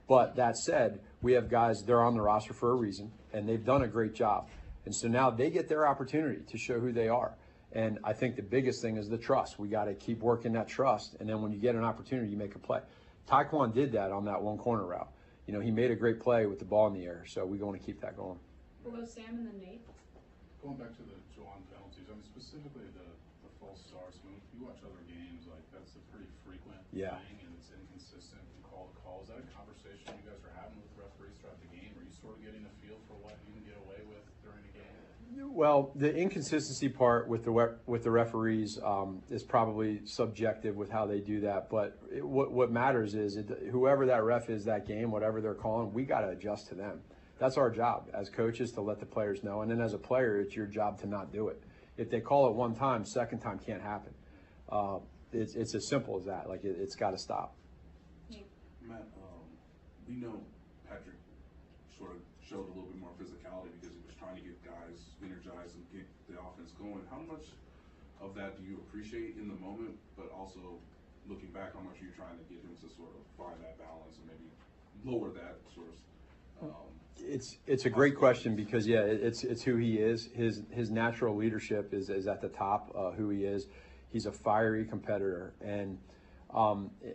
But that said, we have guys, they're on the roster for a reason, and they've done a great job. And so now they get their opportunity to show who they are. And I think the biggest thing is the trust. We got to keep working that trust. And then when you get an opportunity, you make a play. Taekwon did that on that one corner route. He made a great play with the ball in the air. So we want to keep that going. We'll go Sam and then Nate. Going back to the Juwan penalties, specifically the false starts. When you watch other games, that's a pretty frequent thing, and it's inconsistent and call to call. Is that a conversation you guys are having with the referees throughout the game? Are you sort of getting a feel for what you can get away with during a game? Well, the inconsistency part with the referees is probably subjective with how they do that. But what matters is whoever that ref is that game, whatever they're calling, we got to adjust to them. That's our job as coaches, to let the players know. And then as a player, it's your job to not do it. If they call it one time, second time can't happen. It's as simple as that. It's got to stop. Matt, we know Patrick sort of showed a little bit more physicality because he was trying to get guys energized and get the offense going. How much of that do you appreciate in the moment, but also looking back, how much are you trying to get him to sort of find that balance and maybe lower that sort of It's a great question because it's who he is. His natural leadership is at the top. Who he is, he's a fiery competitor. And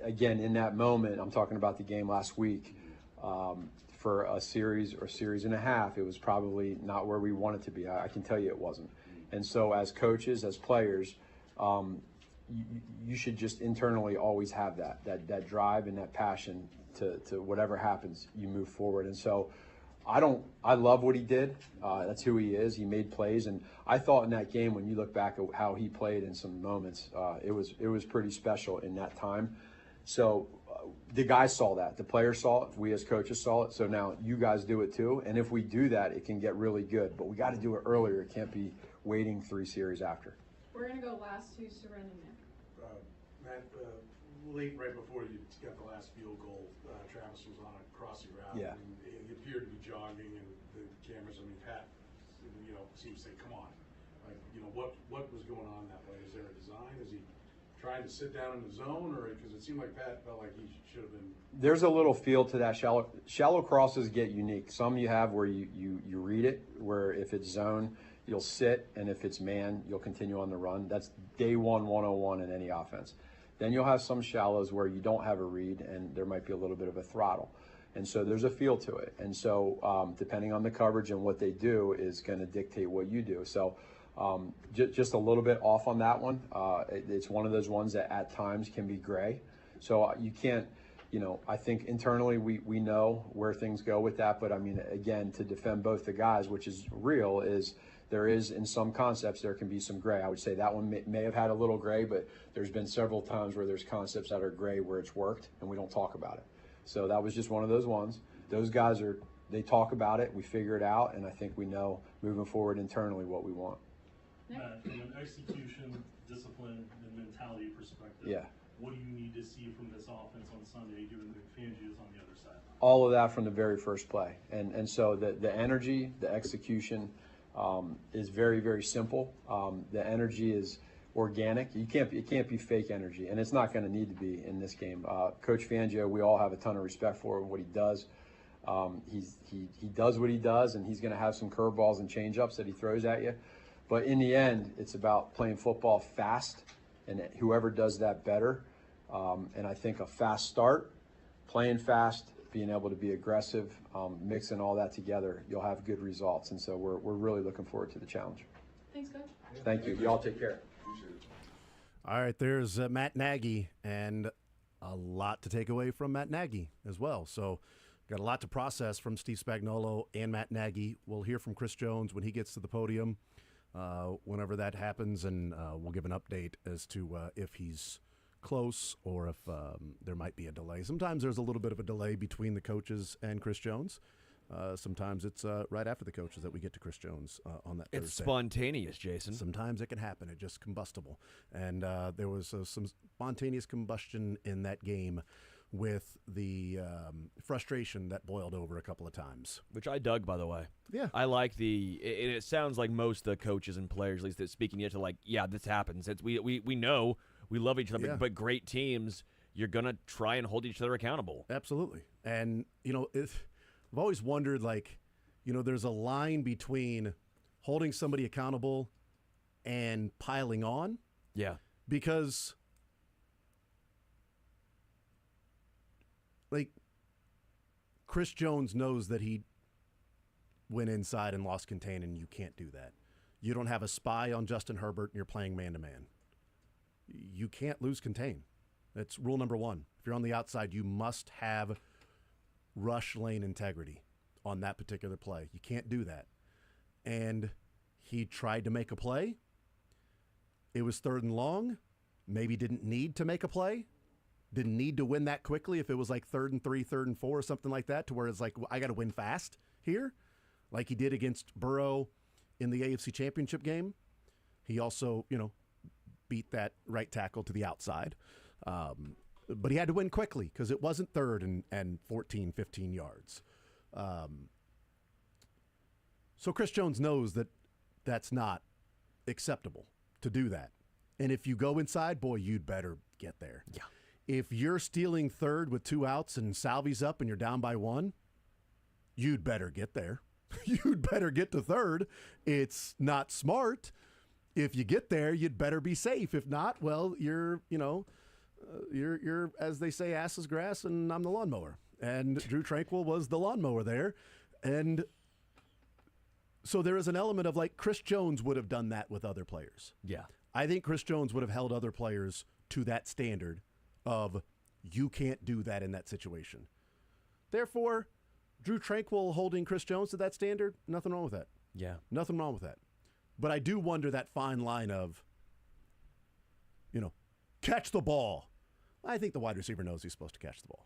again, in that moment, I'm talking about the game last week. For a series or series and a half, it was probably not where we wanted to be. I can tell you it wasn't. And so, as coaches, as players, you should just internally always have that drive and that passion to whatever happens, you move forward. And so I love what he did. That's who he is. He made plays, and I thought in that game, when you look back at how he played in some moments, it was pretty special in that time. So the guys saw that, the players saw it, we as coaches saw it. So now you guys do it too. And if we do that, it can get really good. But we got to do it earlier. It can't be waiting 3 series after. We're gonna go last to Seren and Nick. Matt, late right before you got the last field goal, Travis was on a crossing route. Yeah. And he appeared to be jogging, and the cameras, Pat, seems to say, "Come on." What was going on that way? Is there a design? Is he trying to sit down in the zone, or because it seemed like Pat felt like he should have been? There's a little feel to that. Shallow crosses get unique. Some you have where you read it, where if it's zone, you'll sit, and if it's man, you'll continue on the run. That's day 101 in any offense. Then you'll have some shallows where you don't have a read, and there might be a little bit of a throttle. And so there's a feel to it. And so depending on the coverage and what they do is going to dictate what you do. So just a little bit off on that one. It's one of those ones that at times can be gray. So you can't, I think internally we know where things go with that. But I mean, again, to defend both the guys, which is real, is there is in some concepts there can be some gray. I would say that one may have had a little gray, but there's been several times where there's concepts that are gray where it's worked and we don't talk about it. So that was just one of those ones. Those guys they talk about it, we figure it out, and I think we know moving forward internally what we want. Matt, from an execution, discipline, and mentality perspective, what do you need to see from this offense on Sunday, given that Fangio is on the other side? All of that from the very first play. And so the energy, the execution is very, very simple. The energy is organic. It can't be fake energy, and it's not going to need to be in this game. Coach Fangio, we all have a ton of respect for what he does. He does what he does, and he's going to have some curveballs and change-ups that he throws at you. But in the end, it's about playing football fast, and whoever does that better. And I think a fast start, playing fast, being able to be aggressive, mixing all that together, you'll have good results. And so we're really looking forward to the challenge. Thanks, Coach. Thank you. Y'all take care. All right, there's Matt Nagy, and a lot to take away from Matt Nagy as well. So got a lot to process from Steve Spagnuolo and Matt Nagy. We'll hear from Chris Jones when he gets to the podium, whenever that happens, and we'll give an update as to if he's close or if there might be a delay. Sometimes there's a little bit of a delay between the coaches and Chris Jones. Sometimes it's right after the coaches that we get to Chris Jones on that Thursday. It's spontaneous, Jason. Sometimes it can happen. It's just combustible. And there was some spontaneous combustion in that game with the frustration that boiled over a couple of times. Which I dug, by the way. Yeah. I like it sounds like most of the coaches and players, at least, that speaking to like, yeah, this happens. We know we love each other, Yeah. but great teams, you're going to try and hold each other accountable. Absolutely. And, I've always wondered, there's a line between holding somebody accountable and piling on. Yeah. Because, Chris Jones knows that he went inside and lost contain, and you can't do that. You don't have a spy on Justin Herbert, and you're playing man-to-man. You can't lose contain. That's rule number one. If you're on the outside, you must have rush lane integrity on that particular play. You can't do that. And he tried to make a play. It was 3rd and long. Maybe didn't need to make a play. Didn't need to win that quickly if it was 3rd and 3, 3rd and 4, or something like that, to where it's I got to win fast here, like he did against Burrow in the AFC Championship game. He also, beat that right tackle to the outside. But he had to win quickly because it wasn't 3rd and 14, 15 yards. So Chris Jones knows that that's not acceptable to do that. And if you go inside, boy, you'd better get there. Yeah. If you're stealing 3rd with 2 outs and Salvi's up and you're down by 1, you'd better get there. You'd better get to 3rd. It's not smart. If you get there, you'd better be safe. If not, well, you're as they say, ass is grass, and I'm the lawnmower. And Drew Tranquill was the lawnmower there. And so there is an element of Chris Jones would have done that with other players. Yeah. I think Chris Jones would have held other players to that standard of you can't do that in that situation. Therefore, Drew Tranquill holding Chris Jones to that standard, nothing wrong with that. Yeah. Nothing wrong with that. But I do wonder that fine line of, catch the ball. I think the wide receiver knows he's supposed to catch the ball,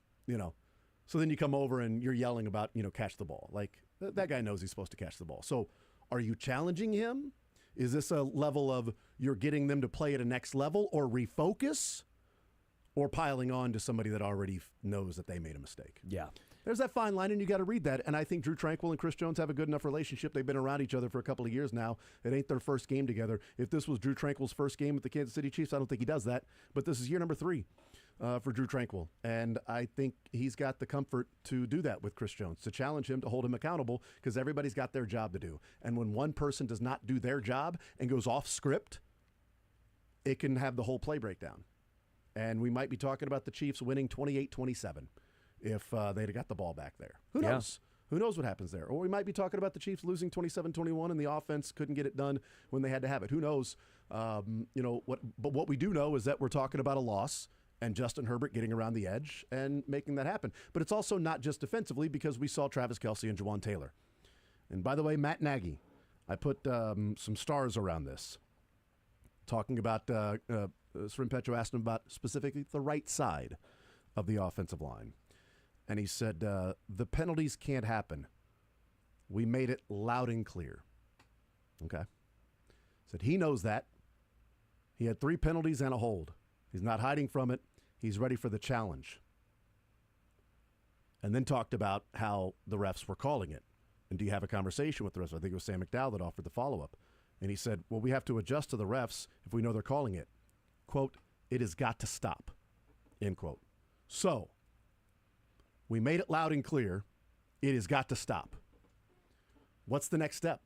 So then you come over and you're yelling about, catch the ball. That guy knows he's supposed to catch the ball. So are you challenging him? Is this a level of you're getting them to play at a next level, or refocus, or piling on to somebody that already knows that they made a mistake? Yeah. There's that fine line, and you got to read that. And I think Drew Tranquill and Chris Jones have a good enough relationship. They've been around each other for a couple of years now. It ain't their first game together. If this was Drew Tranquill's first game with the Kansas City Chiefs, I don't think he does that. But this is year number 3 for Drew Tranquill. And I think he's got the comfort to do that with Chris Jones, to challenge him, to hold him accountable, because everybody's got their job to do. And when one person does not do their job and goes off script, it can have the whole play breakdown. And we might be talking about the Chiefs winning 28-27 if they'd have got the ball back there. Who knows? Who knows what happens there? Or we might be talking about the Chiefs losing 27-21 and the offense couldn't get it done when they had to have it. Who knows? But what we do know is that we're talking about a loss and Justin Herbert getting around the edge and making that happen. But it's also not just defensively, because we saw Travis Kelce and Jawan Taylor. And by the way, Matt Nagy, I put some stars around this, talking about Srim Petro asked him about specifically the right side of the offensive line. And he said, the penalties can't happen. We made it loud and clear. Okay. Said he knows that. He had 3 penalties and a hold. He's not hiding from it. He's ready for the challenge. And then talked about how the refs were calling it. And do you have a conversation with the refs? I think it was Sam McDowell that offered the follow-up. And he said, well, we have to adjust to the refs if we know they're calling it. Quote, it has got to stop. End quote. So, we made it loud and clear. It has got to stop. What's the next step?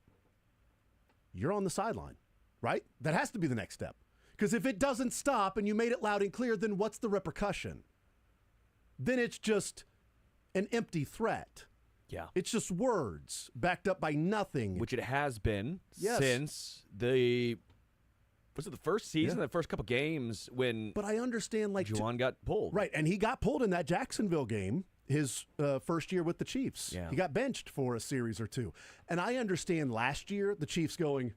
You're on the sideline, right? That has to be the next step. Because if it doesn't stop and you made it loud and clear, then what's the repercussion? Then it's just an empty threat. Yeah. It's just words backed up by nothing. Which it has been Yes. since the Was it the first season, the first couple games when? But I understand, like Juwan got pulled, right? And he got pulled in that Jacksonville game, his first year with the Chiefs. Yeah. He got benched for a series or two, and I understand last year the Chiefs going,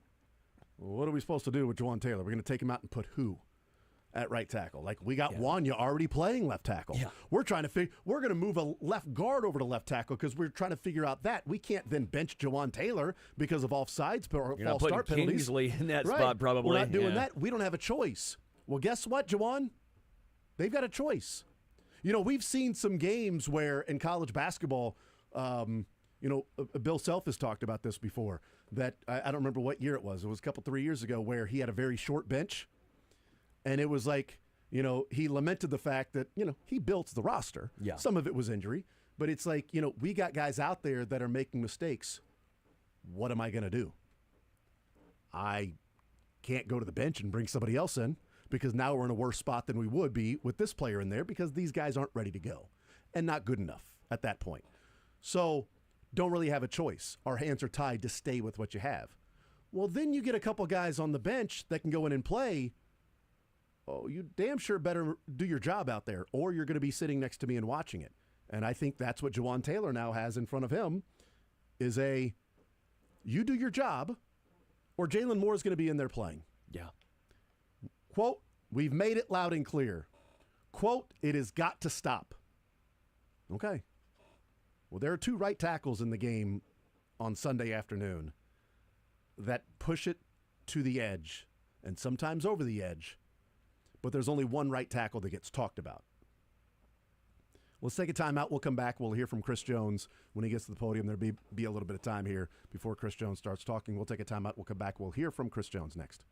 well, "What are we supposed to do with Juwan Taylor? We're going to take him out and put who at right tackle? Like we got Wanya already playing left tackle. Yeah. We're trying to we're going to move a left guard over to left tackle because we're trying to figure out that we can't then bench Juwan Taylor because of offsides or You're not false start putting penalties. Kingsley in that Right. spot, probably. We're not doing Yeah. that. We don't have a choice. Well, guess what, Juwan? They've got a choice. You know, we've seen some games where in college basketball, Bill Self has talked about this before, that I don't remember what year it was. It was a couple, 3 years ago where he had a very short bench. And it was like, he lamented the fact that, he built the roster. Yeah. Some of it was injury. But it's like, we got guys out there that are making mistakes. What am I going to do? I can't go to the bench and bring somebody else in because now we're in a worse spot than we would be with this player in there because these guys aren't ready to go and not good enough at that point. So don't really have a choice. Our hands are tied to stay with what you have. Well, then you get a couple guys on the bench that can go in and play. Oh, you damn sure better do your job out there or you're going to be sitting next to me and watching it. And I think that's what Juwan Taylor now has in front of him is you do your job or Jalen Moore is going to be in there playing. Yeah. Quote, we've made it loud and clear. Quote, it has got to stop. Okay. Well, there are 2 right tackles in the game on Sunday afternoon that push it to the edge and sometimes over the edge, but there's only 1 right tackle that gets talked about. Let's take a timeout. We'll come back. We'll hear from Chris Jones when he gets to the podium. There'll be a little bit of time here before Chris Jones starts talking. We'll take a timeout. We'll come back. We'll hear from Chris Jones next.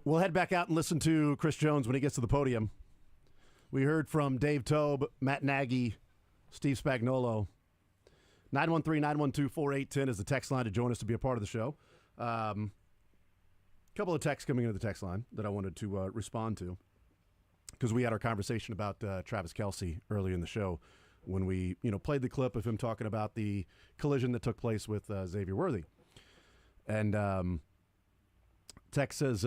We'll head back out and listen to Chris Jones when he gets to the podium. We heard from Dave Tobe, Matt Nagy, Steve Spagnuolo. 913-912-4810 is the text line to join us to be a part of the show. Couple of texts coming into the text line that I wanted to respond to because we had our conversation about Travis Kelce earlier in the show when we played the clip of him talking about the collision that took place with Xavier Worthy. And text says,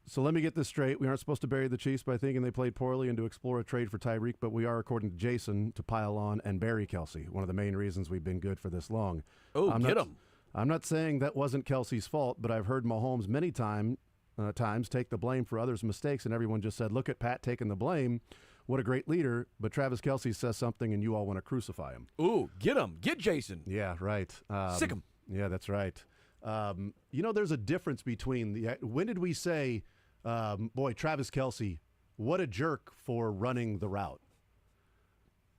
so let me get this straight. We aren't supposed to bury the Chiefs by thinking they played poorly and to explore a trade for Tyreek, but we are, according to Jason, to pile on and bury Kelce. One of the main reasons we've been good for this long. Oh, get him. I'm not saying that wasn't Kelce's fault, but I've heard Mahomes many times take the blame for others' mistakes, and everyone just said, look at Pat taking the blame. What a great leader. But Travis Kelce says something, and you all want to crucify him. Ooh, get him. Get Jason. Yeah, right. Sick him. Yeah, that's right. There's a difference between when did we say, boy, Travis Kelce, what a jerk for running the route.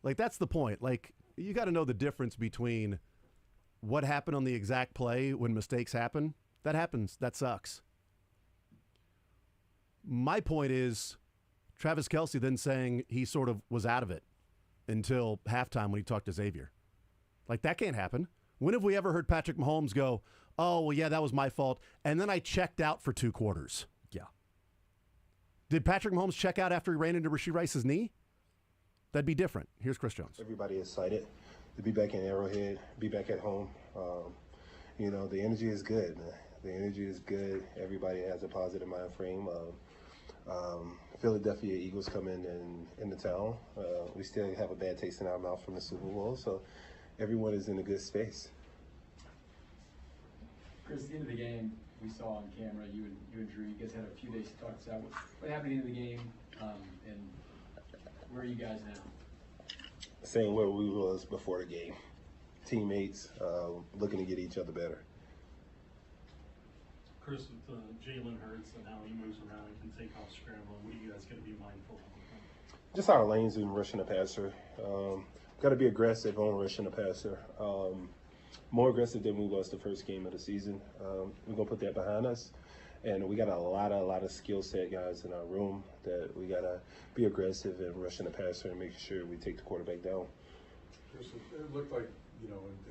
Like, that's the point. Like, you got to know the difference between what happened on the exact play when mistakes happen. That happens. That sucks. My point is Travis Kelce then saying he sort of was out of it until halftime when he talked to Xavier. Like, that can't happen. When have we ever heard Patrick Mahomes go, oh, well, yeah, that was my fault, and then I checked out for 2 quarters? Yeah. Did Patrick Mahomes check out after he ran into Rashee Rice's knee? That'd be different. Here's Chris Jones. Everybody is excited to be back in Arrowhead, be back at home. The energy is good, man. The energy is good. Everybody has a positive mind frame. Philadelphia Eagles come in the town. We still have a bad taste in our mouth from the Super Bowl, so everyone is in a good space. Chris, at the end of the game, we saw on camera you and Drew. You guys had a few days to talk this out. What happened at the end of the game, and where are you guys now? Same where we was before the game. Teammates looking to get each other better. Chris, with Jalen Hurts and how he moves around and can take off scrambling, what are you guys going to be mindful of? Just our lanes and rushing the passer. Got to be aggressive on rushing the passer. More aggressive than we was the first game of the season. We're going to put that behind us. And we got a lot of skill set guys in our room that we got to be aggressive and rushing the passer and making sure we take the quarterback down. Chris, it looked like,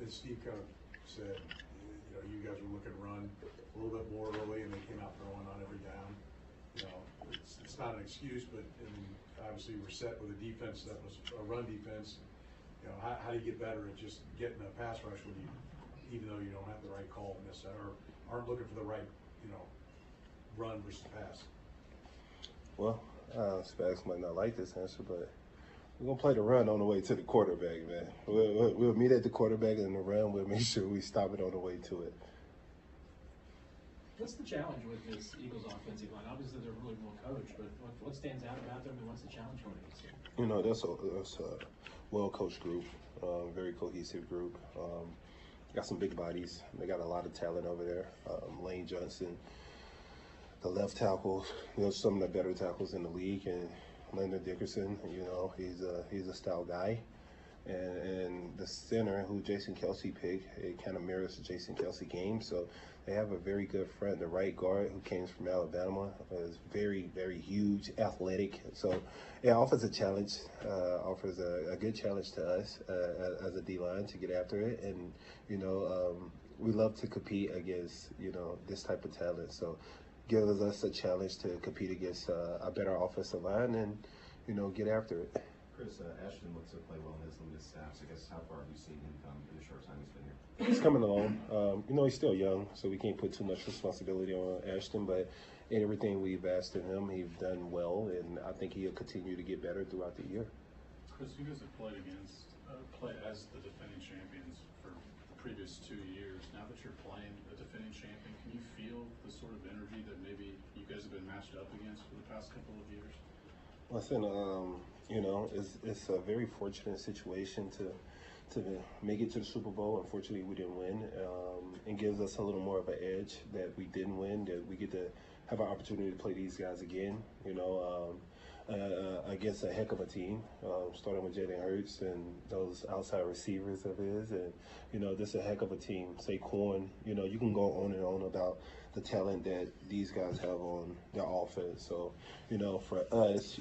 as Steve kind of said, you guys were looking to run a little bit more early and they came out throwing on every down. It's not an excuse, but obviously we're set with a defense that was a run defense. How do you get better at just getting a pass rush when even though you don't have the right call necessarily, or aren't looking for the right, run versus pass? Well, Spags might not like this answer, but we're going to play the run on the way to the quarterback, man. We'll meet at the quarterback and the run. We'll make sure we stop it on the way to it. What's the challenge with this Eagles offensive line? Obviously, they're really well coached, but what stands out about them and what's the challenge going against them? That's a well-coached group, very cohesive group. Got some big bodies. They got a lot of talent over there. Lane Johnson, the left tackle, some of the better tackles in the league, and Leonard Dickerson, he's a style guy. And the center, who Jason Kelce picked, it kind of mirrors the Jason Kelce game. So they have a very good friend, the right guard, who came from Alabama, is very, very huge, athletic. So it offers a challenge, offers a good challenge to us as a D-line to get after it. And, we love to compete against, this type of talent. So gives us a challenge to compete against a better offensive line and, get after it. Chris, Ashton looks to play well in his limited snaps. I guess how far have you seen him come in the short time he's been here? He's coming along. He's still young, so we can't put too much responsibility on Ashton, but in everything we've asked of him, he's done well, and I think he'll continue to get better throughout the year. Chris, you guys have played as the defending champions for the previous 2 years. Now that you're playing the defending champion, can you feel the sort of energy that maybe you guys have been matched up against for the past couple of years? Listen, it's a very fortunate situation to make it to the Super Bowl. Unfortunately, we didn't win. It gives us a little more of an edge that we didn't win, that we get to have an opportunity to play these guys again. against a heck of a team, starting with Jalen Hurts and those outside receivers of his. And, this is a heck of a team. Saquon, you can go on and on about the talent that these guys have on their offense. So, for us,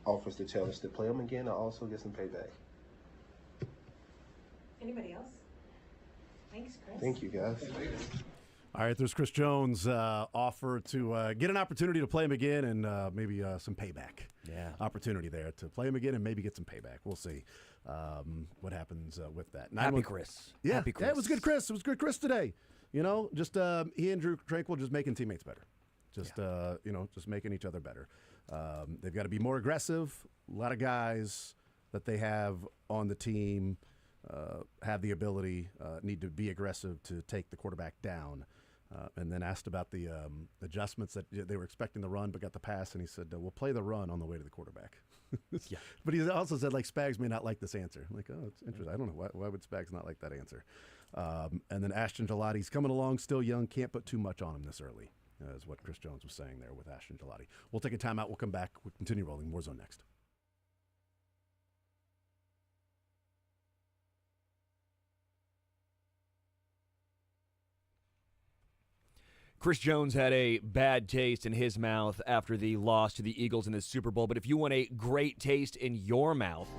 offers the challenge to play them again and also get some payback. Anybody else? Thanks, Chris. Thank you, guys. All right, there's Chris Jones' offer to get an opportunity to play him again and maybe some payback. Yeah. Opportunity there to play him again and maybe get some payback. We'll see what happens with that. Happy Chris. Yeah, Happy Chris. Yeah, it was good Chris. It was good Chris today. Just he and Drew Tranquil just making teammates better. Just making each other better. They've got to be more aggressive. A lot of guys that they have on the team have the ability, need to be aggressive to take the quarterback down. And then asked about the adjustments that they were expecting the run but got the pass, and he said, we'll play the run on the way to the quarterback. Yeah. But he also said, Spags may not like this answer. I'm like, oh, it's interesting. I don't know. Why would Spags not like that answer? And then Ashton Gelati's coming along, still young, can't put too much on him this early, is what Chris Jones was saying there with Ashton Gelati. We'll take a timeout. We'll come back. We'll continue rolling. Warzone next. Chris Jones had a bad taste in his mouth after the loss to the Eagles in the Super Bowl, but if you want a great taste in your mouth,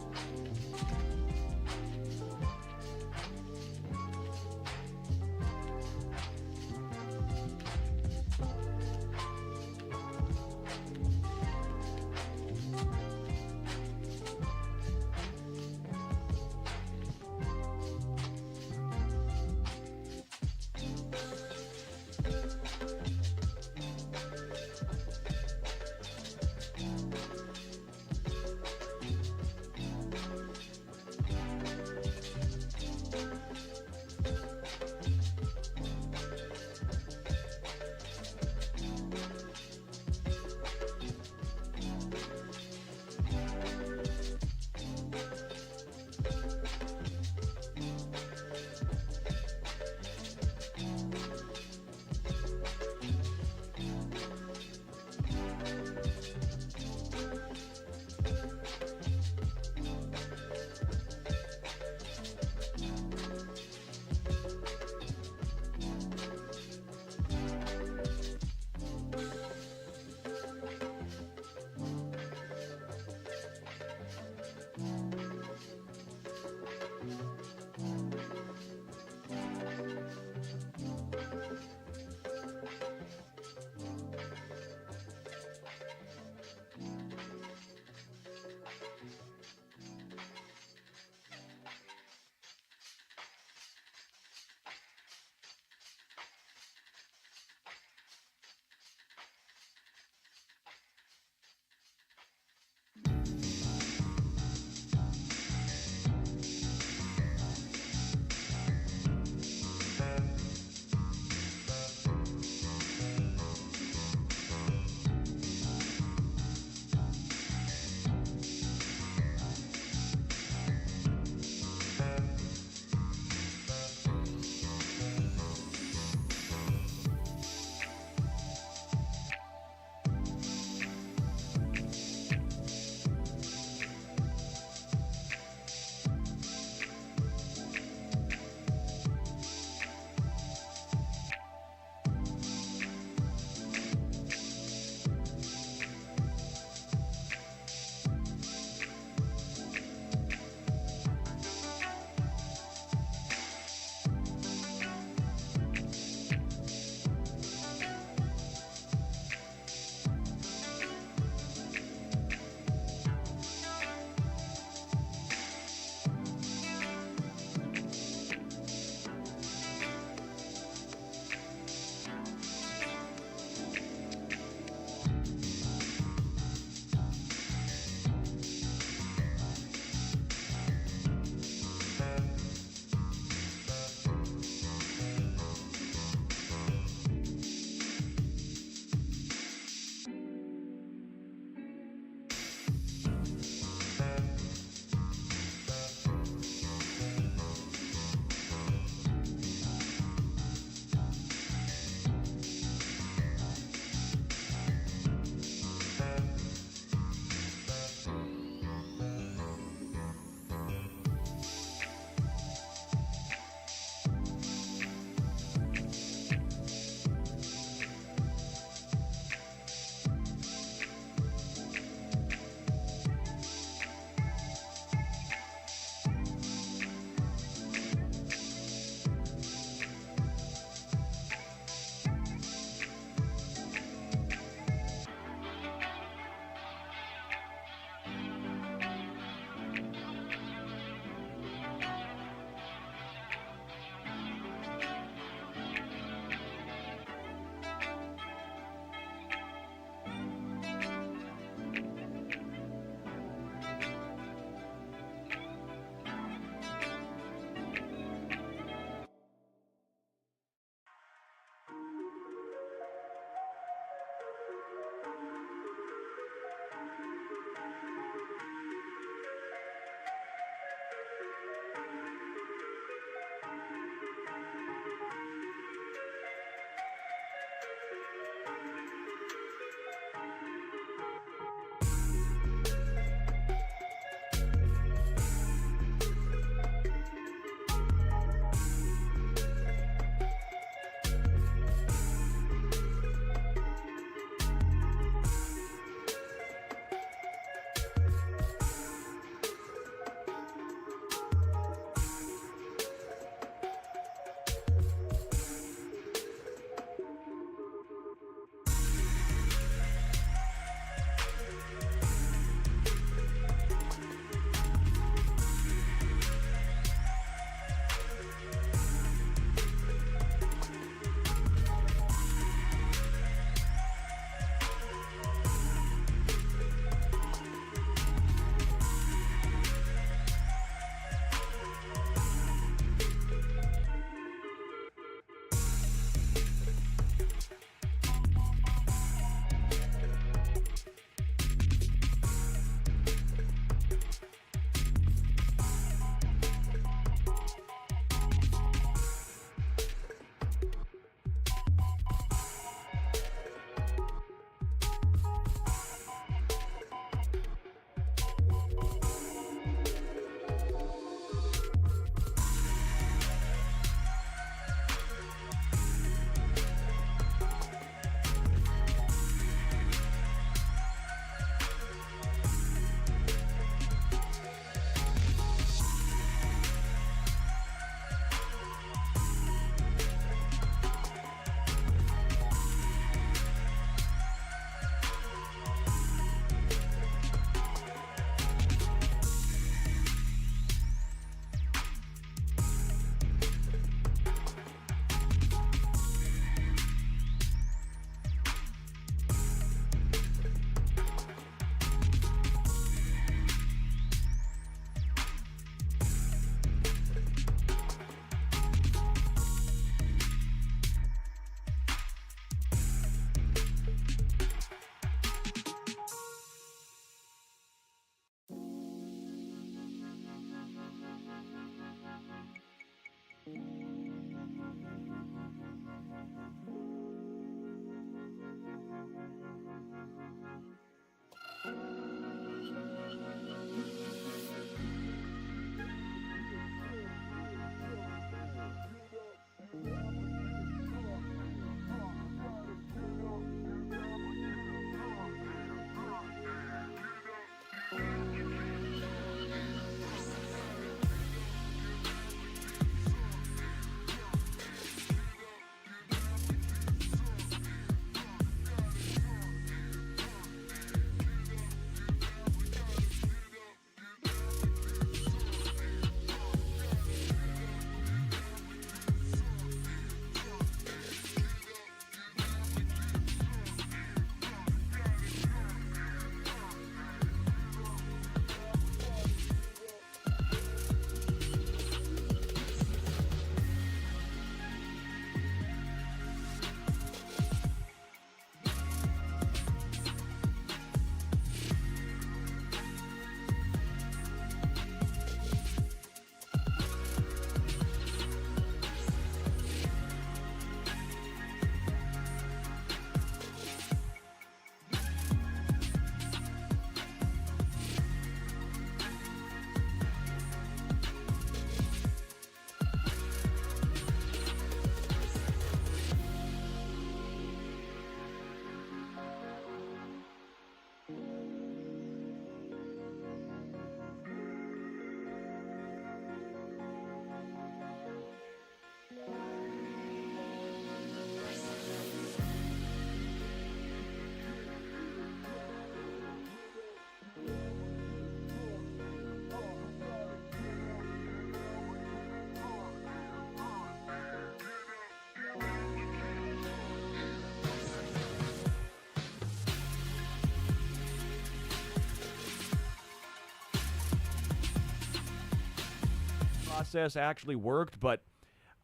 process actually worked, but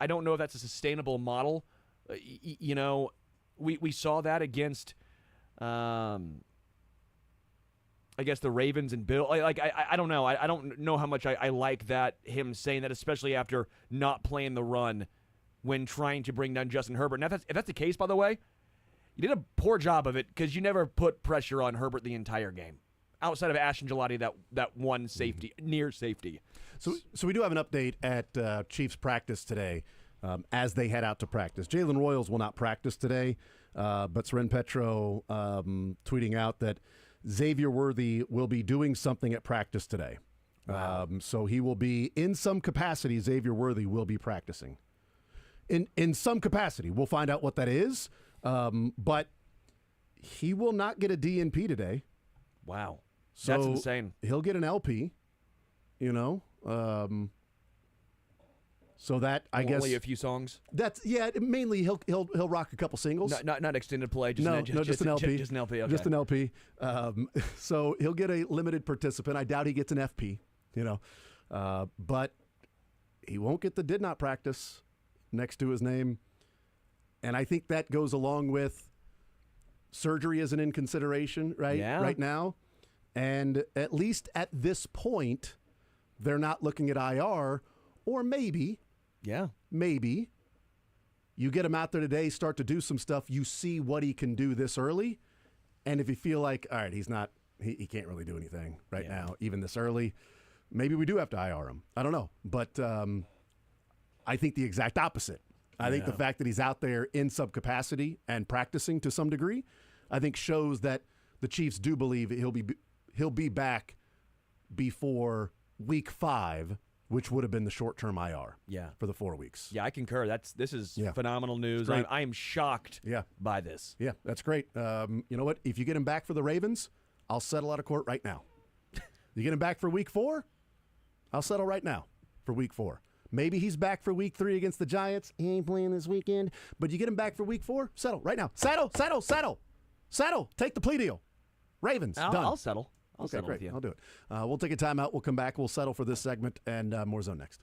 I don't know if that's a sustainable model. You know, we saw that against, I guess, the Ravens and Bill. I don't know. I don't know how much I like that, him saying that, especially after not playing the run when trying to bring down Justin Herbert. And if that's the case, by the way, you did a poor job of it because you never put pressure on Herbert the entire game, outside of Ashton Gelati, that one safety, near safety. So we do have an update at Chiefs practice today as they head out to practice. Jalen Royals will not practice today, but Seren Petro tweeting out that Xavier Worthy will be doing something at practice today. Wow. So he will be, in some capacity, Xavier Worthy will be practicing. In some capacity. We'll find out what that is, but he will not get a DNP today. Wow. So that's insane. He'll get an LP, you know. So that I guess only a few songs. That's mainly he'll rock a couple singles. Not extended play. Just just an LP. Just an LP. Okay. Just an LP. So he'll get a limited participant. I doubt he gets an FP. You know, but he won't get the did not practice next to his name, and I think that goes along with surgery isn't in consideration right now, and at least at this point, they're not looking at IR, or maybe you get him out there today, start to do some stuff, you see what he can do this early, and if you feel like, all right, he can't really do anything right now, even this early, maybe we do have to IR him. I don't know, but I think the exact opposite. I think the fact that he's out there in subcapacity and practicing to some degree, I think shows that the Chiefs do believe he'll be back before week 5, which would have been the short-term IR for the 4 weeks. Yeah, I concur. This is phenomenal news. I am shocked by this. Yeah, that's great. You know what? If you get him back for the Ravens, I'll settle out of court right now. You get him back for week 4, I'll settle right now for week 4. Maybe he's back for week 3 against the Giants. He ain't playing this weekend. But you get him back for week 4, settle right now. Settle. Take the plea deal. Ravens, done. I'll settle. I'll settle with you. I'll do it. We'll take a timeout. We'll come back. We'll settle for this segment, and more Zone next.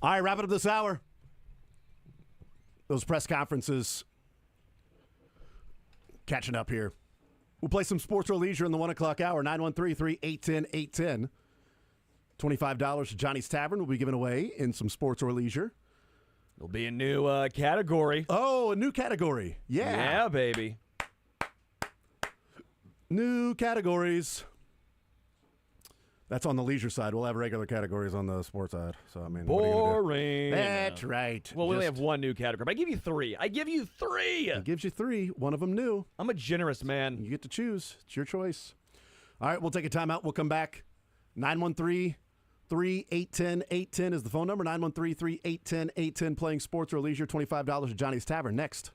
All right, wrap it up this hour. Those press conferences catching up here. We'll play some sports or leisure in the 1 o'clock hour. 913-381-810. $25 to Johnny's Tavern will be given away in some sports or leisure. It'll be a new category. Oh, a new category. Yeah. Yeah, baby. New categories. That's on the leisure side. We'll have regular categories on the sports side. So I mean, what are you gonna do? Boring. That's right. Well, we only have one new category. But I give you three. It gives you three. One of them new. I'm a generous man. You get to choose. It's your choice. All right, we'll take a timeout. We'll come back. 913-381-810 is the phone number. 913-381-810. Playing sports or leisure. $25 at Johnny's Tavern. Next.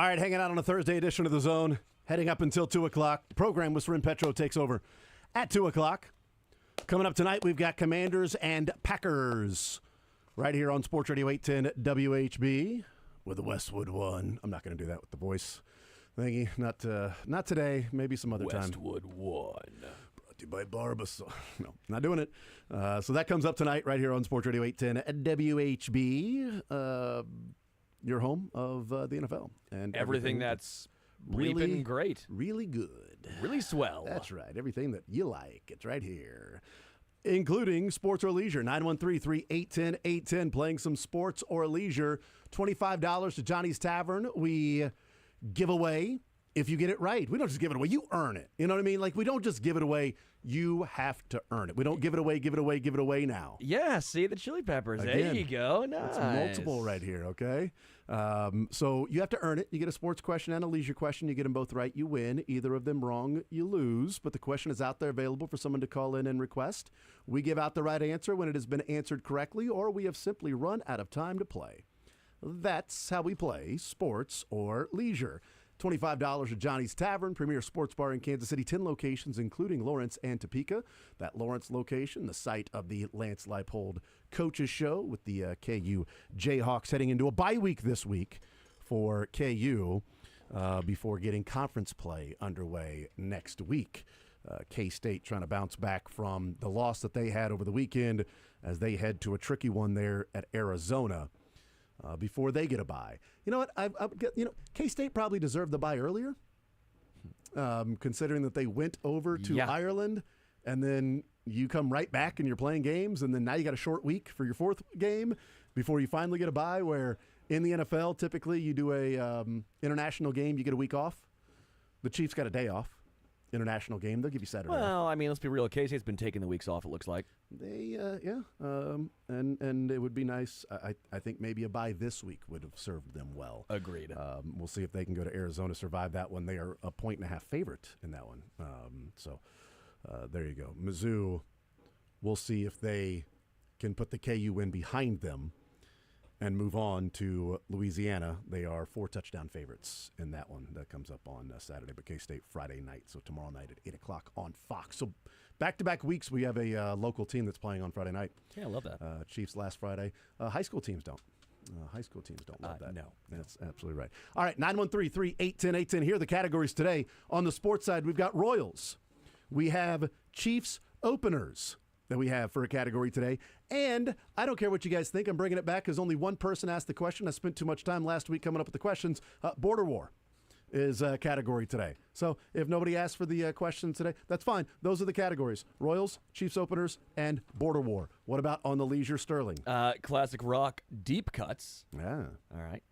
All right, hanging out on a Thursday edition of The Zone, heading up until 2 o'clock. The program with Seren Petro takes over at 2 o'clock. Coming up tonight, we've got Commanders and Packers right here on Sports Radio 810 WHB with the Westwood One. I'm not going to do that with the voice thingy. Not today. Maybe some other time. Westwood One. Brought to you by Barbasol. No, not doing it. So that comes up tonight right here on Sports Radio 810 WHB. Your home of the NFL. And everything that's bleeping great. Really good. Really swell. That's right. Everything that you like. It's right here. Including sports or leisure. 913-3810810. Playing some sports or leisure. $25 to Johnny's Tavern. We give away if you get it right. We don't just give it away. You earn it. You know what I mean? Like, we don't just give it away. You have to earn it. We don't give it away now. Yeah, see the Chili Peppers. Again, there you go. Nice. It's multiple right here, okay? So you have to earn it. You get a sports question and a leisure question. You get them both right, you win. Either of them wrong, you lose. But the question is out there available for someone to call in and request. We give out the right answer when it has been answered correctly, or we have simply run out of time to play. That's how we play sports or leisure. $25 at Johnny's Tavern, premier sports bar in Kansas City, 10 locations, including Lawrence and Topeka. That Lawrence location, the site of the Lance Leipold Coaches Show with the KU Jayhawks heading into a bye week this week for KU before getting conference play underway next week. K-State trying to bounce back from the loss that they had over the weekend as they head to a tricky one there at Arizona. Before they get a bye. You know what? K-State probably deserved the bye earlier, considering that they went over to Ireland, and then you come right back and you're playing games, and then now you got a short week for your fourth game before you finally get a bye, where in the NFL, typically you do a international game, you get a week off. The Chiefs got a day off. International game, they'll give you Saturday. Well, I mean, let's be real. K-State's been taking the weeks off, it looks like. They, and it would be nice. I think maybe a bye this week would have served them well. Agreed. We'll see if they can go to Arizona, survive that one. They are a 1.5 favorite in that one. There you go. Mizzou, we'll see if they can put the KU win behind them and move on to Louisiana. They are 4 touchdown favorites in that one. That comes up on Saturday, but K-State Friday night. So tomorrow night at 8 o'clock on Fox. So back-to-back weeks, we have a local team that's playing on Friday night. Yeah, I love that. Chiefs last Friday. High school teams don't. High school teams don't love that. No. That's absolutely right. All right, 913-3810810. Here are the categories today. On the sports side, we've got Royals. We have Chiefs openers that we have for a category today. And I don't care what you guys think. I'm bringing it back because only one person asked the question. I spent too much time last week coming up with the questions. Border War is a category today. So if nobody asked for the question today, that's fine. Those are the categories. Royals, Chiefs openers, and Border War. What about on the leisure, Sterling? Classic rock, deep cuts. Yeah. All right.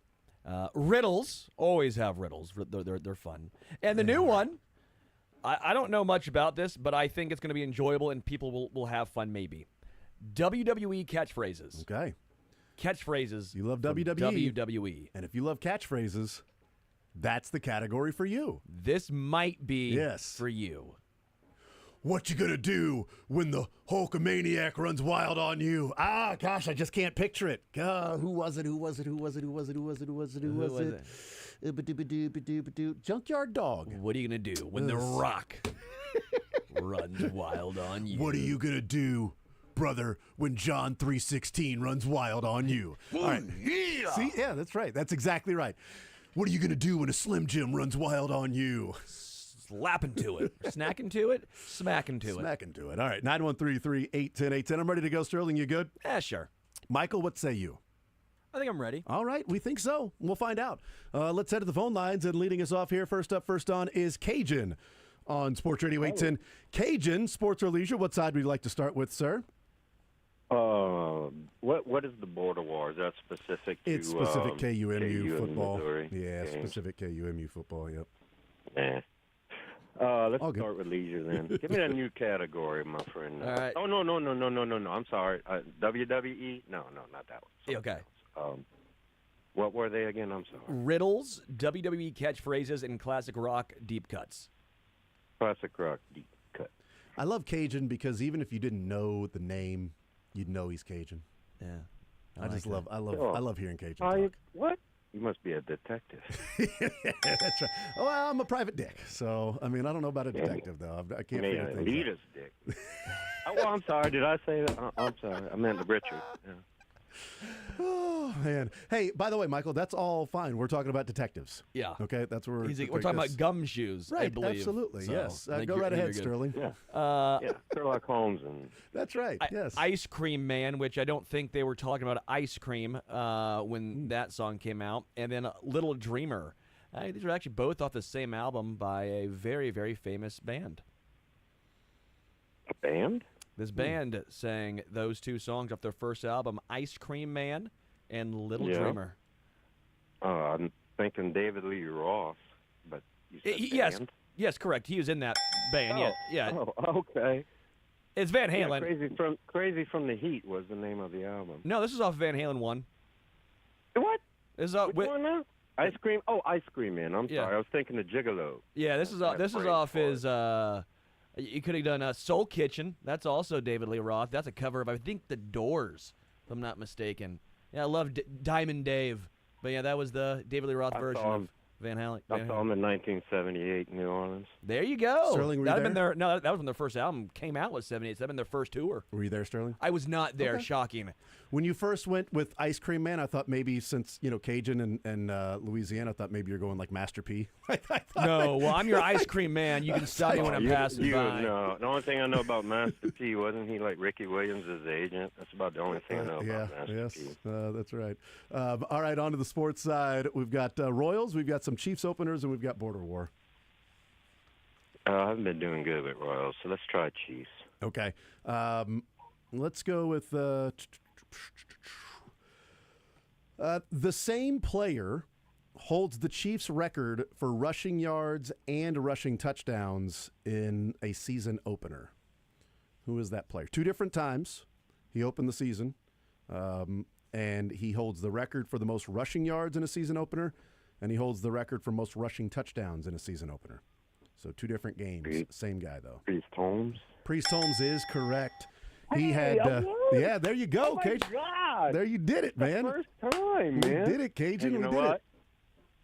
Riddles. Always have riddles. They're fun. And the new one, I don't know much about this, but I think it's going to be enjoyable and people will have fun maybe. WWE catchphrases. Okay. Catchphrases. You love WWE. WWE. And if you love catchphrases, that's the category for you. This might be for you. What you gonna do when the Hulkamaniac runs wild on you? Ah, gosh, I just can't picture it. Who was it? Junkyard Dog. What are you going to do when The Rock runs wild on you? What are you going to do, brother, when John 3:16 runs wild on you? All right. Yeah. See? Yeah, that's right. That's exactly right. What are you going to do when a Slim Jim runs wild on you? Slapping to it. Snacking to it. Smacking to it. Smacking to it. All right. 913-3810810. I'm ready to go, Sterling. You good? Yeah, sure. Michael, what say you? I think I'm ready. All right, we think so. We'll find out. Let's head to the phone lines, and leading us off here, first up, first on, is Cajun on Sports Radio 810. Cajun, sports or leisure, what side would you like to start with, sir? What is the Border War? Is that specific to... It's specific KUMU KU football. Missouri Yeah, games? specific KUMU football, yep. Let's start with leisure then. Give me that new category, my friend. All right. Oh, no. I'm sorry. WWE? No, not that one. Okay. What were they again? I'm sorry. Riddles, WWE catchphrases, and classic rock deep cuts. Classic rock deep cut. I love Cajun because even if you didn't know the name, you'd know he's Cajun. Yeah. I love hearing Cajun talk. What? You must be a detective. That's right. Well, I'm a private dick, so I mean, I don't know about a detective though. I can't figure things out. Elitist dick. Oh, well, I'm sorry. Did I say that? I'm sorry. I meant Richard. Yeah. Oh man! Hey, by the way, Michael, that's all fine. We're talking about detectives. Yeah. Okay, that's where we're talking about gumshoes. Right. I believe. Absolutely. So, yes. Go right ahead, Sterling. Yeah. Sherlock Holmes and. That's right. Yes. Ice Cream Man, which I don't think they were talking about ice cream when that song came out, and then Little Dreamer. These are actually both off the same album by a very, very famous band. A band? This band sang those two songs off their first album, Ice Cream Man and Little Dreamer. I'm thinking David Lee Roth, but you said band? Yes, correct. He was in that band. Yeah. Oh, okay. It's Van Halen. Crazy from the Heat was the name of the album. No, this is off Van Halen 1. What? This is Which one now? Ice Cream? Oh, Ice Cream Man. I'm sorry. I was thinking of Gigolo. Yeah, this is off his. You could have done Soul Kitchen. That's also David Lee Roth. That's a cover of, I think, The Doors, if I'm not mistaken. Yeah, I love Diamond Dave. But yeah, that was the David Lee Roth version of Van Halen. I saw him in 1978 in New Orleans. There you go. Sterling, were you That'd been their, no, that was when their first album came out was 78. So that'd been their first tour. Were you there, Sterling? I was not there. Okay. Shocking. When you first went with Ice Cream Man, I thought maybe since, Cajun and Louisiana, I thought maybe you're going like Master P. No, well, I'm your Ice Cream Man. You can stop me when I'm passing by. No, the only thing I know about Master P, wasn't he like Ricky Williams' agent? That's about the only thing I know about Master P. That's right. All right, on to the sports side. We've got Royals, we've got some Chiefs openers, and we've got Border War. I haven't been doing good with Royals, so let's try Chiefs. Okay. Let's go with the same player holds the Chiefs' record for rushing yards and rushing touchdowns in a season opener. Who is that player? 2 different times he opened the season, and he holds the record for the most rushing yards in a season opener, and he holds the record for most rushing touchdowns in a season opener. So 2 different games. Same guy, though. Priest Holmes? Priest Holmes is correct. He had, there you go, Cajun. God. There you did it, man. First time, man. You did it, Cajun. Hey, we did it.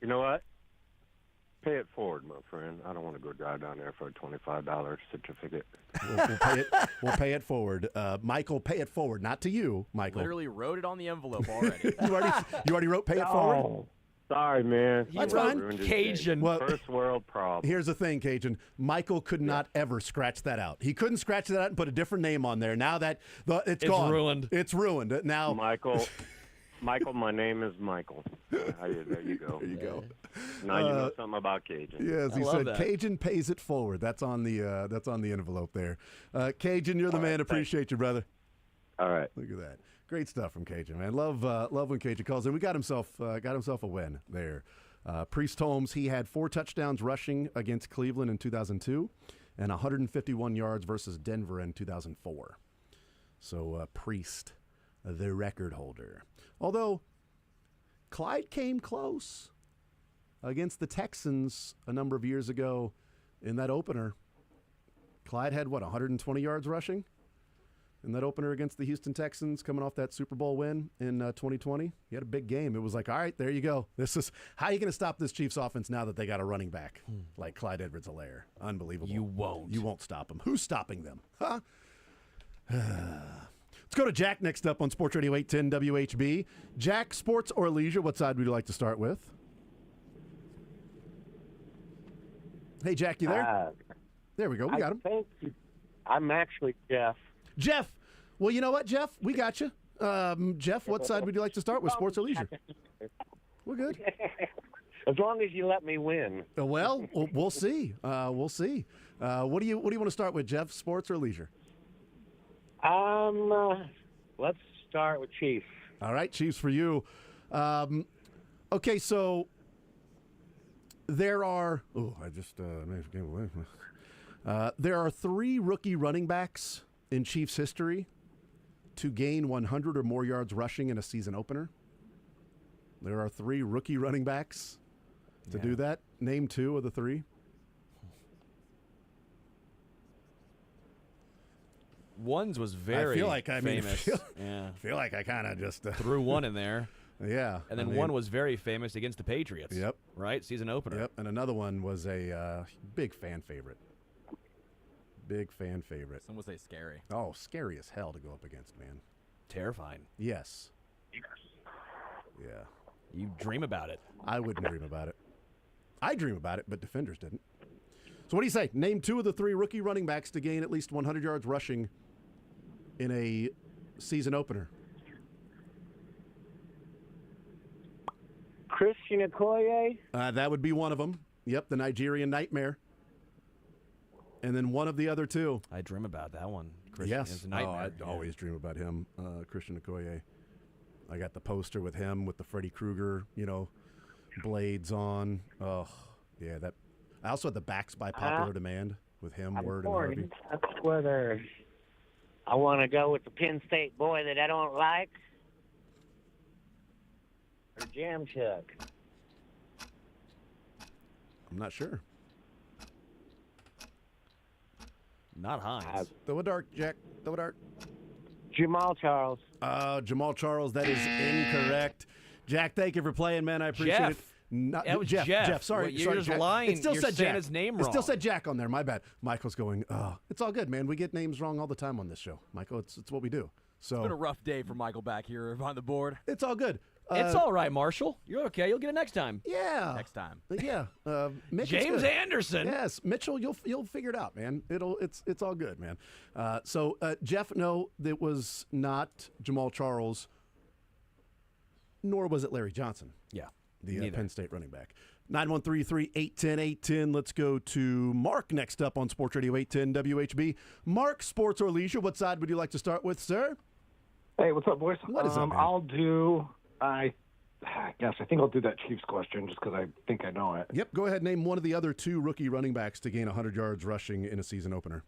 You know what? Pay it forward, my friend. I don't want to go drive down there for a $25 certificate. We'll pay it forward. Michael, pay it forward. Not to you, Michael. Literally wrote it on the envelope already. you already wrote pay it forward? Sorry, man. That's fine. Cajun. Well, first world problem. Here's the thing, Cajun. Michael could not ever scratch that out. He couldn't scratch that out and put a different name on there. Now that it's gone. Ruined. It's ruined. Now, Michael, my name is Michael. There you go. There you go. Now you know something about Cajun. Yes, he said Cajun pays it forward. That's on the envelope there. Cajun, you're the man. Appreciate you, brother. All right. Look at that. Great stuff from Cajun, man. Love when Cajun calls in. We got himself a win there. Priest Holmes, he had 4 touchdowns rushing against Cleveland in 2002 and 151 yards versus Denver in 2004. So Priest, the record holder. Although Clyde came close against the Texans a number of years ago in that opener. Clyde had, 120 yards rushing? In that opener against the Houston Texans, coming off that Super Bowl win in 2020, he had a big game. It was like, all right, there you go. This is how are you going to stop this Chiefs offense now that they got a running back like Clyde Edwards-Helaire? Unbelievable. You won't. You won't stop him. Who's stopping them? Huh? Let's go to Jack next up on Sports Radio 810 WHB. Jack, sports or leisure? What side would you like to start with? Hey, Jack, you there? There we go. We got him. Thank you. I'm actually Jeff. Jeff. Well, you know what, Jeff? We got you. Jeff, what side would you like to start with, sports or leisure? We're good. As long as you let me win. Well, we'll see. We'll see. What do you want to start with, Jeff? Sports or leisure? Let's start with Chiefs. All right, Chiefs for you. Okay, so there are. Oh, I just gave away. There are 3 rookie running backs in Chiefs history to gain 100 or more yards rushing in a season opener. There are 3 rookie running backs to do that. Name 2 of the 3. One's was very I feel like famous. I feel like I kind of just threw one in there. Yeah. And then one was very famous against the Patriots. Yep. Right? Season opener. Yep. And another one was a big fan favorite. Big fan favorite. Some would say scary. Oh, scary as hell to go up against, man. Terrifying. Yes. Yeah. You dream about it. I wouldn't dream about it. I dream about it, but defenders didn't. So what do you say? Name 2 of the 3 rookie running backs to gain at least 100 yards rushing in a season opener. Christian Okoye? That would be one of them. Yep, the Nigerian Nightmare. And then one of the other 2. I dream about that one. Christian Yes. is a nightmare. I always dream about him, Christian Okoye. I got the poster with him with the Freddy Krueger, blades on. Oh, yeah. That. I also had the backs by popular demand with him, Word, and Harvey. That's whether I want to go with the Penn State boy that I don't like or Jam Chuck. I'm not sure. Not Hines. Throw a dart, Jack. Throw a dart. Jamal Charles. Jamal Charles, that is incorrect. Jack, thank you for playing, man. I appreciate Jeff. it. Not, That was Jeff. Jeff. Sorry, Well, you're sorry, just Jack. lying. It still You're said saying Jack. his name It still wrong. said Jack on there. My bad. Michael's going, oh, it's all good, man. We get names wrong all the time on this show. Michael, it's what we do. So It's been a rough day for Michael back here on the board. it's all good. It's all right, Marshall. You're okay. You'll get it next time. Yeah. Next time. Yeah. Mitch, it's James good. Anderson. Yes, Mitchell, you'll figure it out, man. It's all good, man. So Jeff, no, it was not Jamal Charles, nor was it Larry Johnson. Yeah. The Penn State running back. 913-381-810. Let's go to Mark next up on Sports Radio 810 WHB. Mark, sports or leisure, what side would you like to start with, sir? Hey, what's up, boys? What is up, man? I'll do, I think I'll do that Chiefs question just because I think I know it. Yep, go ahead. Name one of the other 2 rookie running backs to gain 100 yards rushing in a season opener.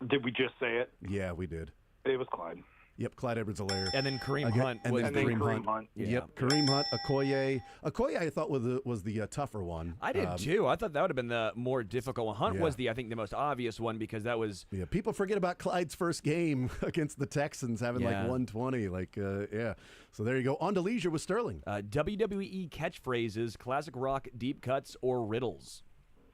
Did we just say it? Yeah, we did. It was Clyde. Yep, Clyde Edwards-Helaire. And then Kareem Again, Hunt. And was then the- Kareem Hunt. Yeah. Yep, Kareem Hunt, Okoye. Okoye, I thought was the tougher one. I did too. I thought that would have been the more difficult one. Hunt Yeah. was I think the most obvious one because that was. Yeah, people forget about Clyde's first game against the Texans having like Yeah. 120. Yeah. So there you go. On to leisure with Sterling. WWE catchphrases, classic rock, deep cuts, or riddles.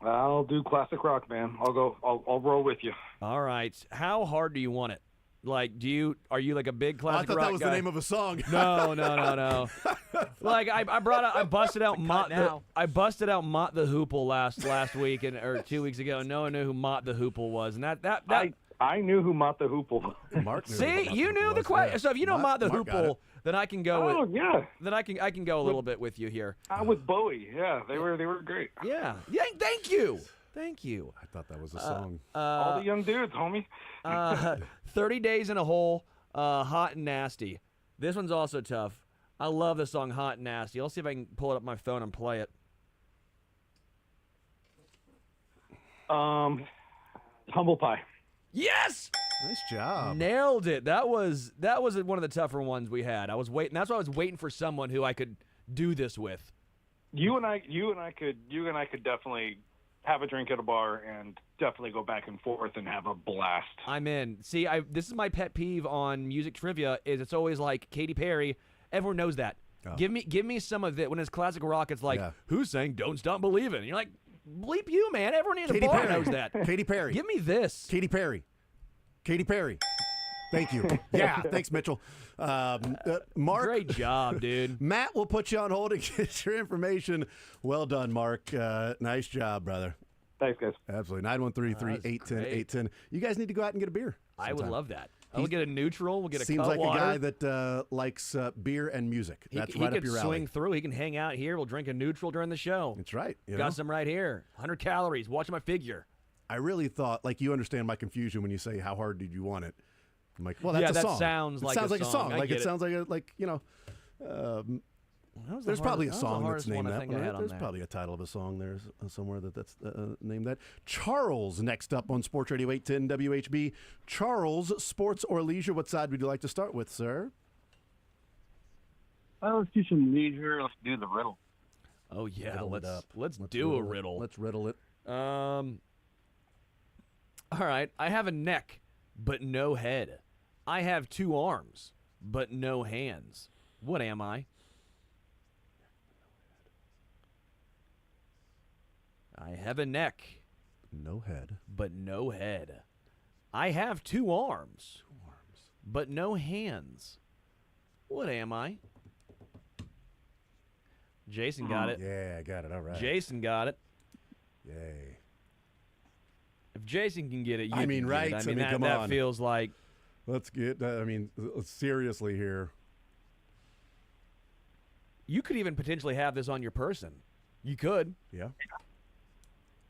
I'll do classic rock, man. I'll roll with you. All right. How hard do you want it? Like, are you like a big Oh, I classic thought rock that was guy? the name of a song. No. Like I busted out Mott now. I busted out Mott the Hoople last week or 2 weeks ago. No one knew who Mott the Hoople was, and that I knew who Mott the Hoople was. Mark knew who see, Mott you the knew Hoople the was. question. Yeah. So if you know Mott the Mark got Hoople, it. then I can go. Oh, yeah. Then I can go a little bit with you here. With Bowie. Yeah, they were great. Yeah. Thank you. Thank you. I thought that was a song. All the young dudes, homie. 30 Days in a Hole, Hot and Nasty. This one's also tough. I love the song Hot and Nasty. I'll see if I can pull it up on my phone and play it. Humble Pie. Yes! Nice job. Nailed it. That was one of the tougher ones we had. I was waiting. That's why I was waiting for someone who I could do this with. You and I could definitely have a drink at a bar and definitely go back and forth and have a blast. I'm in. See, this is my pet peeve on music trivia. Is it's always like Katy Perry. Everyone knows that. Oh. Give me some of it. When it's classic rock, it's like, Yeah. who sang "Don't Stop Believin'"? And you're like, bleep you, man. Everyone in the Katy bar Perry knows that. Katy Perry. Give me this. Katy Perry. Katy Perry. Thank you. Yeah, thanks, Mitchell. Mark. Great job, dude. Matt will put you on hold and get your information. Well done, Mark. Nice job, brother. Thanks, guys. Absolutely. 913-381-810. You guys need to go out and get a beer. I would sometime. love that. We'll get a neutral. We'll get a Seems cut like water. a guy that likes beer and music. That's he right could up your swing alley. through. He can hang out here. We'll drink a neutral during the show. That's right. You know? Got some right here. 100 calories. Watch my figure. I really thought, like, you understand my confusion when you say, how hard did you want it? I'm like, well, that's Yeah, a that song. sounds like sounds a like song. I Like, get it it. sounds like there's probably a song that's named that one. There's probably a title of a song there somewhere that's named that. Charles, next up on Sports Radio 810 WHB. Charles, sports or leisure, what side would you like to start with, sir? Let's do some leisure. Let's do the riddle. Oh yeah, Riddle it up. let's Let's do a riddle it. riddle. Let's riddle it. All right. I have a neck, but no head. I have 2 arms, but no hands. What am I? I have a neck. No head. But no head. I have 2 arms. But no hands. What am I? Jason got it. Yeah, I got it. All right. Jason got it. Yay. If Jason can get it, you I mean, can right? Get it. I mean, come that on. feels like. Let's get. Seriously here. You could even potentially have this on your person. You could. Yeah.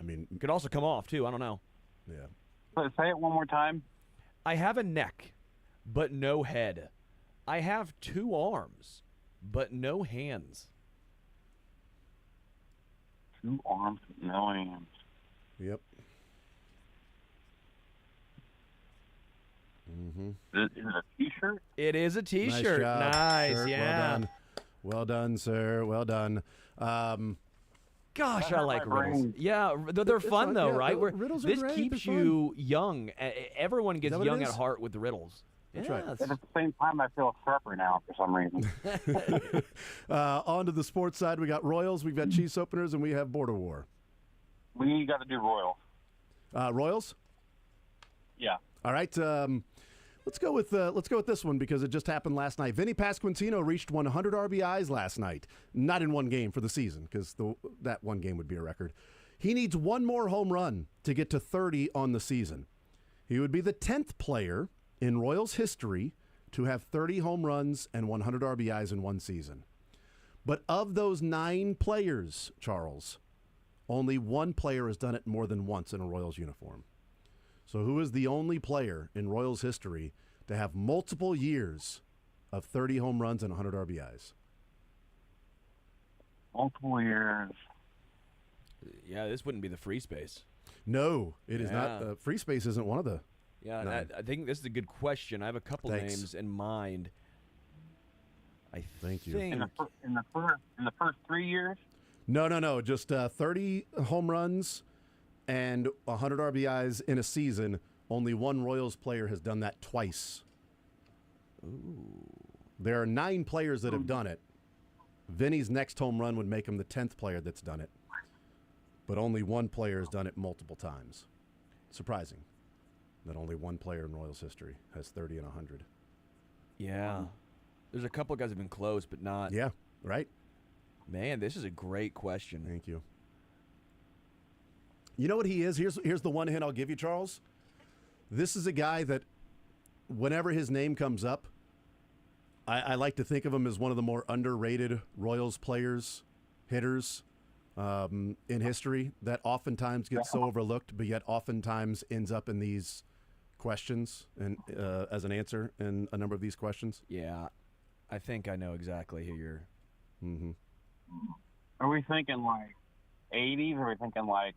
I mean, it could also come off too. I don't know. Yeah. Say it one more time. I have a neck, but no head. I have 2 arms, but no hands. 2 arms, no hands. Yep. Mm-hmm. Is it a T-shirt? It is a T-shirt. Nice, Nice, Shirt. yeah. Well done, sir. Well done. Gosh, I like riddles. Yeah, they're fun though, right? Riddles are this great. keeps They're you young. Everyone gets that what it young at is? heart with the riddles. That's right. But at the same time, I feel sharper now for some reason. On to the sports side, we got Royals, we've got Chiefs openers, and we have Border War. We got to do Royal. Royals? Yeah. All right. Let's go with this one because it just happened last night. Vinny Pasquantino reached 100 RBIs last night. Not in one game for the season because that one game would be a record. He needs one more home run to get to 30 on the season. He would be the 10th player in Royals history to have 30 home runs and 100 RBIs in one season. But of those 9 players, Charles, only one player has done it more than once in a Royals uniform. So who is the only player in Royals history to have multiple years of 30 home runs and 100 RBIs? Multiple years. Yeah, this wouldn't be the free space. No, it is not. Free space isn't one of the. Yeah, I think this is a good question. I have a couple names in mind. Thank you. In the first 3 years. No. Just 30 home runs and 100 RBIs in a season. Only one Royals player has done that twice. Ooh. There are 9 players that have done it. Vinny's next home run would make him the 10th player that's done it. But only one player has done it multiple times. Surprising that only one player in Royals history has 30 and 100. Yeah. There's a couple of guys that have been close, but not. Yeah, right? Man, this is a great question. Thank you. You know what he is? Here's the one hint I'll give you, Charles. This is a guy that whenever his name comes up, I like to think of him as one of the more underrated Royals players, hitters in history that oftentimes gets so overlooked, but yet oftentimes ends up in these questions and as an answer in a number of these questions. Yeah, I think I know exactly who you're. Mm-hmm. Are we thinking like 80s? Or are we thinking like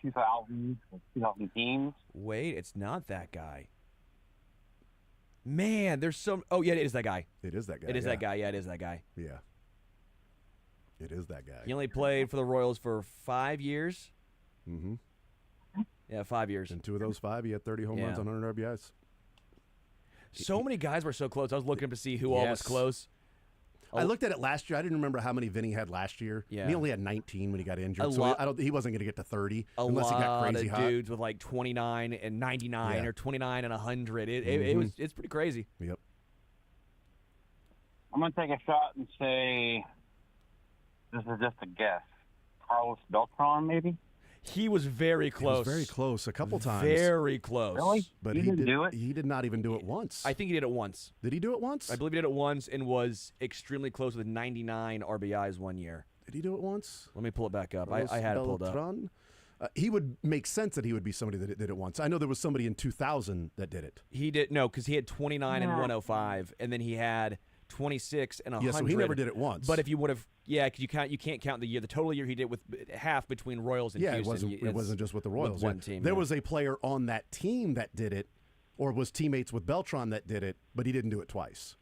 2000s, 2000 teams? Wait, it's not that guy. Man, there's some. Oh yeah, it is that guy. It is that guy. It is that guy. Yeah, it is that guy. Yeah. It is that guy. He only played for the Royals for 5 years. Mm-hmm. Yeah, 5 years. And 2 of those 5, he had 30 home runs on 100 RBIs. So many guys were so close. I was looking to see who all was close. I looked at it last year. I didn't remember how many Vinny had last year. Yeah. He only had 19 when he got injured. A So lot- he wasn't going to get to 30 A unless lot he got crazy of hot. dudes with like 29 and 99 Yeah. or 29 and 100. It Mhm. it's pretty crazy. Yep. I'm going to take a shot and say this is just a guess. Carlos Beltran, maybe? He was very close. He was very close a couple times. Very close. Really? But He he didn't do it? He did not even do it once. I think he did it once. Did he do it once? I believe he did it once and was extremely close with 99 RBIs one year. Did he do it once? Let me pull it back up. Carlos I had it pulled up. Beltran? He would make sense that he would be somebody that did it once. I know there was somebody in 2000 that did it. He did no, because he had 29 and 105, and then he had 26 and 100. Yeah, so he never did it once. But if you would have, because you can't count the year. The total year he did with half between Royals and Yeah, Houston. it wasn't just with the Royals. With one Yeah. team. There yeah. was a player on that team that did it, or was teammates with Beltran that did it, but he didn't do it twice.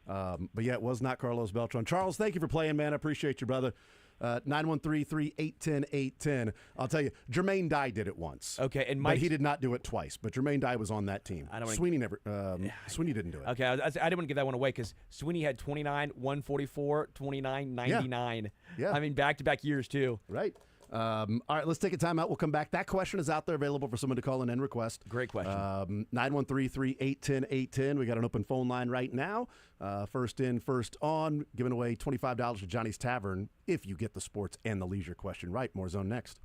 But yeah, it was not Carlos Beltran. Charles, thank you for playing, man. I appreciate you, brother. 913-381-810. I'll tell you, Jermaine Dye did it once. Okay, and but Mike, he did not do it twice. But Jermaine Dye was on that team. I don't wanna- Sweeney Sweeney didn't do it. Okay, I didn't want to give that one away because Sweeney had 29, 144, 29, 99. Yeah. I mean, back-to-back years, too. Right. All right, let's take a timeout. We'll come back. That question is out there available for someone to call in and request. Great question. 913-381-1010. We got an open phone line right now. First in, first on. Giving away $25 to Johnny's Tavern if you get the sports and the leisure question right. More Zone next.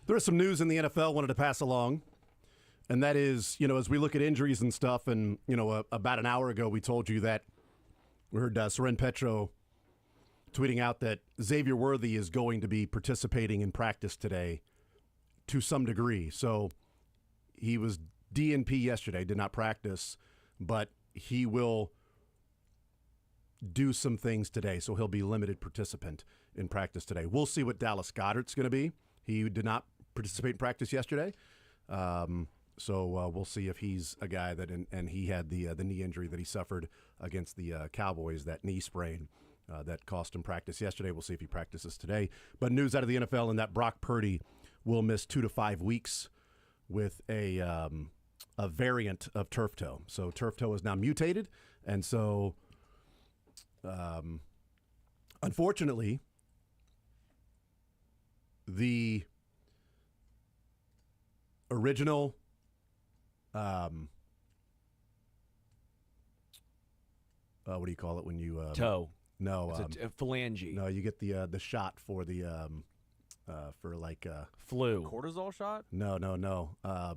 There is some news in the NFL wanted to pass along, and that is, as we look at injuries and stuff, and, about an hour ago we told you that we heard Soren Petro tweeting out that Xavier Worthy is going to be participating in practice today to some degree. So he was DNP yesterday, did not practice, but he will do some things today, so he'll be limited participant in practice today. We'll see what Dallas Goedert's going to be. He did not participate in practice yesterday, so we'll see if he's a guy that, and he had the knee injury that he suffered against the Cowboys, that knee sprain that cost him practice yesterday. We'll see if he practices today. But news out of the NFL and that Brock Purdy will miss 2 to 5 weeks with a variant of turf toe. So turf toe is now mutated, and so unfortunately, the original what do you call it when you toe? No, it's a phalange. No, you get the shot for the for like flu. Cortisol shot? No. A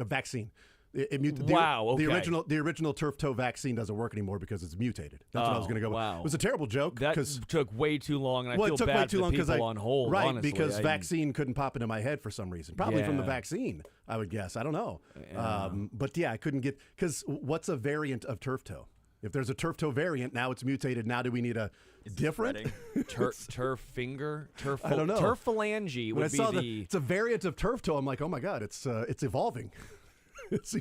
vaccine. Wow. The original turf toe vaccine doesn't work anymore because it's mutated. That's what I was going to go with. Wow. It was a terrible joke. That took way too long, and I feel it took bad way too for long the people on hold. Right, honestly. because vaccine couldn't pop into my head for some reason. Probably from the vaccine, I would guess. I don't know. Yeah. But yeah, I couldn't get, because what's a variant of turf toe? If there's a turf toe variant, now it's mutated. Now do we need a different? Turf finger? Turf, I don't know. Turf phalange would be it's a variant of turf toe. I'm like, oh my God, it's evolving. It's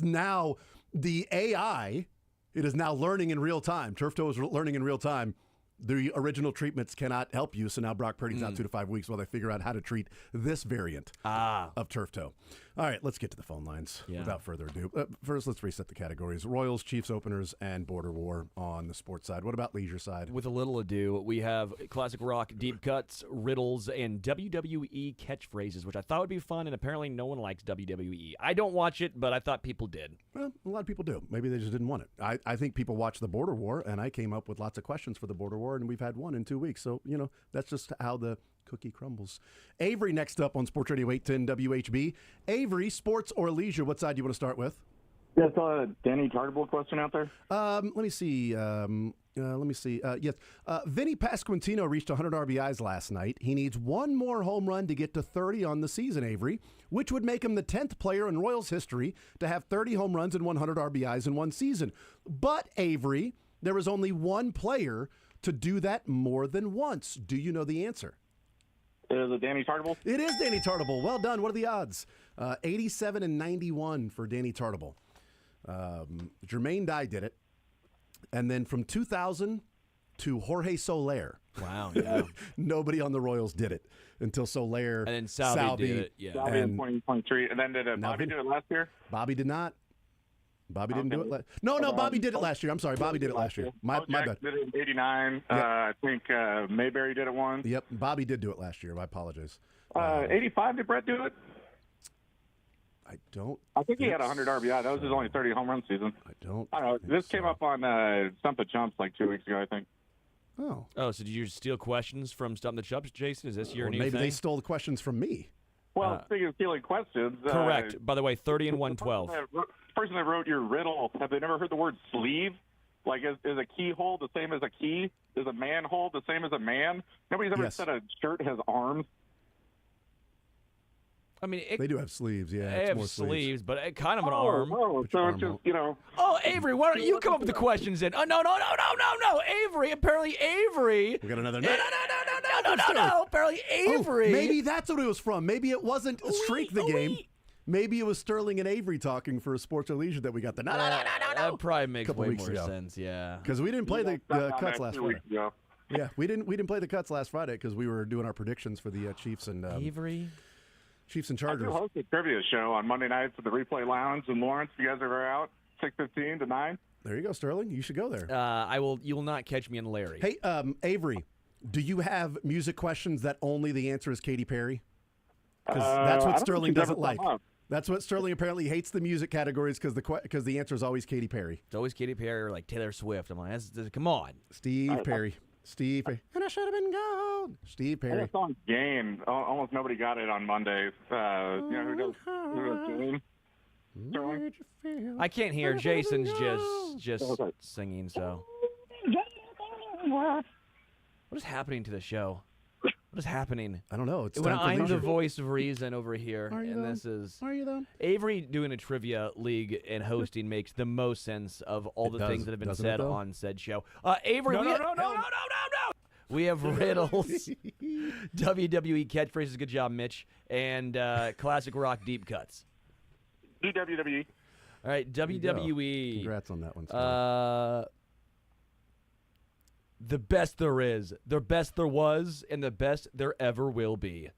now the AI. It is now learning in real time. Turf toe is learning in real time. The original treatments cannot help you, so now Brock Purdy's out 2 to 5 weeks while they figure out how to treat this variant of turf toe. All right, let's get to the phone lines without further ado. First, let's reset the categories. Royals, Chiefs openers, and Border War on the sports side. What about leisure side? With a little ado, we have classic rock, deep cuts, riddles, and WWE catchphrases, which I thought would be fun, and apparently no one likes WWE. I don't watch it, but I thought people did. Well, a lot of people do. Maybe they just didn't want it. I think people watch the Border War, and I came up with lots of questions for the Border War, and we've had one in 2 weeks. So, that's just how the cookie crumbles. Avery next up on Sports Radio 810 WHB. Avery, sports or leisure, what side do you want to start with? Yes, Danny Tartable question out there. Let me see. Yes. Vinny Pasquantino reached 100 RBIs last night. He needs one more home run to get to 30 on the season, Avery, which would make him the 10th player in Royals history to have 30 home runs and 100 RBIs in one season. But, Avery, there is only one player to do that more than once. Do you know the answer? Is it Danny Tartable? It is Danny Tartable. Well done. What are the odds? 87 and 91 for Danny Tartable. Jermaine Dye did it. And then from 2000 to Jorge Soler. Wow. Yeah. Nobody on the Royals did it until Soler. And then Salvi did it. Yeah. Salvi in 2023. And then did Bobby do it last year? Bobby did not. Bobby didn't do it last. No, Bobby did it last year. I'm sorry, Bobby did it last year. My bad. Did it in '89. Yep. I think Mayberry did it once. Yep, Bobby did do it last year. I apologize. 85, did Brett do it? I don't. I think he had 100 RBI. That was his only 30 home run season. I don't know. This came up on Stump the Chumps like 2 weeks ago, I think. Oh, so did you steal questions from Stump the Chumps, Jason? Is this your new maybe thing? They stole the questions from me. Well, speaking of stealing questions. Correct. By the way, 30 and 112. The person that wrote your riddle, have they never heard the word sleeve? Like, is a keyhole the same as a key? Is a manhole the same as a man? Nobody's ever said a shirt has arms. I mean, They do have sleeves, yeah. They it's have more sleeves, but kind of an arm. Oh, so it's just, Oh, Avery, why don't you come up with the questions then? Oh, no, Avery. Apparently, Avery. We got another. No. Apparently, Avery. Oh, maybe that's what it was from. Maybe it wasn't Streak the Game. Maybe it was Sterling and Avery talking for Sports or Leisure that we got the no. That probably makes Couple way weeks more ago. sense, yeah. Because we didn't play the cuts last Friday. Yeah. Yeah, we didn't play the cuts last Friday because we were doing our predictions for the Chiefs and Avery. Chiefs and I Chargers. do host a trivia show on Monday nights at the Replay Lounge in Lawrence. You guys are out 6:15 to 9. There you go, Sterling. You should go there. You will not catch me in Larry. Hey, Avery, do you have music questions that only the answer is Katy Perry? Because that's what Sterling doesn't like. That's what Sterling apparently hates the music categories because the answer is always Katy Perry. It's always Katy Perry or like Taylor Swift. I'm like, come on, Steve Perry. And I should have been gone. Steve Perry. That song Game. Almost nobody got it on Mondays. You know who does Game? I can't hear. Jason's just singing. So, what is happening to the show? What is happening? I don't know. It's when time for I'm leisure. the voice of reason over here, this is. Are you though? Avery doing a trivia league and hosting makes the most sense of all the things that have been said on said show. Avery, No. We have riddles, WWE catchphrases. Good job, Mitch, and classic rock deep cuts. WWE. All right, WWE. Congrats on that one. The best there is, the best there was, and the best there ever will be.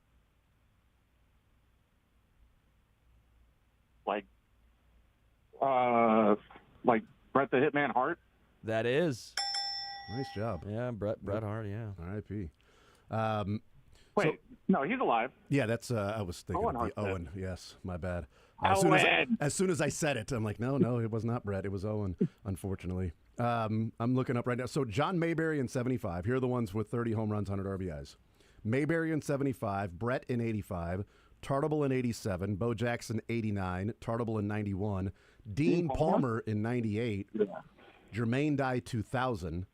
Like Bret the Hitman Hart. That is. Nice job. Yeah, Bret Hart. Yeah. R.I.P. Wait, no, he's alive. Yeah, that's. I was thinking Owen of Hart the said. Owen. Yes, my bad. Owen. As soon as I said it, I'm like, no, it was not Brett. It was Owen. Unfortunately, I'm looking up right now. So John Mayberry in '75. Here are the ones with 30 home runs, 100 RBIs. Mayberry in '75. Brett in '85. Tartable in '87. Bo Jackson '89. Tartable in '91. Dean Palmer in '98. Yeah. Jermaine Dye 2000.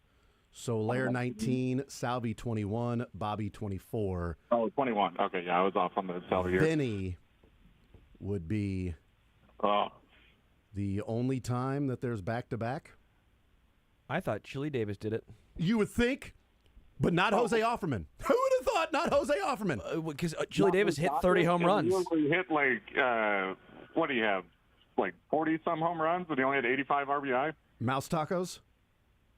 Solaire 19, Salvi 21, Bobby 24. Oh, 21. Okay, yeah, I was off on the Salvi here. Benny would be the only time that there's back-to-back. I thought Chili Davis did it. You would think, but not Jose Offerman. Who would have thought not Jose Offerman? Because Chili Davis hit 30 home runs. He hit what do you have? Like 40-some home runs, but he only had 85 RBI? Mouse Tacos?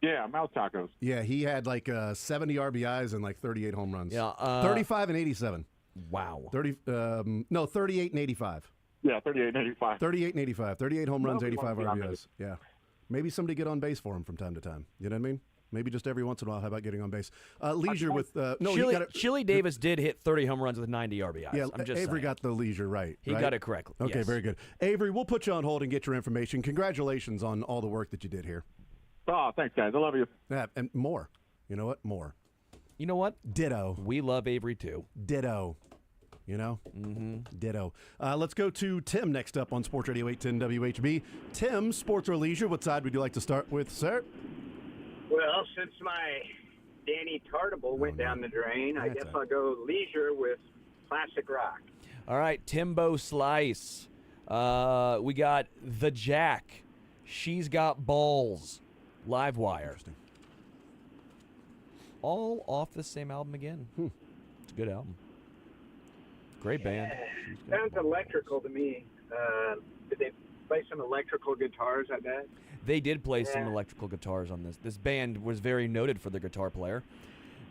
Yeah, Mouse Tacos. Yeah, he had 70 RBIs and 38 home runs. Yeah, 35 and 87. Wow. 38 and 85. Yeah, 38 and 85. 38 and 85. 38 home runs, Nobody 85 wants to be on RBIs. base. Yeah. Maybe somebody get on base for him from time to time. You know what I mean? Maybe just every once in a while. How about getting on base? Leisure with Chili Davis did hit 30 home runs with 90 RBIs. Yeah, I'm just Avery saying. got the leisure right. He got it correctly. Okay, yes. very good. Avery, we'll put you on hold and get your information. Congratulations on all the work that you did here. Oh, thanks, guys. I love you. Yeah, and more. You know what? More. You know what? Ditto. We love Avery too. Ditto. You know? Mm-hmm. Ditto. Let's go to Tim next up on Sports Radio 810 WHB. Tim, Sports or Leisure, what side would you like to start with, sir? Well, since my Danny Tartable went down the drain, I guess I'll go Leisure with classic rock. All right, Timbo Slice. We got The Jack. She's Got Balls. Livewire. All off the same album again. It's a good album. Great band. Sounds electrical to me. Did they play some electrical guitars, I bet? They did play some electrical guitars on this. This band was very noted for their guitar player.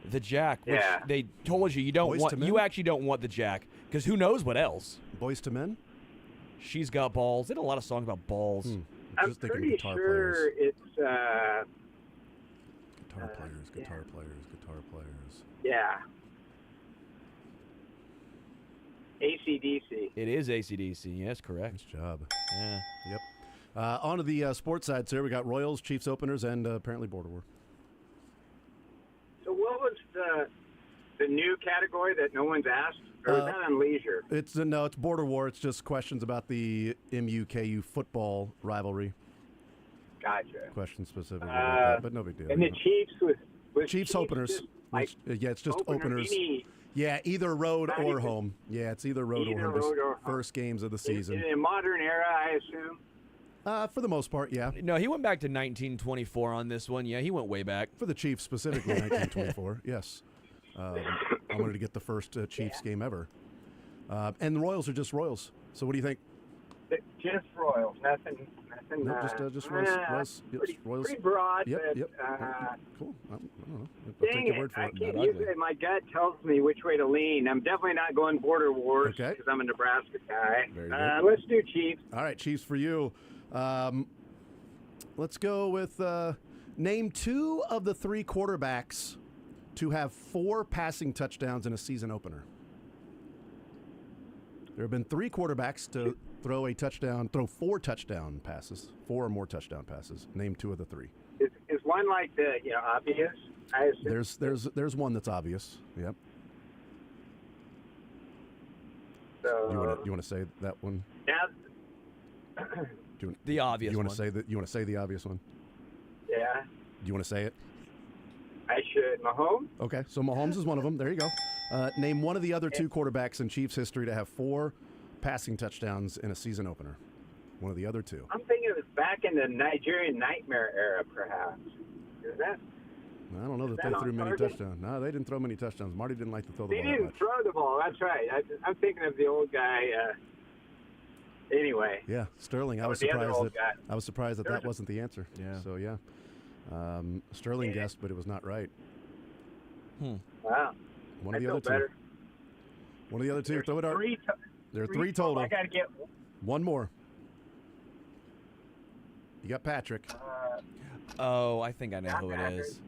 The Jack, which they told you don't Boys want. to Men? You actually don't want the Jack because who knows what else? Boys to Men? She's Got Balls. They had a lot of songs about balls. I'm pretty sure it's Guitar players. yeah. AC/DC. It is AC/DC. Yes, correct. Nice job. Yeah. Yep. On to the sports side, sir. We got Royals, Chiefs openers, and apparently Border War. So what was the new category that no one's asked? Or was that on Leisure? It's Border War. It's just questions about the MU-KU football rivalry. Gotcha. Questions specifically about that, but no big deal. And the Chiefs was Chiefs openers. like it's just opener, openers. Yeah, either road or home. Yeah, it's either road or home. road or home. First games of the season. In a modern era, I assume. For the most part, yeah. No, he went back to 1924 on this one. Yeah, he went way back. For the Chiefs specifically, 1924, yes. I wanted to get the first Chiefs game ever. And the Royals are just Royals. So what do you think? Just Royals, nothing. No, just Royals. Royals. Pretty broad, Yep, but yep. cool. I don't know. I'll Dang take your it! word for I it. can't Not use ugly. it. My gut tells me which way to lean. I'm definitely not going border wars Okay. because I'm a Nebraska guy. Very good. Let's do Chiefs. All right, Chiefs for you. Let's go with name 2 of the 3 quarterbacks to have 4 passing touchdowns in a season opener. There have been 3 quarterbacks to throw 4 touchdown passes, 4 or more touchdown passes. Name 2 of the 3. Is one like the obvious? I assume. There's one that's obvious. Yep. So, you want to say that one? Now, The obvious You want one. to say that? You want to say the obvious one? yeah, Do you want to say it? I should. Mahomes. Okay, so Mahomes is one of them. There you go. Name one of the other 2 quarterbacks in Chiefs history to have 4 passing touchdowns in a season opener. One of the other 2. I'm thinking it was back in the Nigerian Nightmare era, perhaps. Is that? I don't know that that they on threw many target? touchdowns. No, they didn't throw many touchdowns. Marty didn't like to throw the They ball that didn't much. throw the ball. That's right. I'm thinking of the old guy. Anyway. Yeah, Sterling. I was the other surprised old that guy. that wasn't the answer. Yeah. So yeah, Sterling guessed, but it was not right. Wow. One of I the feel other 2. better. One of the other 2. Throw it out. There are 3 total. total. I got to get. One more. You got Patrick. Oh, I think I know who it is.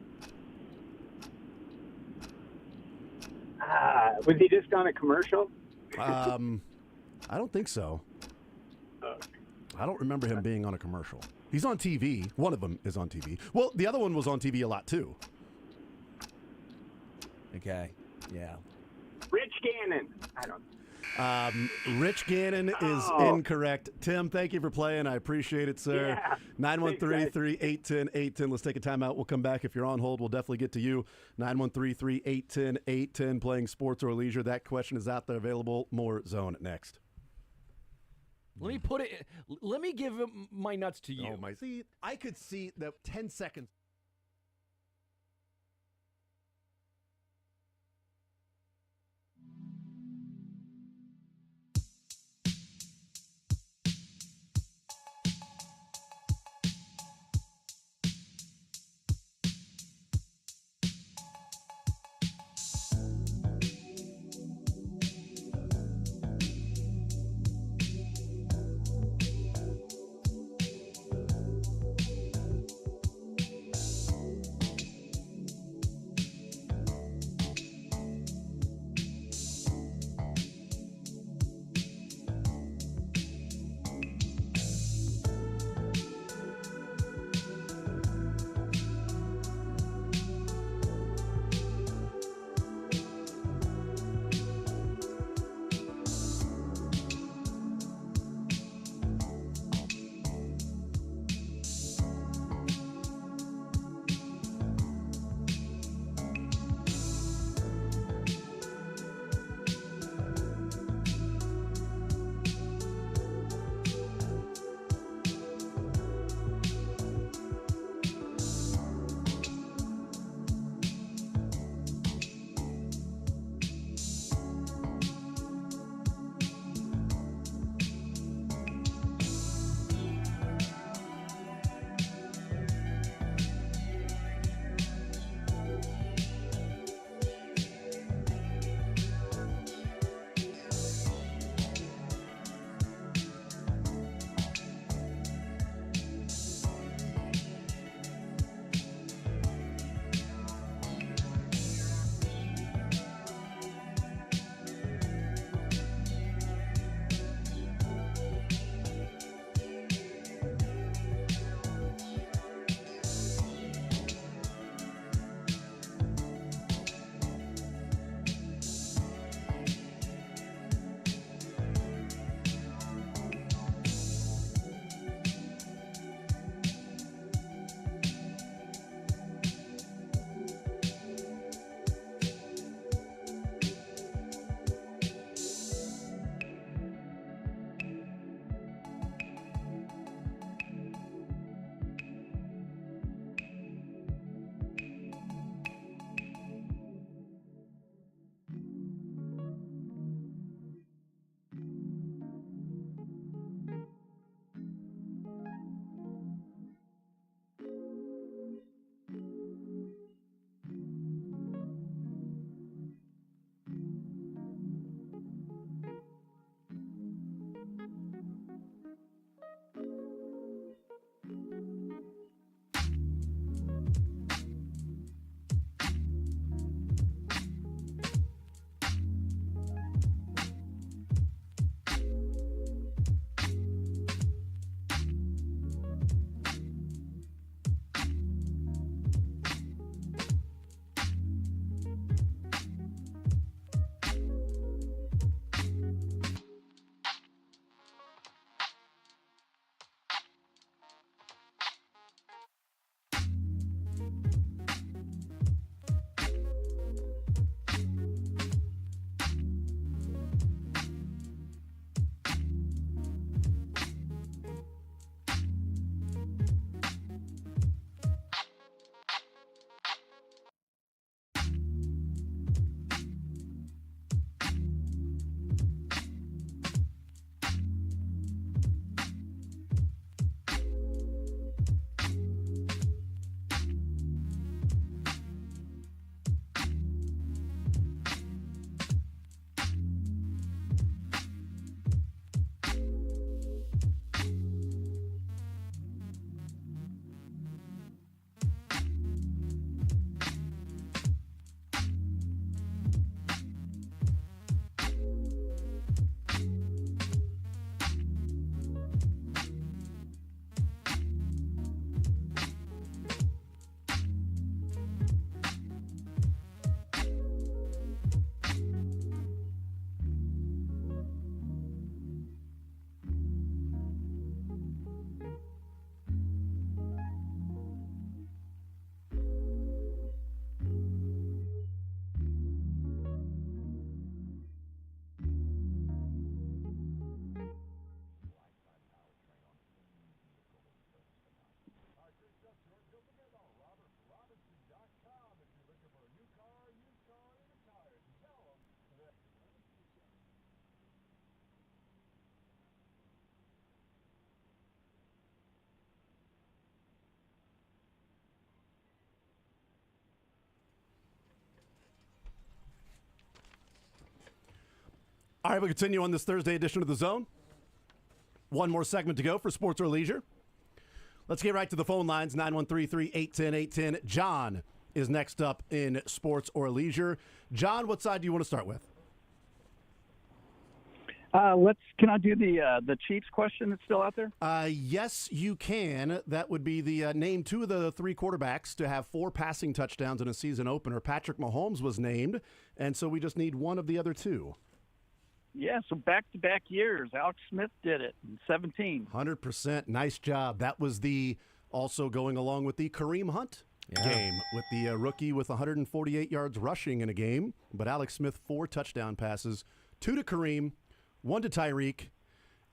Was he just on a commercial? I don't think so. I don't remember him being on a commercial. He's on TV. One of them is on TV. Well, the other one was on TV a lot too. Okay. Yeah. Rich Gannon. I don't. Rich Gannon is incorrect. Tim, thank you for playing. I appreciate it, sir. Yeah. 913-381-810. Let's take a timeout. We'll come back. If you're on hold, we'll definitely get to you. 913-381-810. Playing sports or leisure. That question is out there, available. More Zone next. Let me give my nuts to you. Oh, my. See, I could see that 10 seconds. All right, we'll continue on this Thursday edition of The Zone. One more segment to go for Sports or Leisure. Let's get right to the phone lines, 913-381-0810. John is next up in Sports or Leisure. John, what side do you want to start with? Can I do the Chiefs question that's still out there? Yes, you can. That would be the name two of the three quarterbacks to have 4 passing touchdowns in a season opener. Patrick Mahomes was named, and so we just need one of the other two. Yeah, so back-to-back years. Alex Smith did it in 17. 100%. Nice job. That was also going along with the Kareem Hunt game with the rookie with 148 yards rushing in a game. But Alex Smith, 4 touchdown passes, 2 to Kareem, 1 to Tyreek,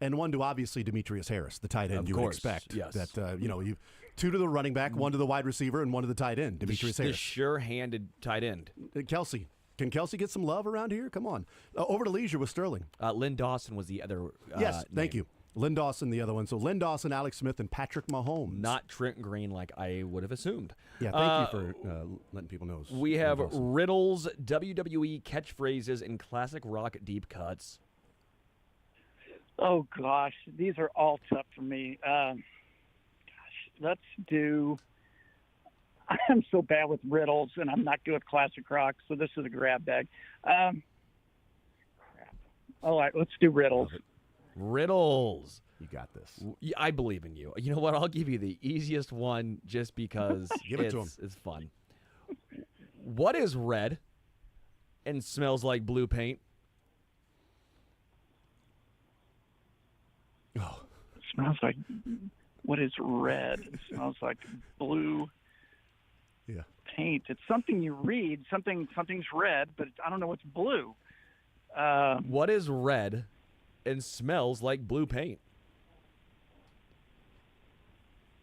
and 1 to obviously Demetrius Harris, the tight end. Would expect. Yes. That, you 2 to the running back, 1 to the wide receiver, and 1 to the tight end, Demetrius Harris. The sure-handed tight end. Kelsey. Can Kelsey get some love around here? Come on. Over to Leisure with Sterling. Lynn Dawson was the other Yes, thank name. you. Lynn Dawson, the other one. So Lynn Dawson, Alex Smith, and Patrick Mahomes. Not Trent Green like I would have assumed. Yeah, thank you for letting people know. We have riddles, WWE catchphrases, and classic rock deep cuts. Oh, gosh. These are all tough for me. Let's do... I'm so bad with riddles, and I'm not good with classic rock, so this is a grab bag. Crap. All right, let's do riddles. Riddles. You got this. I believe in you. You know what? I'll give you the easiest one just because Give it to him. It's fun. What is red and smells like blue paint? Oh. It smells like... What is red? It smells like blue... Yeah. Paint. It's something you read. Something's red, but I don't know what's blue. What is red and smells like blue paint?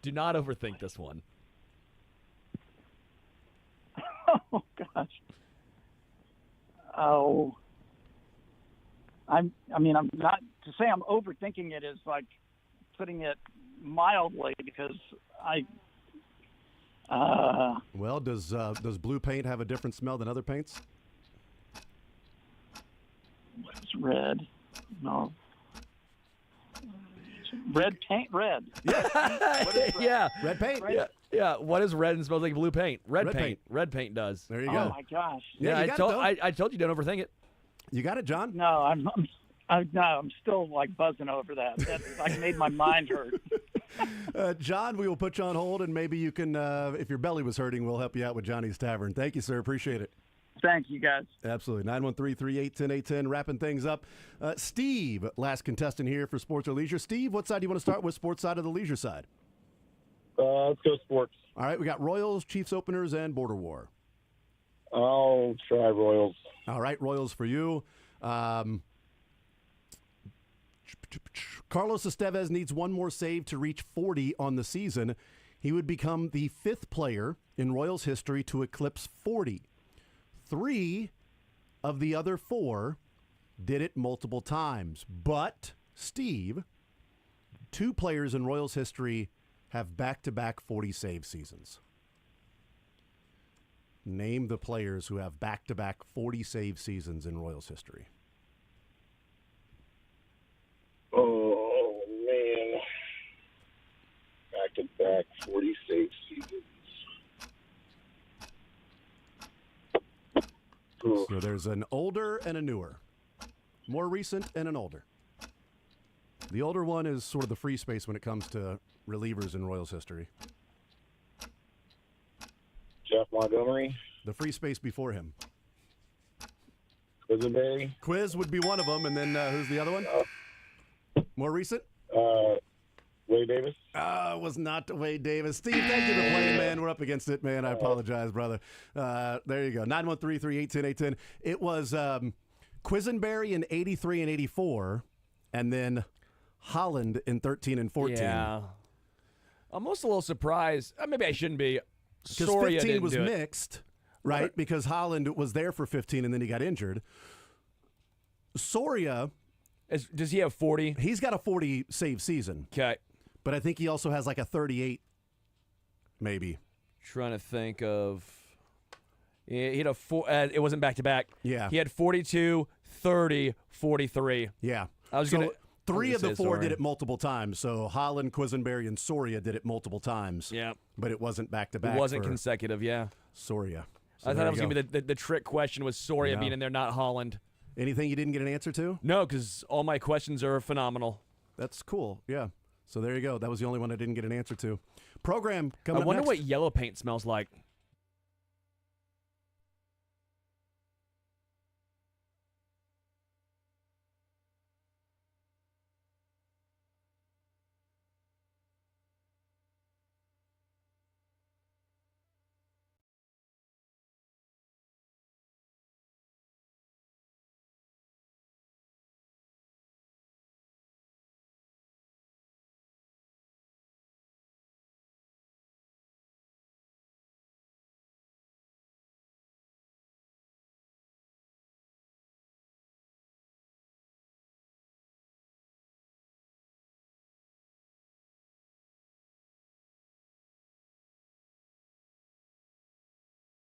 Do not overthink this one. Oh gosh. Oh. I'm not to say I'm overthinking it is like putting it mildly because well, does blue paint have a different smell than other paints? What's red? No. Red paint? Red. Yeah. Red paint? Yeah. What is red and smells like blue paint? Red paint. Red paint does. There you go. Oh, my gosh. Yeah, I told you don't overthink it. You got it, John? No, I'm still like buzzing over that. That's like made my mind hurt. John, we will put you on hold, and maybe you can, if your belly was hurting, we'll help you out with Johnny's Tavern. Thank you, sir. Appreciate it. Thank you, guys. Absolutely. 913-381-0810, wrapping things up. Steve, last contestant here for Sports or Leisure. Steve, what side do you want to start with, sports side or the leisure side? Let's go sports. All right, we got Royals, Chiefs openers, and Border War. I'll try Royals. All right, Royals for you. Carlos Estevez needs one more save to reach 40 on the season. He would become the 5th player in Royals history to eclipse 40. 3 of the other 4 did it multiple times. But, Steve, 2 players in Royals history have back-to-back 40-save seasons. Name the players who have back-to-back 40-save seasons in Royals history. Oh, man. Back-to-back 40-save seasons. So there's an older and a newer. More recent and an older. The older one is sort of the free space when it comes to relievers in Royals history. Jeff Montgomery. The free space before him. Quisenberry. Quiz would be one of them, and then who's the other one? More recent? Wade Davis. Was not Wade Davis. Steve, thank you for playing, man. We're up against it, man. I apologize, brother. There you go. 913-381-0810. It was Quisenberry in 83 and 84, and then Holland in 13 and 14. Yeah. I'm almost a little surprised. Maybe I shouldn't be. Because 15 was mixed, right? Because Holland was there for 15, and then he got injured. Soria... Does he have 40? He's got a 40-save season. Okay. But I think he also has like a 38, maybe. Trying to think of... He had a it wasn't back-to-back. Yeah. He had 42, 30-43. Yeah. I was So gonna. three I of was the gonna say four Soria. did it multiple times. So Holland, Quisenberry, and Soria did it multiple times. Yeah. But it wasn't back to back. It wasn't for consecutive, yeah. Soria. So I there thought it you was going go. to be the trick question was Soria Yeah. being in there, not Holland. Anything you didn't get an answer to? No, because all my questions are phenomenal. That's cool. Yeah. So there you go. That was the only one I didn't get an answer to. Program I coming up wonder next. what yellow paint smells like.